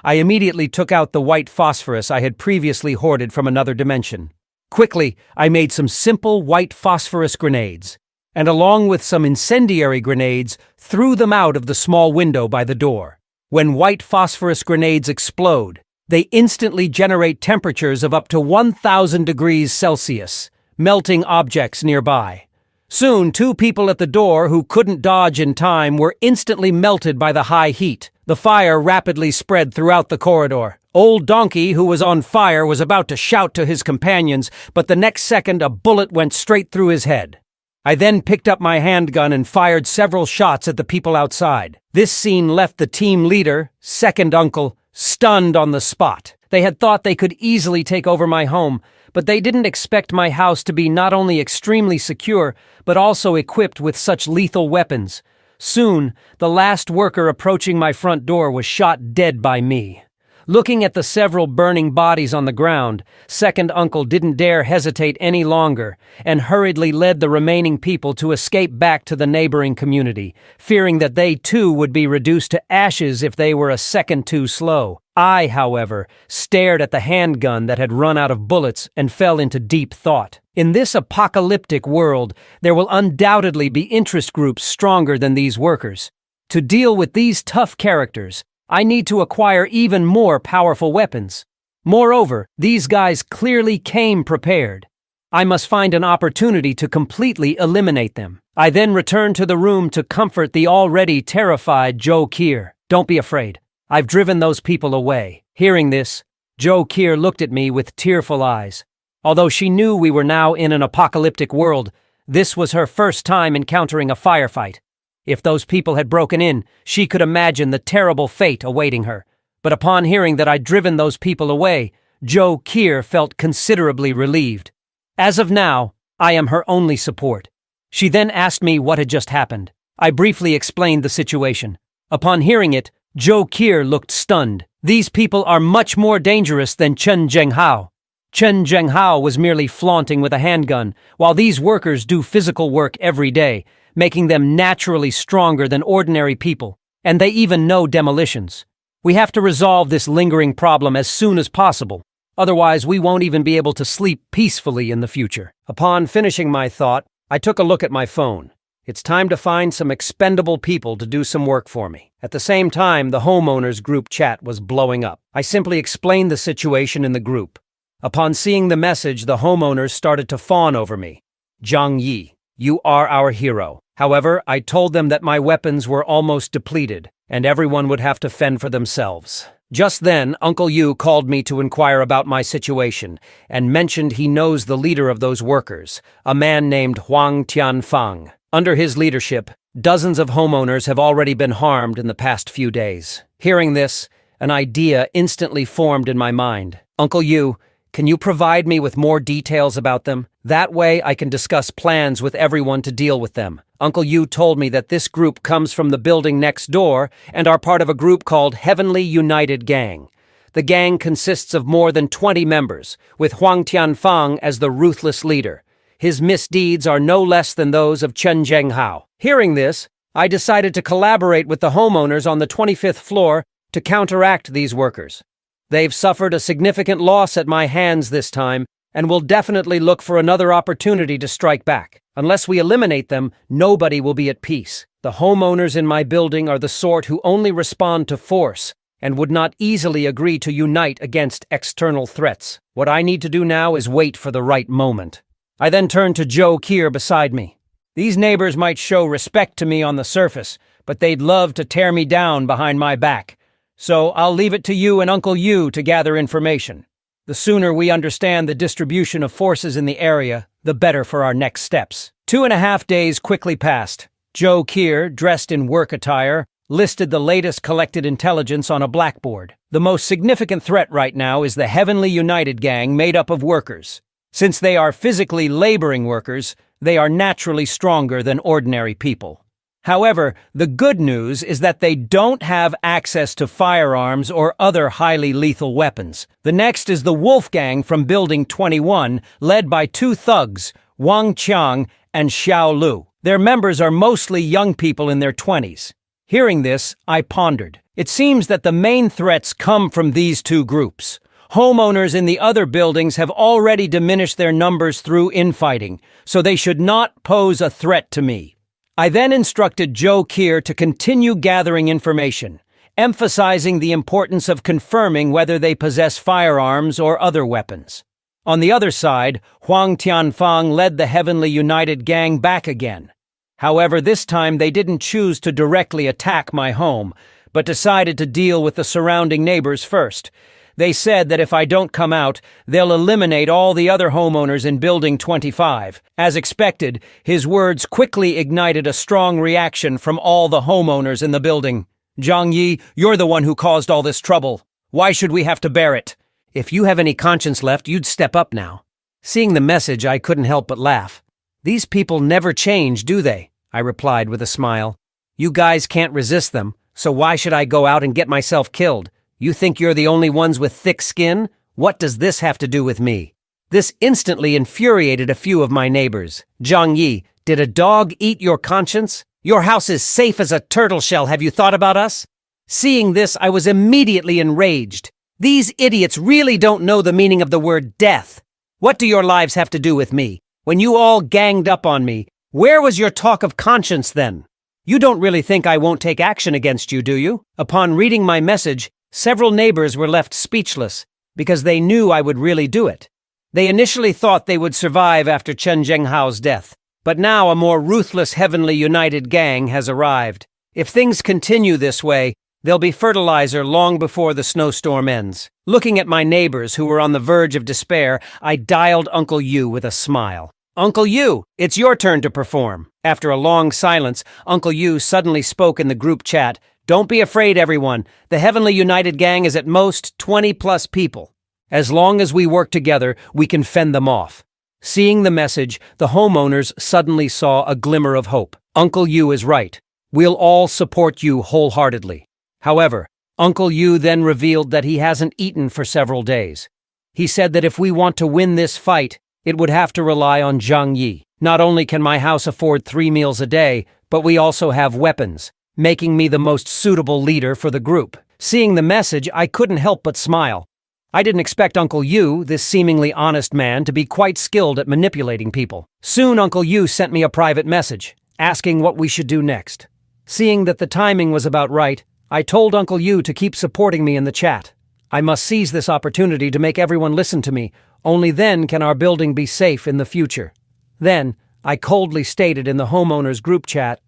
I immediately took out the white phosphorus I had previously hoarded from another dimension. Quickly, I made some simple white phosphorus grenades, and along with some incendiary grenades, threw them out of the small window by the door. When white phosphorus grenades explode, they instantly generate temperatures of up to 1,000 degrees Celsius, melting objects nearby. Soon, 2 people at the door who couldn't dodge in time were instantly melted by the high heat. The fire rapidly spread throughout the corridor. Old Donkey, who was on fire, was about to shout to his companions, but the next second a bullet went straight through his head. I then picked up my handgun and fired several shots at the people outside. This scene left the team leader, Second Uncle, stunned on the spot. They had thought they could easily take over my home, but they didn't expect my house to be not only extremely secure, but also equipped with such lethal weapons. Soon, the last worker approaching my front door was shot dead by me. Looking at the several burning bodies on the ground, second uncle didn't dare hesitate any longer and hurriedly led the remaining people to escape back to the neighboring community, fearing that they too would be reduced to ashes if they were a second too slow. I, however, stared at the handgun that had run out of bullets and fell into deep thought. In this apocalyptic world, there will undoubtedly be interest groups stronger than these workers. To deal with these tough characters, I need to acquire even more powerful weapons. Moreover, these guys clearly came prepared. I must find an opportunity to completely eliminate them. I then returned to the room to comfort the already terrified Joe Kier. Don't be afraid. I've driven those people away. Hearing this, Joe Kier looked at me with tearful eyes. Although she knew we were now in an apocalyptic world, this was her first time encountering a firefight. If those people had broken in, she could imagine the terrible fate awaiting her. But upon hearing that I'd driven those people away, Joe Kier felt considerably relieved. As of now, I am her only support. She then asked me what had just happened. I briefly explained the situation. Upon hearing it, Joe Kier looked stunned. These people are much more dangerous than Chen Zhenghao. Chen Zhenghao was merely flaunting with a handgun, while these workers do physical work every day, making them naturally stronger than ordinary people, and they even know demolitions. We have to resolve this lingering problem as soon as possible, otherwise we won't even be able to sleep peacefully in the future. Upon finishing my thought, I took a look at my phone. It's time to find some expendable people to do some work for me. At the same time, the homeowners group chat was blowing up. I simply explained the situation in the group. Upon seeing the message, the homeowners started to fawn over me. Zhang Yi, you are our hero. However, I told them that my weapons were almost depleted, and everyone would have to fend for themselves. Just then, Uncle Yu called me to inquire about my situation, and mentioned he knows the leader of those workers, a man named Huang Tianfang. Under his leadership, dozens of homeowners have already been harmed in the past few days. Hearing this, an idea instantly formed in my mind. Uncle Yu, can you provide me with more details about them? That way I can discuss plans with everyone to deal with them. Uncle Yu told me that this group comes from the building next door and are part of a group called Heavenly United Gang. The gang consists of more than 20 members, with Huang Tianfang as the ruthless leader. His misdeeds are no less than those of Chen Zhenghao. Hearing this, I decided to collaborate with the homeowners on the 25th floor to counteract these workers. They've suffered a significant loss at my hands this time, and will definitely look for another opportunity to strike back. Unless we eliminate them, nobody will be at peace. The homeowners in my building are the sort who only respond to force, and would not easily agree to unite against external threats. What I need to do now is wait for the right moment. I then turned to Joe Kier beside me. These neighbors might show respect to me on the surface, but they'd love to tear me down behind my back. So I'll leave it to you and Uncle Yu to gather information. The sooner we understand the distribution of forces in the area, the better for our next steps. 2.5 days quickly passed. Joe Kier, dressed in work attire, listed the latest collected intelligence on a blackboard. The most significant threat right now is the Heavenly United Gang made up of workers. Since they are physically laboring workers, they are naturally stronger than ordinary people. However, the good news is that they don't have access to firearms or other highly lethal weapons. The next is the Wolf Gang from Building 21, led by 2 thugs, Wang Qiang and Xiao Lu. Their members are mostly young people in their 20s. Hearing this, I pondered. It seems that the main threats come from these 2 groups. Homeowners in the other buildings have already diminished their numbers through infighting, so they should not pose a threat to me. I then instructed Joe Kier to continue gathering information, emphasizing the importance of confirming whether they possess firearms or other weapons. On the other side, Huang Tianfang led the Heavenly United Gang back again. However, this time they didn't choose to directly attack my home, but decided to deal with the surrounding neighbors first. They said that if I don't come out, they'll eliminate all the other homeowners in Building 25. As expected, his words quickly ignited a strong reaction from all the homeowners in the building. Zhang Yi, you're the one who caused all this trouble. Why should we have to bear it? If you have any conscience left, you'd step up now. Seeing the message, I couldn't help but laugh. These people never change, do they? I replied with a smile. You guys can't resist them, so why should I go out and get myself killed? You think you're the only ones with thick skin? What does this have to do with me? This instantly infuriated a few of my neighbors. Zhang Yi, did a dog eat your conscience? Your house is safe as a turtle shell, have you thought about us? Seeing this, I was immediately enraged. These idiots really don't know the meaning of the word death. What do your lives have to do with me? When you all ganged up on me, where was your talk of conscience then? You don't really think I won't take action against you, do you? Upon reading my message, several neighbors were left speechless because they knew I would really do it. They initially thought they would survive after Chen Zhenghao's death, but now a more ruthless Heavenly United gang has arrived. If things continue this way, there'll be fertilizer long before the snowstorm ends. Looking at my neighbors who were on the verge of despair, I dialed Uncle Yu with a smile. Uncle Yu, it's your turn to perform. After a long silence, Uncle Yu suddenly spoke in the group chat. Don't be afraid, everyone. The Heavenly United gang is at most 20+ people. As long as we work together, we can fend them off. Seeing the message, the homeowners suddenly saw a glimmer of hope. Uncle Yu is right. We'll all support you wholeheartedly. However, Uncle Yu then revealed that he hasn't eaten for several days. He said that if we want to win this fight, it would have to rely on Zhang Yi. Not only can my house afford 3 meals a day, but we also have weapons, making me the most suitable leader for the group. Seeing the message, I couldn't help but smile. I didn't expect Uncle Yu, this seemingly honest man, to be quite skilled at manipulating people. Soon Uncle Yu sent me a private message, asking what we should do next. Seeing that the timing was about right, I told Uncle Yu to keep supporting me in the chat. I must seize this opportunity to make everyone listen to me. Only then can our building be safe in the future. Then, I coldly stated in the homeowners group chat,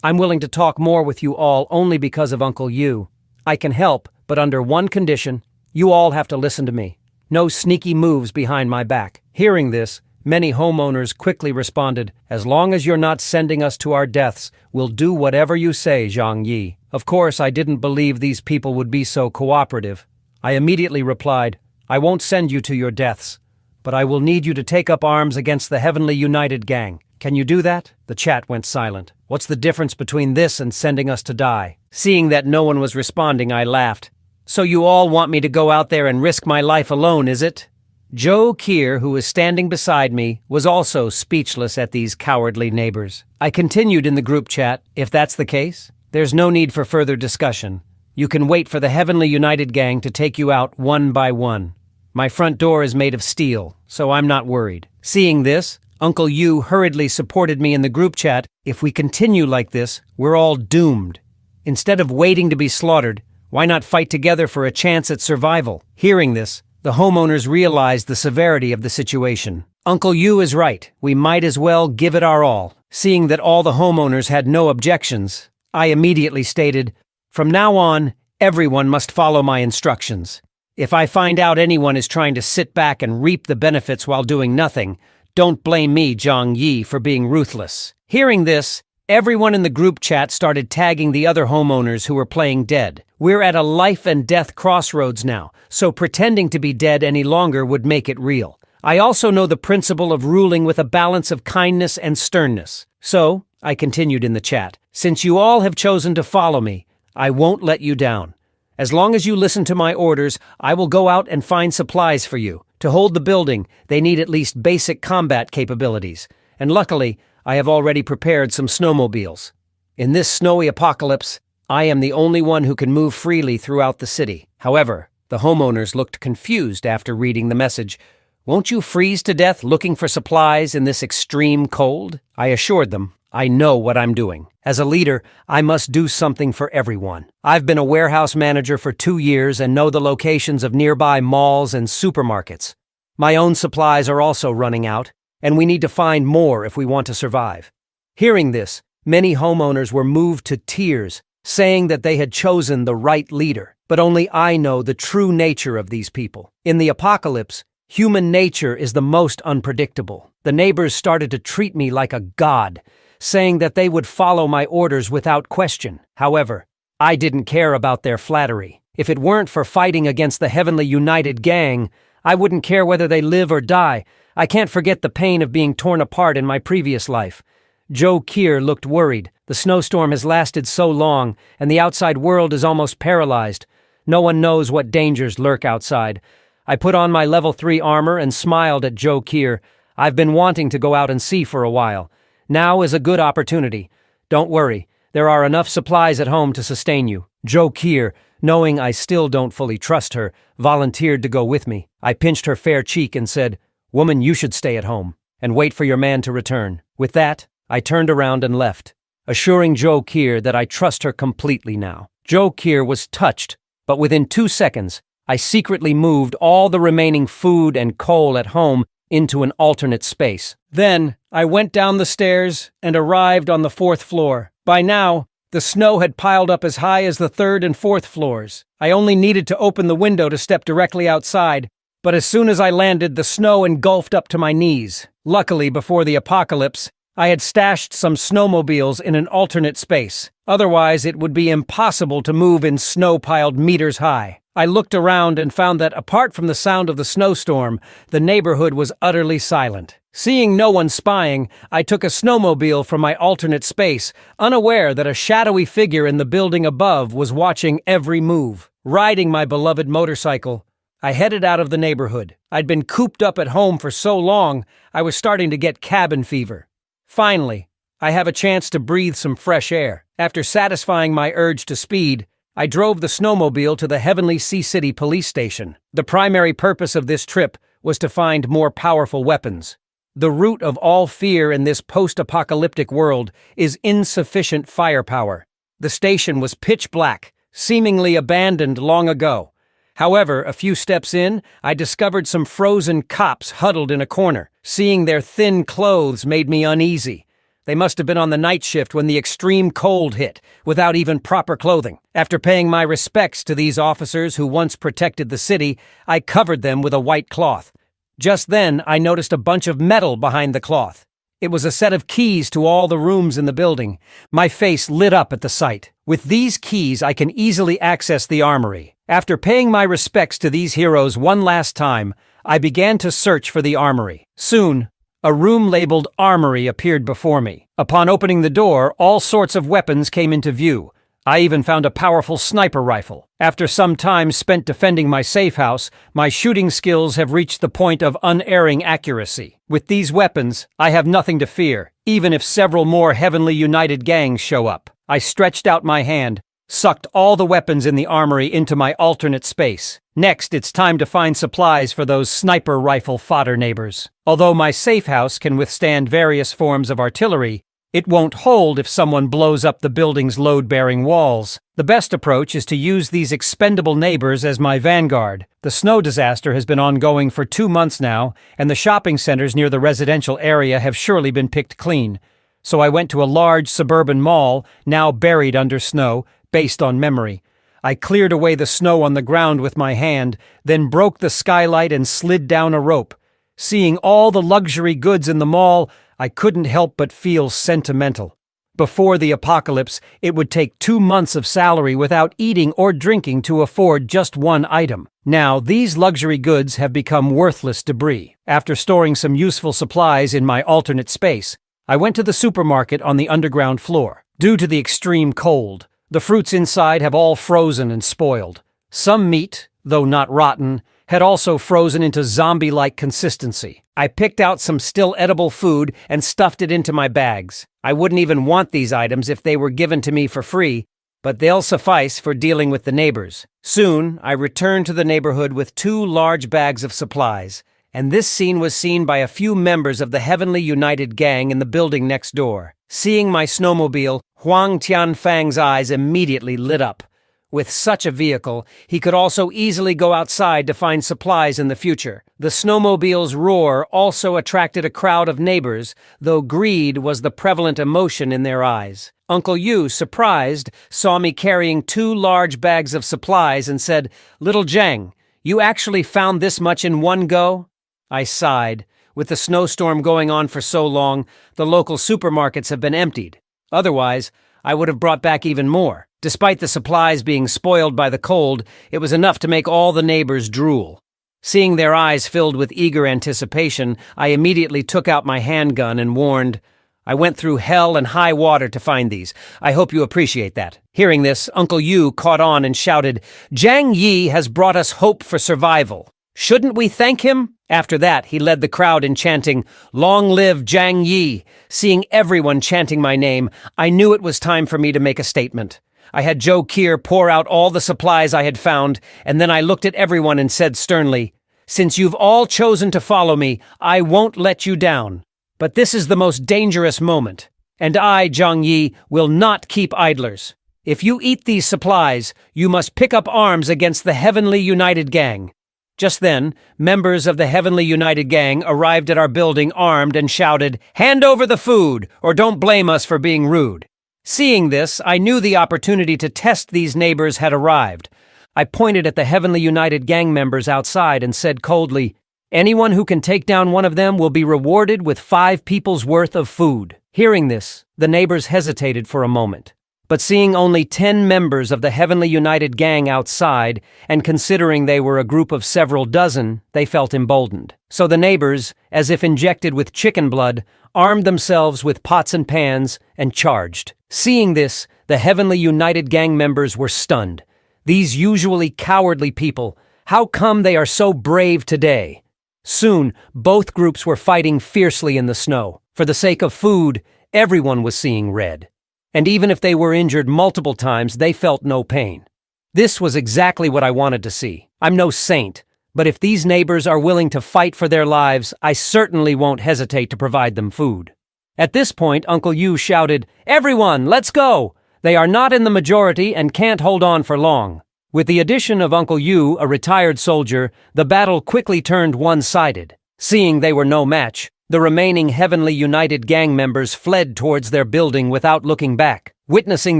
I'm willing to talk more with you all only because of Uncle Yu. I can help, but under one condition. You all have to listen to me. No sneaky moves behind my back. Hearing this, many homeowners quickly responded, as long as you're not sending us to our deaths, we'll do whatever you say, Zhang Yi. Of course, I didn't believe these people would be so cooperative. I immediately replied, I won't send you to your deaths, but I will need you to take up arms against the Heavenly United gang. Can you do that? The chat went silent. What's the difference between this and sending us to die? Seeing that no one was responding, I laughed. So you all want me to go out there and risk my life alone, is it? Joe Kier, who was standing beside me, was also speechless at these cowardly neighbors. I continued in the group chat, if that's the case, there's no need for further discussion. You can wait for the Heavenly United gang to take you out one by one. My front door is made of steel, so I'm not worried. Seeing this, Uncle Yu hurriedly supported me in the group chat. If we continue like this, we're all doomed. Instead of waiting to be slaughtered, why not fight together for a chance at survival? Hearing this, the homeowners realized the severity of the situation. Uncle Yu is right. We might as well give it our all. Seeing that all the homeowners had no objections, I immediately stated, from now on, everyone must follow my instructions. If I find out anyone is trying to sit back and reap the benefits while doing nothing, don't blame me, Zhang Yi, for being ruthless. Hearing this, everyone in the group chat started tagging the other homeowners who were playing dead. We're at a life and death crossroads now, so pretending to be dead any longer would make it real. I also know the principle of ruling with a balance of kindness and sternness. So, I continued in the chat, since you all have chosen to follow me, I won't let you down. As long as you listen to my orders, I will go out and find supplies for you. To hold the building, they need at least basic combat capabilities. And luckily, I have already prepared some snowmobiles. In this snowy apocalypse, I am the only one who can move freely throughout the city. However, the homeowners looked confused after reading the message. Won't you freeze to death looking for supplies in this extreme cold? I assured them, I know what I'm doing. As a leader, I must do something for everyone. I've been a warehouse manager for 2 years and know the locations of nearby malls and supermarkets. My own supplies are also running out, and we need to find more if we want to survive. Hearing this, many homeowners were moved to tears, saying that they had chosen the right leader. But only I know the true nature of these people. In the apocalypse, human nature is the most unpredictable. The neighbors started to treat me like a god, saying that they would follow my orders without question. However, I didn't care about their flattery. If it weren't for fighting against the Heavenly United gang, I wouldn't care whether they live or die. I can't forget the pain of being torn apart in my previous life. Joe Kier looked worried. The snowstorm has lasted so long, and the outside world is almost paralyzed. No one knows what dangers lurk outside. I put on my level 3 armor and smiled at Joe Keir. I've been wanting to go out and see for a while. Now is a good opportunity. Don't worry, there are enough supplies at home to sustain you. Joe Keir, knowing I still don't fully trust her, volunteered to go with me. I pinched her fair cheek and said, "Woman, you should stay at home and wait for your man to return." With that, I turned around and left, assuring Joe Keir that I trust her completely now. Joe Keir was touched, but within 2 seconds, I secretly moved all the remaining food and coal at home into an alternate space. Then, I went down the stairs and arrived on the 4th floor. By now, the snow had piled up as high as the 3rd and 4th floors. I only needed to open the window to step directly outside, but as soon as I landed, the snow engulfed up to my knees. Luckily, before the apocalypse, I had stashed some snowmobiles in an alternate space. Otherwise, it would be impossible to move in snow piled meters high. I looked around and found that, apart from the sound of the snowstorm, the neighborhood was utterly silent. Seeing no one spying, I took a snowmobile from my alternate space, unaware that a shadowy figure in the building above was watching every move. Riding my beloved motorcycle, I headed out of the neighborhood. I'd been cooped up at home for so long, I was starting to get cabin fever. Finally, I have a chance to breathe some fresh air. After satisfying my urge to speed, I drove the snowmobile to the Heavenly Sea City police station. The primary purpose of this trip was to find more powerful weapons. The root of all fear in this post-apocalyptic world is insufficient firepower. The station was pitch black, seemingly abandoned long ago. However, a few steps in, I discovered some frozen cops huddled in a corner. Seeing their thin clothes made me uneasy. They must have been on the night shift when the extreme cold hit, without even proper clothing. After paying my respects to these officers who once protected the city, I covered them with a white cloth. Just then, I noticed a bunch of metal behind the cloth. It was a set of keys to all the rooms in the building. My face lit up at the sight. With these keys, I can easily access the armory. After paying my respects to these heroes one last time, I began to search for the armory. Soon, a room labeled Armory appeared before me. Upon opening the door, all sorts of weapons came into view. I even found a powerful sniper rifle. After some time spent defending my safe house, my shooting skills have reached the point of unerring accuracy. With these weapons, I have nothing to fear, even if several more Heavenly United gangs show up. I stretched out my hand, sucked all the weapons in the armory into my alternate space. Next, it's time to find supplies for those sniper rifle fodder neighbors. Although my safe house can withstand various forms of artillery, it won't hold if someone blows up the building's load-bearing walls. The best approach is to use these expendable neighbors as my vanguard. The snow disaster has been ongoing for 2 months now, and the shopping centers near the residential area have surely been picked clean. So I went to a large suburban mall, now buried under snow, based on memory. I cleared away the snow on the ground with my hand, then broke the skylight and slid down a rope. Seeing all the luxury goods in the mall, I couldn't help but feel sentimental. Before the apocalypse, it would take 2 months of salary without eating or drinking to afford just one item. Now, these luxury goods have become worthless debris. After storing some useful supplies in my alternate space, I went to the supermarket on the underground floor. Due to the extreme cold, the fruits inside have all frozen and spoiled. Some meat, though not rotten, had also frozen into zombie-like consistency. I picked out some still edible food and stuffed it into my bags. I wouldn't even want these items if they were given to me for free, but they'll suffice for dealing with the neighbors. Soon, I returned to the neighborhood with 2 large bags of supplies, and this scene was seen by a few members of the Heavenly United gang in the building next door. Seeing my snowmobile, Huang Tianfang's eyes immediately lit up. With such a vehicle, he could also easily go outside to find supplies in the future. The snowmobile's roar also attracted a crowd of neighbors, though greed was the prevalent emotion in their eyes. Uncle Yu, surprised, saw me carrying 2 large bags of supplies and said, "Little Zhang, you actually found this much in one go?" I sighed. With the snowstorm going on for so long, the local supermarkets have been emptied. Otherwise, I would have brought back even more. Despite the supplies being spoiled by the cold, it was enough to make all the neighbors drool. Seeing their eyes filled with eager anticipation, I immediately took out my handgun and warned, I went through hell and high water to find these. I hope you appreciate that." Hearing this, Uncle Yu caught on and shouted, "Zhang Yi has brought us hope for survival. Shouldn't we thank him?" After that, he led the crowd in chanting, "Long live Zhang Yi." Seeing everyone chanting my name, I knew it was time for me to make a statement. I had Joe Keir pour out all the supplies I had found, and then I looked at everyone and said sternly, "Since you've all chosen to follow me, I won't let you down. But this is the most dangerous moment, and I, Zhang Yi, will not keep idlers. If you eat these supplies, you must pick up arms against the Heavenly United Gang." Just then, members of the Heavenly United Gang arrived at our building armed and shouted, "Hand over the food, or don't blame us for being rude." Seeing this, I knew the opportunity to test these neighbors had arrived. I pointed at the Heavenly United Gang members outside and said coldly, "Anyone who can take down one of them will be rewarded with 5 people's worth of food." Hearing this, the neighbors hesitated for a moment. But seeing only 10 members of the Heavenly United Gang outside, and considering they were a group of several dozen, they felt emboldened. So the neighbors, as if injected with chicken blood, armed themselves with pots and pans and charged. Seeing this, the Heavenly United Gang members were stunned. These usually cowardly people, how come they are so brave today? Soon, both groups were fighting fiercely in the snow. For the sake of food, everyone was seeing red. And even if they were injured multiple times, they felt no pain. This was exactly what I wanted to see. I'm no saint, but if these neighbors are willing to fight for their lives, I certainly won't hesitate to provide them food. At this point, Uncle Yu shouted, "Everyone, let's go! They are not in the majority and can't hold on for long." With the addition of Uncle Yu, a retired soldier, the battle quickly turned one-sided. Seeing they were no match, the remaining Heavenly United Gang members fled towards their building without looking back. Witnessing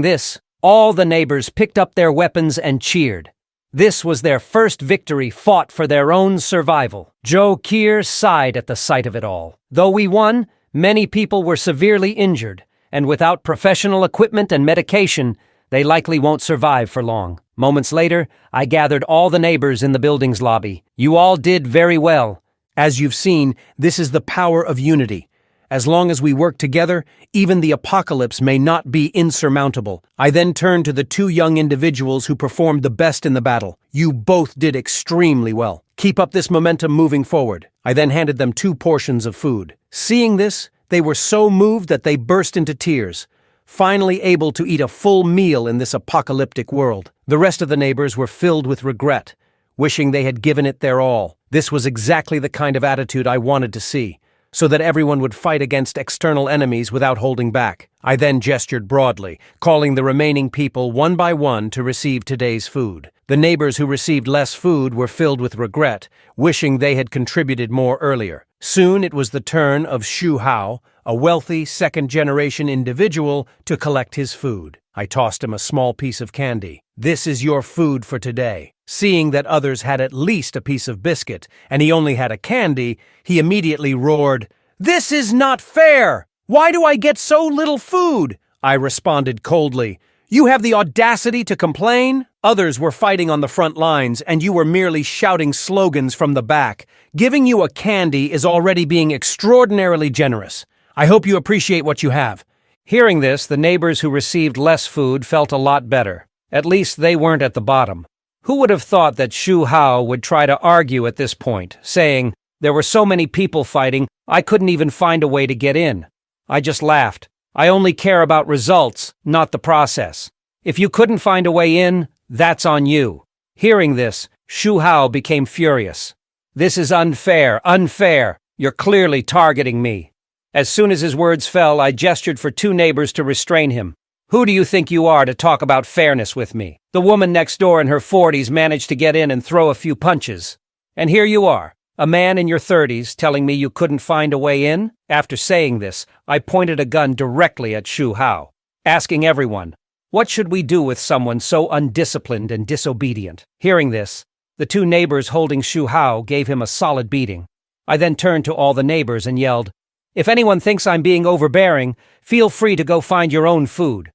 this, all the neighbors picked up their weapons and cheered. This was their first victory fought for their own survival. Joe Keir sighed at the sight of it all. Though we won, many people were severely injured, and without professional equipment and medication, they likely won't survive for long. Moments later, I gathered all the neighbors in the building's lobby. "You all did very well. As you've seen, this is the power of unity. As long as we work together, even the apocalypse may not be insurmountable." I then turned to the 2 young individuals who performed the best in the battle. "You both did extremely well. Keep up this momentum moving forward." I then handed them 2 portions of food. Seeing this, they were so moved that they burst into tears, finally able to eat a full meal in this apocalyptic world. The rest of the neighbors were filled with regret, wishing they had given it their all. This was exactly the kind of attitude I wanted to see, so that everyone would fight against external enemies without holding back. I then gestured broadly, calling the remaining people one by one to receive today's food. The neighbors who received less food were filled with regret, wishing they had contributed more earlier. Soon it was the turn of Shu Hao, a wealthy second-generation individual, to collect his food. I tossed him a small piece of candy. "This is your food for today." Seeing that others had at least a piece of biscuit, and he only had a candy, he immediately roared, "This is not fair! Why do I get so little food?" I responded coldly, "You have the audacity to complain?" Others were fighting on the front lines, and you were merely shouting slogans from the back. Giving you a candy is already being extraordinarily generous. I hope you appreciate what you have. Hearing this, the neighbors who received less food felt a lot better. At least they weren't at the bottom. Who would have thought that Shu Hao would try to argue at this point, saying, "There were so many people fighting, I couldn't even find a way to get in." I just laughed. I only care about results, not the process. If you couldn't find a way in, that's on you. Hearing this, Shu Hao became furious. "This is unfair, unfair. You're clearly targeting me." As soon as his words fell, I gestured for 2 neighbors to restrain him. "Who do you think you are to talk about fairness with me?" The woman next door in her 40s managed to get in and throw a few punches. And here you are, a man in your 30s telling me you couldn't find a way in? After saying this, I pointed a gun directly at Shu Hao, asking everyone, what should we do with someone so undisciplined and disobedient? Hearing this, the 2 neighbors holding Shu Hao gave him a solid beating. I then turned to all the neighbors and yelled, "If anyone thinks I'm being overbearing, feel free to go find your own food.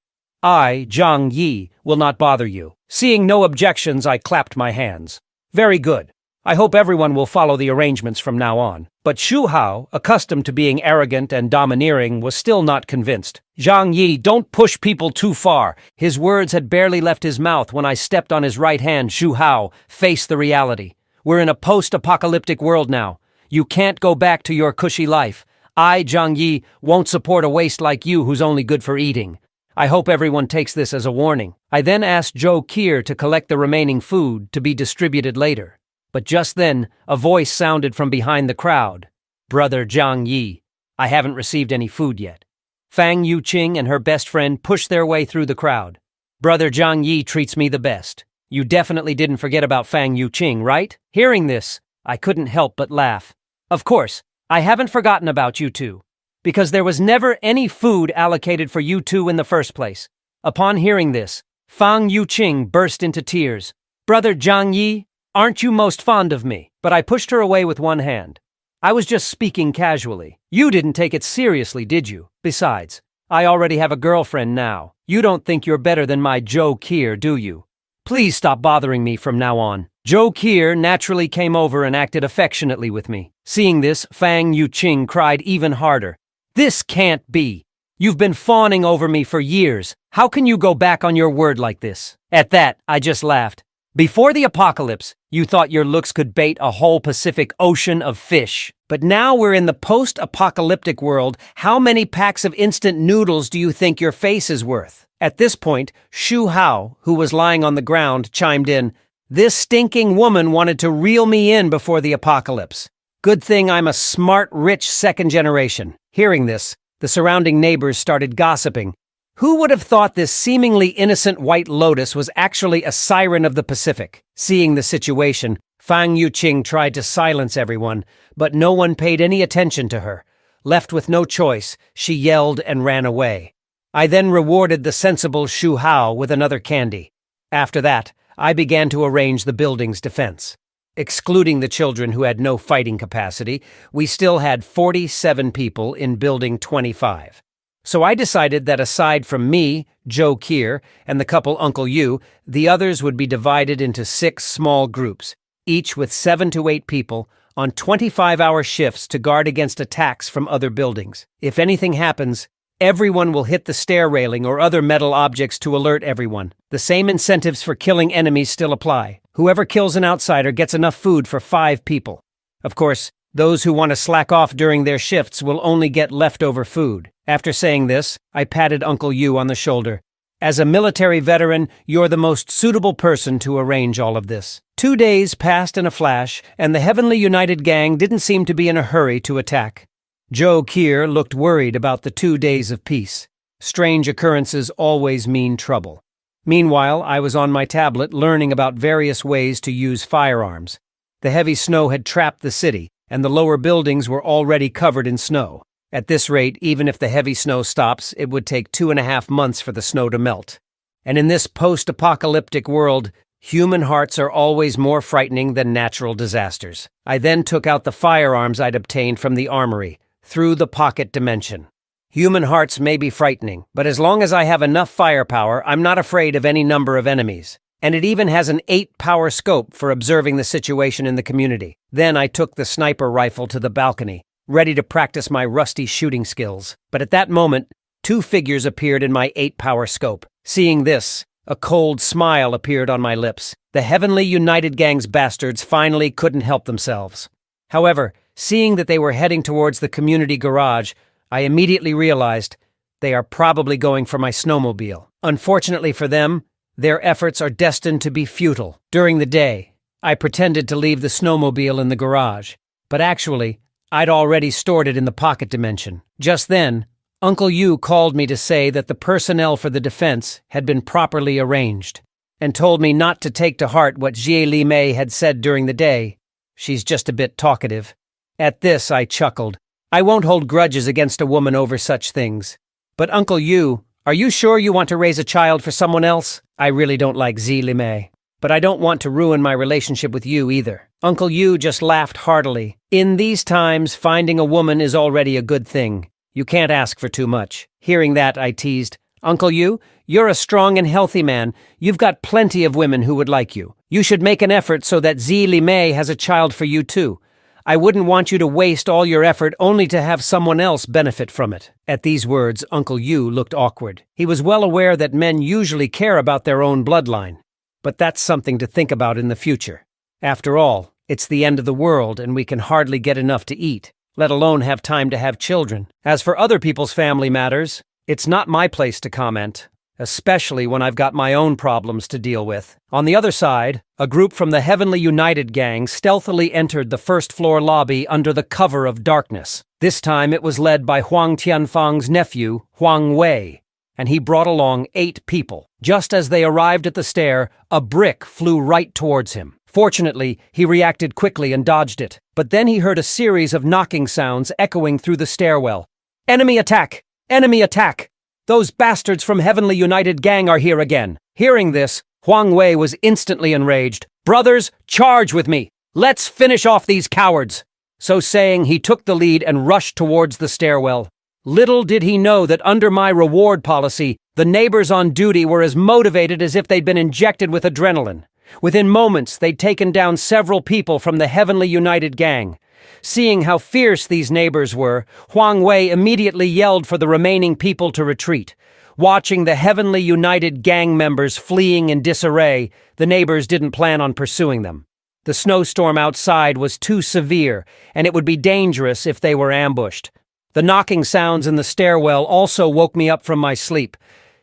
I, Zhang Yi, will not bother you." Seeing no objections, I clapped my hands. "Very good. I hope everyone will follow the arrangements from now on. But Shu Hao, accustomed to being arrogant and domineering, was still not convinced. Zhang Yi, don't push people too far. His words had barely left his mouth when I stepped on his right hand. Shu Hao, face the reality. We're in a post-apocalyptic world now. You can't go back to your cushy life. I, Zhang Yi, won't support a waste like you who's only good for eating. I hope everyone takes this as a warning. I then asked Zhou Kier to collect the remaining food to be distributed later. But just then, a voice sounded from behind the crowd. Brother Zhang Yi, I haven't received any food yet. Fang Yuqing and her best friend pushed their way through the crowd. Brother Zhang Yi treats me the best. You definitely didn't forget about Fang Yuqing, right? Hearing this, I couldn't help but laugh. Of course, I haven't forgotten about you two, because there was never any food allocated for you two in the first place. Upon hearing this, Fang Yuqing burst into tears. Brother Zhang Yi, aren't you most fond of me? But I pushed her away with one hand. I was just speaking casually. You didn't take it seriously, did you? Besides, I already have a girlfriend now. You don't think you're better than my Zhou Kier, do you? Please stop bothering me from now on. Zhou Kier naturally came over and acted affectionately with me. Seeing this, Fang Yuqing cried even harder. This can't be. You've been fawning over me for years. How can you go back on your word like this? At that, I just laughed. Before the apocalypse, you thought your looks could bait a whole Pacific Ocean of fish. But now we're in the post-apocalyptic world. How many packs of instant noodles do you think your face is worth? At this point, Shu Hao, who was lying on the ground, chimed in. This stinking woman wanted to reel me in before the apocalypse. Good thing I'm a smart, rich second generation. Hearing this, the surrounding neighbors started gossiping. Who would have thought this seemingly innocent white lotus was actually a siren of the Pacific? Seeing the situation, Fang Yuqing tried to silence everyone, but no one paid any attention to her. Left with no choice, she yelled and ran away. I then rewarded the sensible Shu Hao with another candy. After that, I began to arrange the building's defense. Excluding the children who had no fighting capacity, we still had 47 people in Building 25. So I decided that aside from me, Zhou Kier, and the couple Uncle Yu, the others would be divided into 6 small groups, each with 7 to 8 people, on 25-hour shifts to guard against attacks from other buildings. If anything happens, everyone will hit the stair railing or other metal objects to alert everyone. The same incentives for killing enemies still apply. Whoever kills an outsider gets enough food for 5 people. Of course, those who want to slack off during their shifts will only get leftover food. After saying this, I patted Uncle Yu on the shoulder. As a military veteran, you're the most suitable person to arrange all of this. 2 days passed in a flash, and the Heavenly United Gang didn't seem to be in a hurry to attack. Zhou Kier looked worried about the 2 days of peace. Strange occurrences always mean trouble. Meanwhile, I was on my tablet learning about various ways to use firearms. The heavy snow had trapped the city, and the lower buildings were already covered in snow. At this rate, even if the heavy snow stops, it would take 2.5 months for the snow to melt. And in this post-apocalyptic world, human hearts are always more frightening than natural disasters. I then took out the firearms I'd obtained from the armory, through the pocket dimension. Human hearts may be frightening, but as long as I have enough firepower, I'm not afraid of any number of enemies. And it even has an 8-power scope for observing the situation in the community. Then I took the sniper rifle to the balcony, ready to practice my rusty shooting skills. But at that moment, 2 figures appeared in my 8-power scope. Seeing this, a cold smile appeared on my lips. The Heavenly United Gang's bastards finally couldn't help themselves. However, seeing that they were heading towards the community garage, I immediately realized they are probably going for my snowmobile. Unfortunately for them, their efforts are destined to be futile. During the day, I pretended to leave the snowmobile in the garage, but actually, I'd already stored it in the pocket dimension. Just then, Uncle Yu called me to say that the personnel for the defense had been properly arranged, and told me not to take to heart what Jie Li Mei had said during the day. She's just a bit talkative. At this, I chuckled. I won't hold grudges against a woman over such things. But Uncle Yu, are you sure you want to raise a child for someone else? I really don't like Jie Li Mei, but I don't want to ruin my relationship with you either. Uncle Yu just laughed heartily. In these times, finding a woman is already a good thing. You can't ask for too much. Hearing that, I teased. Uncle Yu, you're a strong and healthy man. You've got plenty of women who would like you. You should make an effort so that Zi Li Mei has a child for you too. I wouldn't want you to waste all your effort only to have someone else benefit from it." At these words, Uncle Yu looked awkward. He was well aware that men usually care about their own bloodline. But that's something to think about in the future. After all, it's the end of the world and we can hardly get enough to eat, let alone have time to have children. As for other people's family matters, it's not my place to comment, especially when I've got my own problems to deal with. On the other side, a group from the Heavenly United gang stealthily entered the first-floor lobby under the cover of darkness. This time it was led by Huang Tianfang's nephew, Huang Wei, and he brought along 8 people. Just as they arrived at the stair, a brick flew right towards him. Fortunately, he reacted quickly and dodged it, but then he heard a series of knocking sounds echoing through the stairwell. "Enemy attack! Enemy attack! Those bastards from Heavenly United Gang are here again." Hearing this, Huang Wei was instantly enraged. "Brothers, charge with me! Let's finish off these cowards!" So saying, he took the lead and rushed towards the stairwell. Little did he know that under my reward policy, the neighbors on duty were as motivated as if they'd been injected with adrenaline. Within moments, they'd taken down several people from the Heavenly United Gang. Seeing how fierce these neighbors were, Huang Wei immediately yelled for the remaining people to retreat. Watching the Heavenly United Gang members fleeing in disarray, the neighbors didn't plan on pursuing them. The snowstorm outside was too severe, and it would be dangerous if they were ambushed. The knocking sounds in the stairwell also woke me up from my sleep.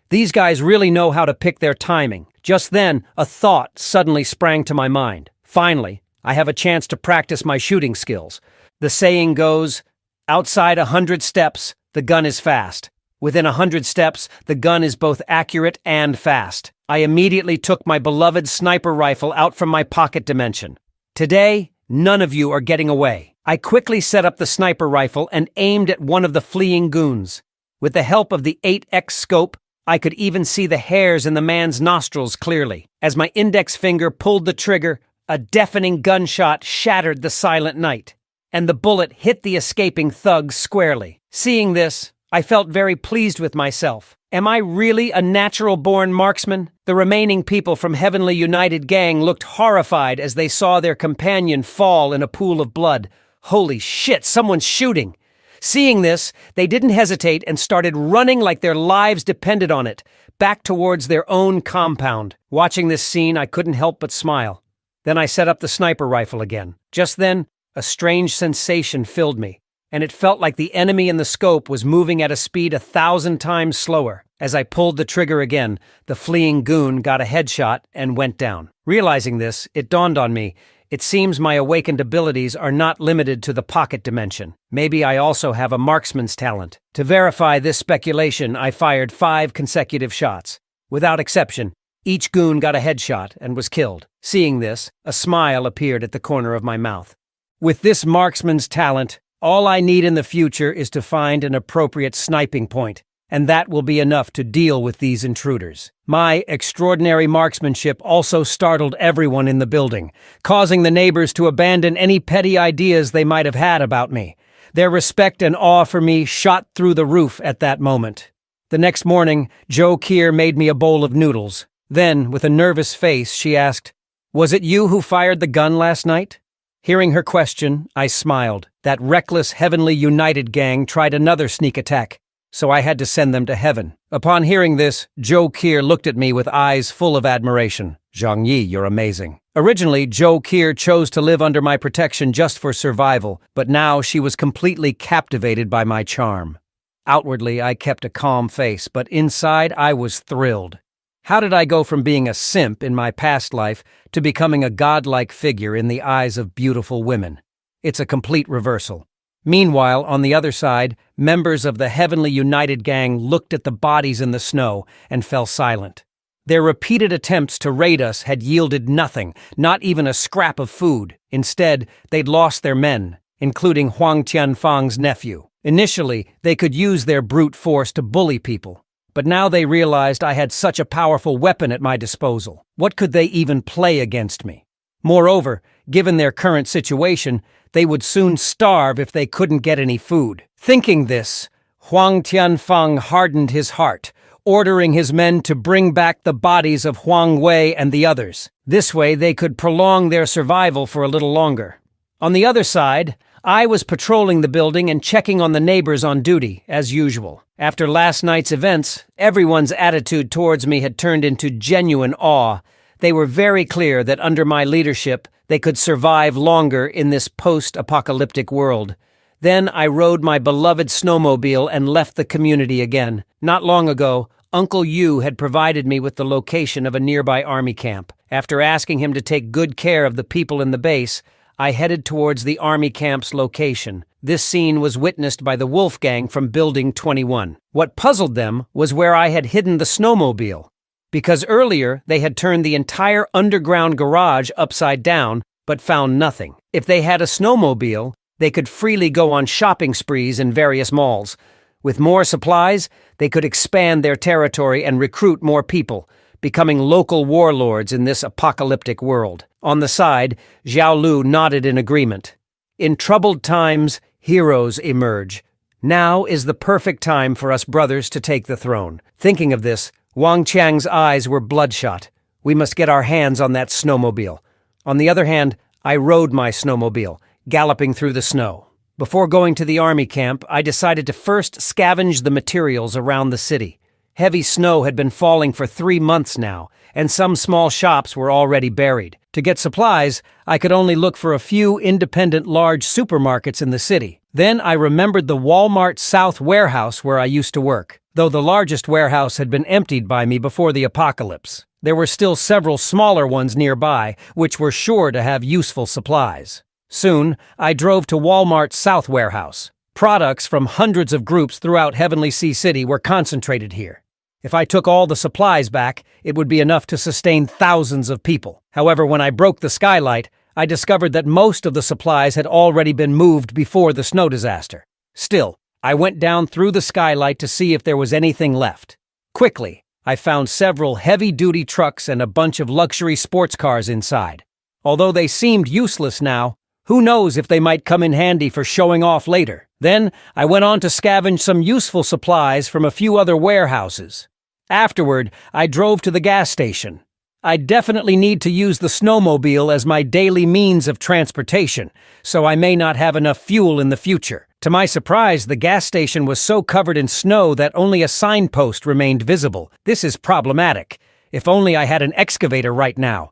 These guys really know how to pick their timing. Just then, a thought suddenly sprang to my mind. Finally, I have a chance to practice my shooting skills. The saying goes, outside 100 steps, the gun is fast. Within 100 steps, the gun is both accurate and fast. I immediately took my beloved sniper rifle out from my pocket dimension. Today, none of you are getting away. I quickly set up the sniper rifle and aimed at one of the fleeing goons. With the help of the 8x scope, I could even see the hairs in the man's nostrils clearly. As my index finger pulled the trigger, a deafening gunshot shattered the silent night, and the bullet hit the escaping thug squarely. Seeing this, I felt very pleased with myself. Am I really a natural-born marksman? The remaining people from Heavenly United Gang looked horrified as they saw their companion fall in a pool of blood. Holy shit, someone's shooting! Seeing this, they didn't hesitate and started running like their lives depended on it, back towards their own compound. Watching this scene, I couldn't help but smile. Then I set up the sniper rifle again. Just then, a strange sensation filled me, and it felt like the enemy in the scope was moving at a speed 1,000 times slower. As I pulled the trigger again, the fleeing goon got a headshot and went down. Realizing this, it dawned on me. It seems my awakened abilities are not limited to the pocket dimension. Maybe I also have a marksman's talent. To verify this speculation, I fired 5 consecutive shots. Without exception, each goon got a headshot and was killed. Seeing this, a smile appeared at the corner of my mouth. With this marksman's talent, all I need in the future is to find an appropriate sniping point, and that will be enough to deal with these intruders. My extraordinary marksmanship also startled everyone in the building, causing the neighbors to abandon any petty ideas they might have had about me. Their respect and awe for me shot through the roof at that moment. The next morning, Jo Kier made me a bowl of noodles. Then, with a nervous face, she asked, "Was it you who fired the gun last night?" Hearing her question, I smiled. That reckless Heavenly United Gang tried another sneak attack, so I had to send them to heaven. Upon hearing this, Jo Kier looked at me with eyes full of admiration. "Zhang Yi, you're amazing." Originally, Jo Kier chose to live under my protection just for survival, but now she was completely captivated by my charm. Outwardly, I kept a calm face, but inside I was thrilled. How did I go from being a simp in my past life to becoming a godlike figure in the eyes of beautiful women? It's a complete reversal. Meanwhile, on the other side, members of the Heavenly United Gang looked at the bodies in the snow and fell silent. Their repeated attempts to raid us had yielded nothing, not even a scrap of food. Instead, they'd lost their men, including Huang Tianfang's nephew. Initially, they could use their brute force to bully people, but now they realized I had such a powerful weapon at my disposal. What could they even play against me? Moreover, given their current situation, they would soon starve if they couldn't get any food. Thinking this, Huang Tianfang hardened his heart, ordering his men to bring back the bodies of Huang Wei and the others. This way they could prolong their survival for a little longer. On the other side, I was patrolling the building and checking on the neighbors on duty, as usual. After last night's events, everyone's attitude towards me had turned into genuine awe. They were very clear that under my leadership, they could survive longer in this post-apocalyptic world. Then I rode my beloved snowmobile and left the community again. Not long ago, Uncle Yu had provided me with the location of a nearby army camp. After asking him to take good care of the people in the base, I headed towards the army camp's location. This scene was witnessed by the Wolf Gang from Building 21. What puzzled them was where I had hidden the snowmobile, because earlier they had turned the entire underground garage upside down, but found nothing. If they had a snowmobile, they could freely go on shopping sprees in various malls. With more supplies, they could expand their territory and recruit more people, becoming local warlords in this apocalyptic world. On the side, Xiao Lu nodded in agreement. In troubled times, heroes emerge. Now is the perfect time for us brothers to take the throne. Thinking of this, Wang Qiang's eyes were bloodshot. We must get our hands on that snowmobile. On the other hand, I rode my snowmobile, galloping through the snow. Before going to the army camp, I decided to first scavenge the materials around the city. Heavy snow had been falling for 3 months now, and some small shops were already buried. To get supplies, I could only look for a few independent large supermarkets in the city. Then I remembered the Walmart South warehouse where I used to work. Though the largest warehouse had been emptied by me before the apocalypse, there were still several smaller ones nearby, which were sure to have useful supplies. Soon, I drove to Walmart's South warehouse. Products from hundreds of groups throughout Heavenly Sea City were concentrated here. If I took all the supplies back, it would be enough to sustain thousands of people. However, when I broke the skylight, I discovered that most of the supplies had already been moved before the snow disaster. Still, I went down through the skylight to see if there was anything left. Quickly, I found several heavy-duty trucks and a bunch of luxury sports cars inside. Although they seemed useless now, who knows if they might come in handy for showing off later. Then, I went on to scavenge some useful supplies from a few other warehouses. Afterward, I drove to the gas station. I definitely need to use the snowmobile as my daily means of transportation, so I may not have enough fuel in the future. To my surprise, the gas station was so covered in snow that only a signpost remained visible. This is problematic. If only I had an excavator right now.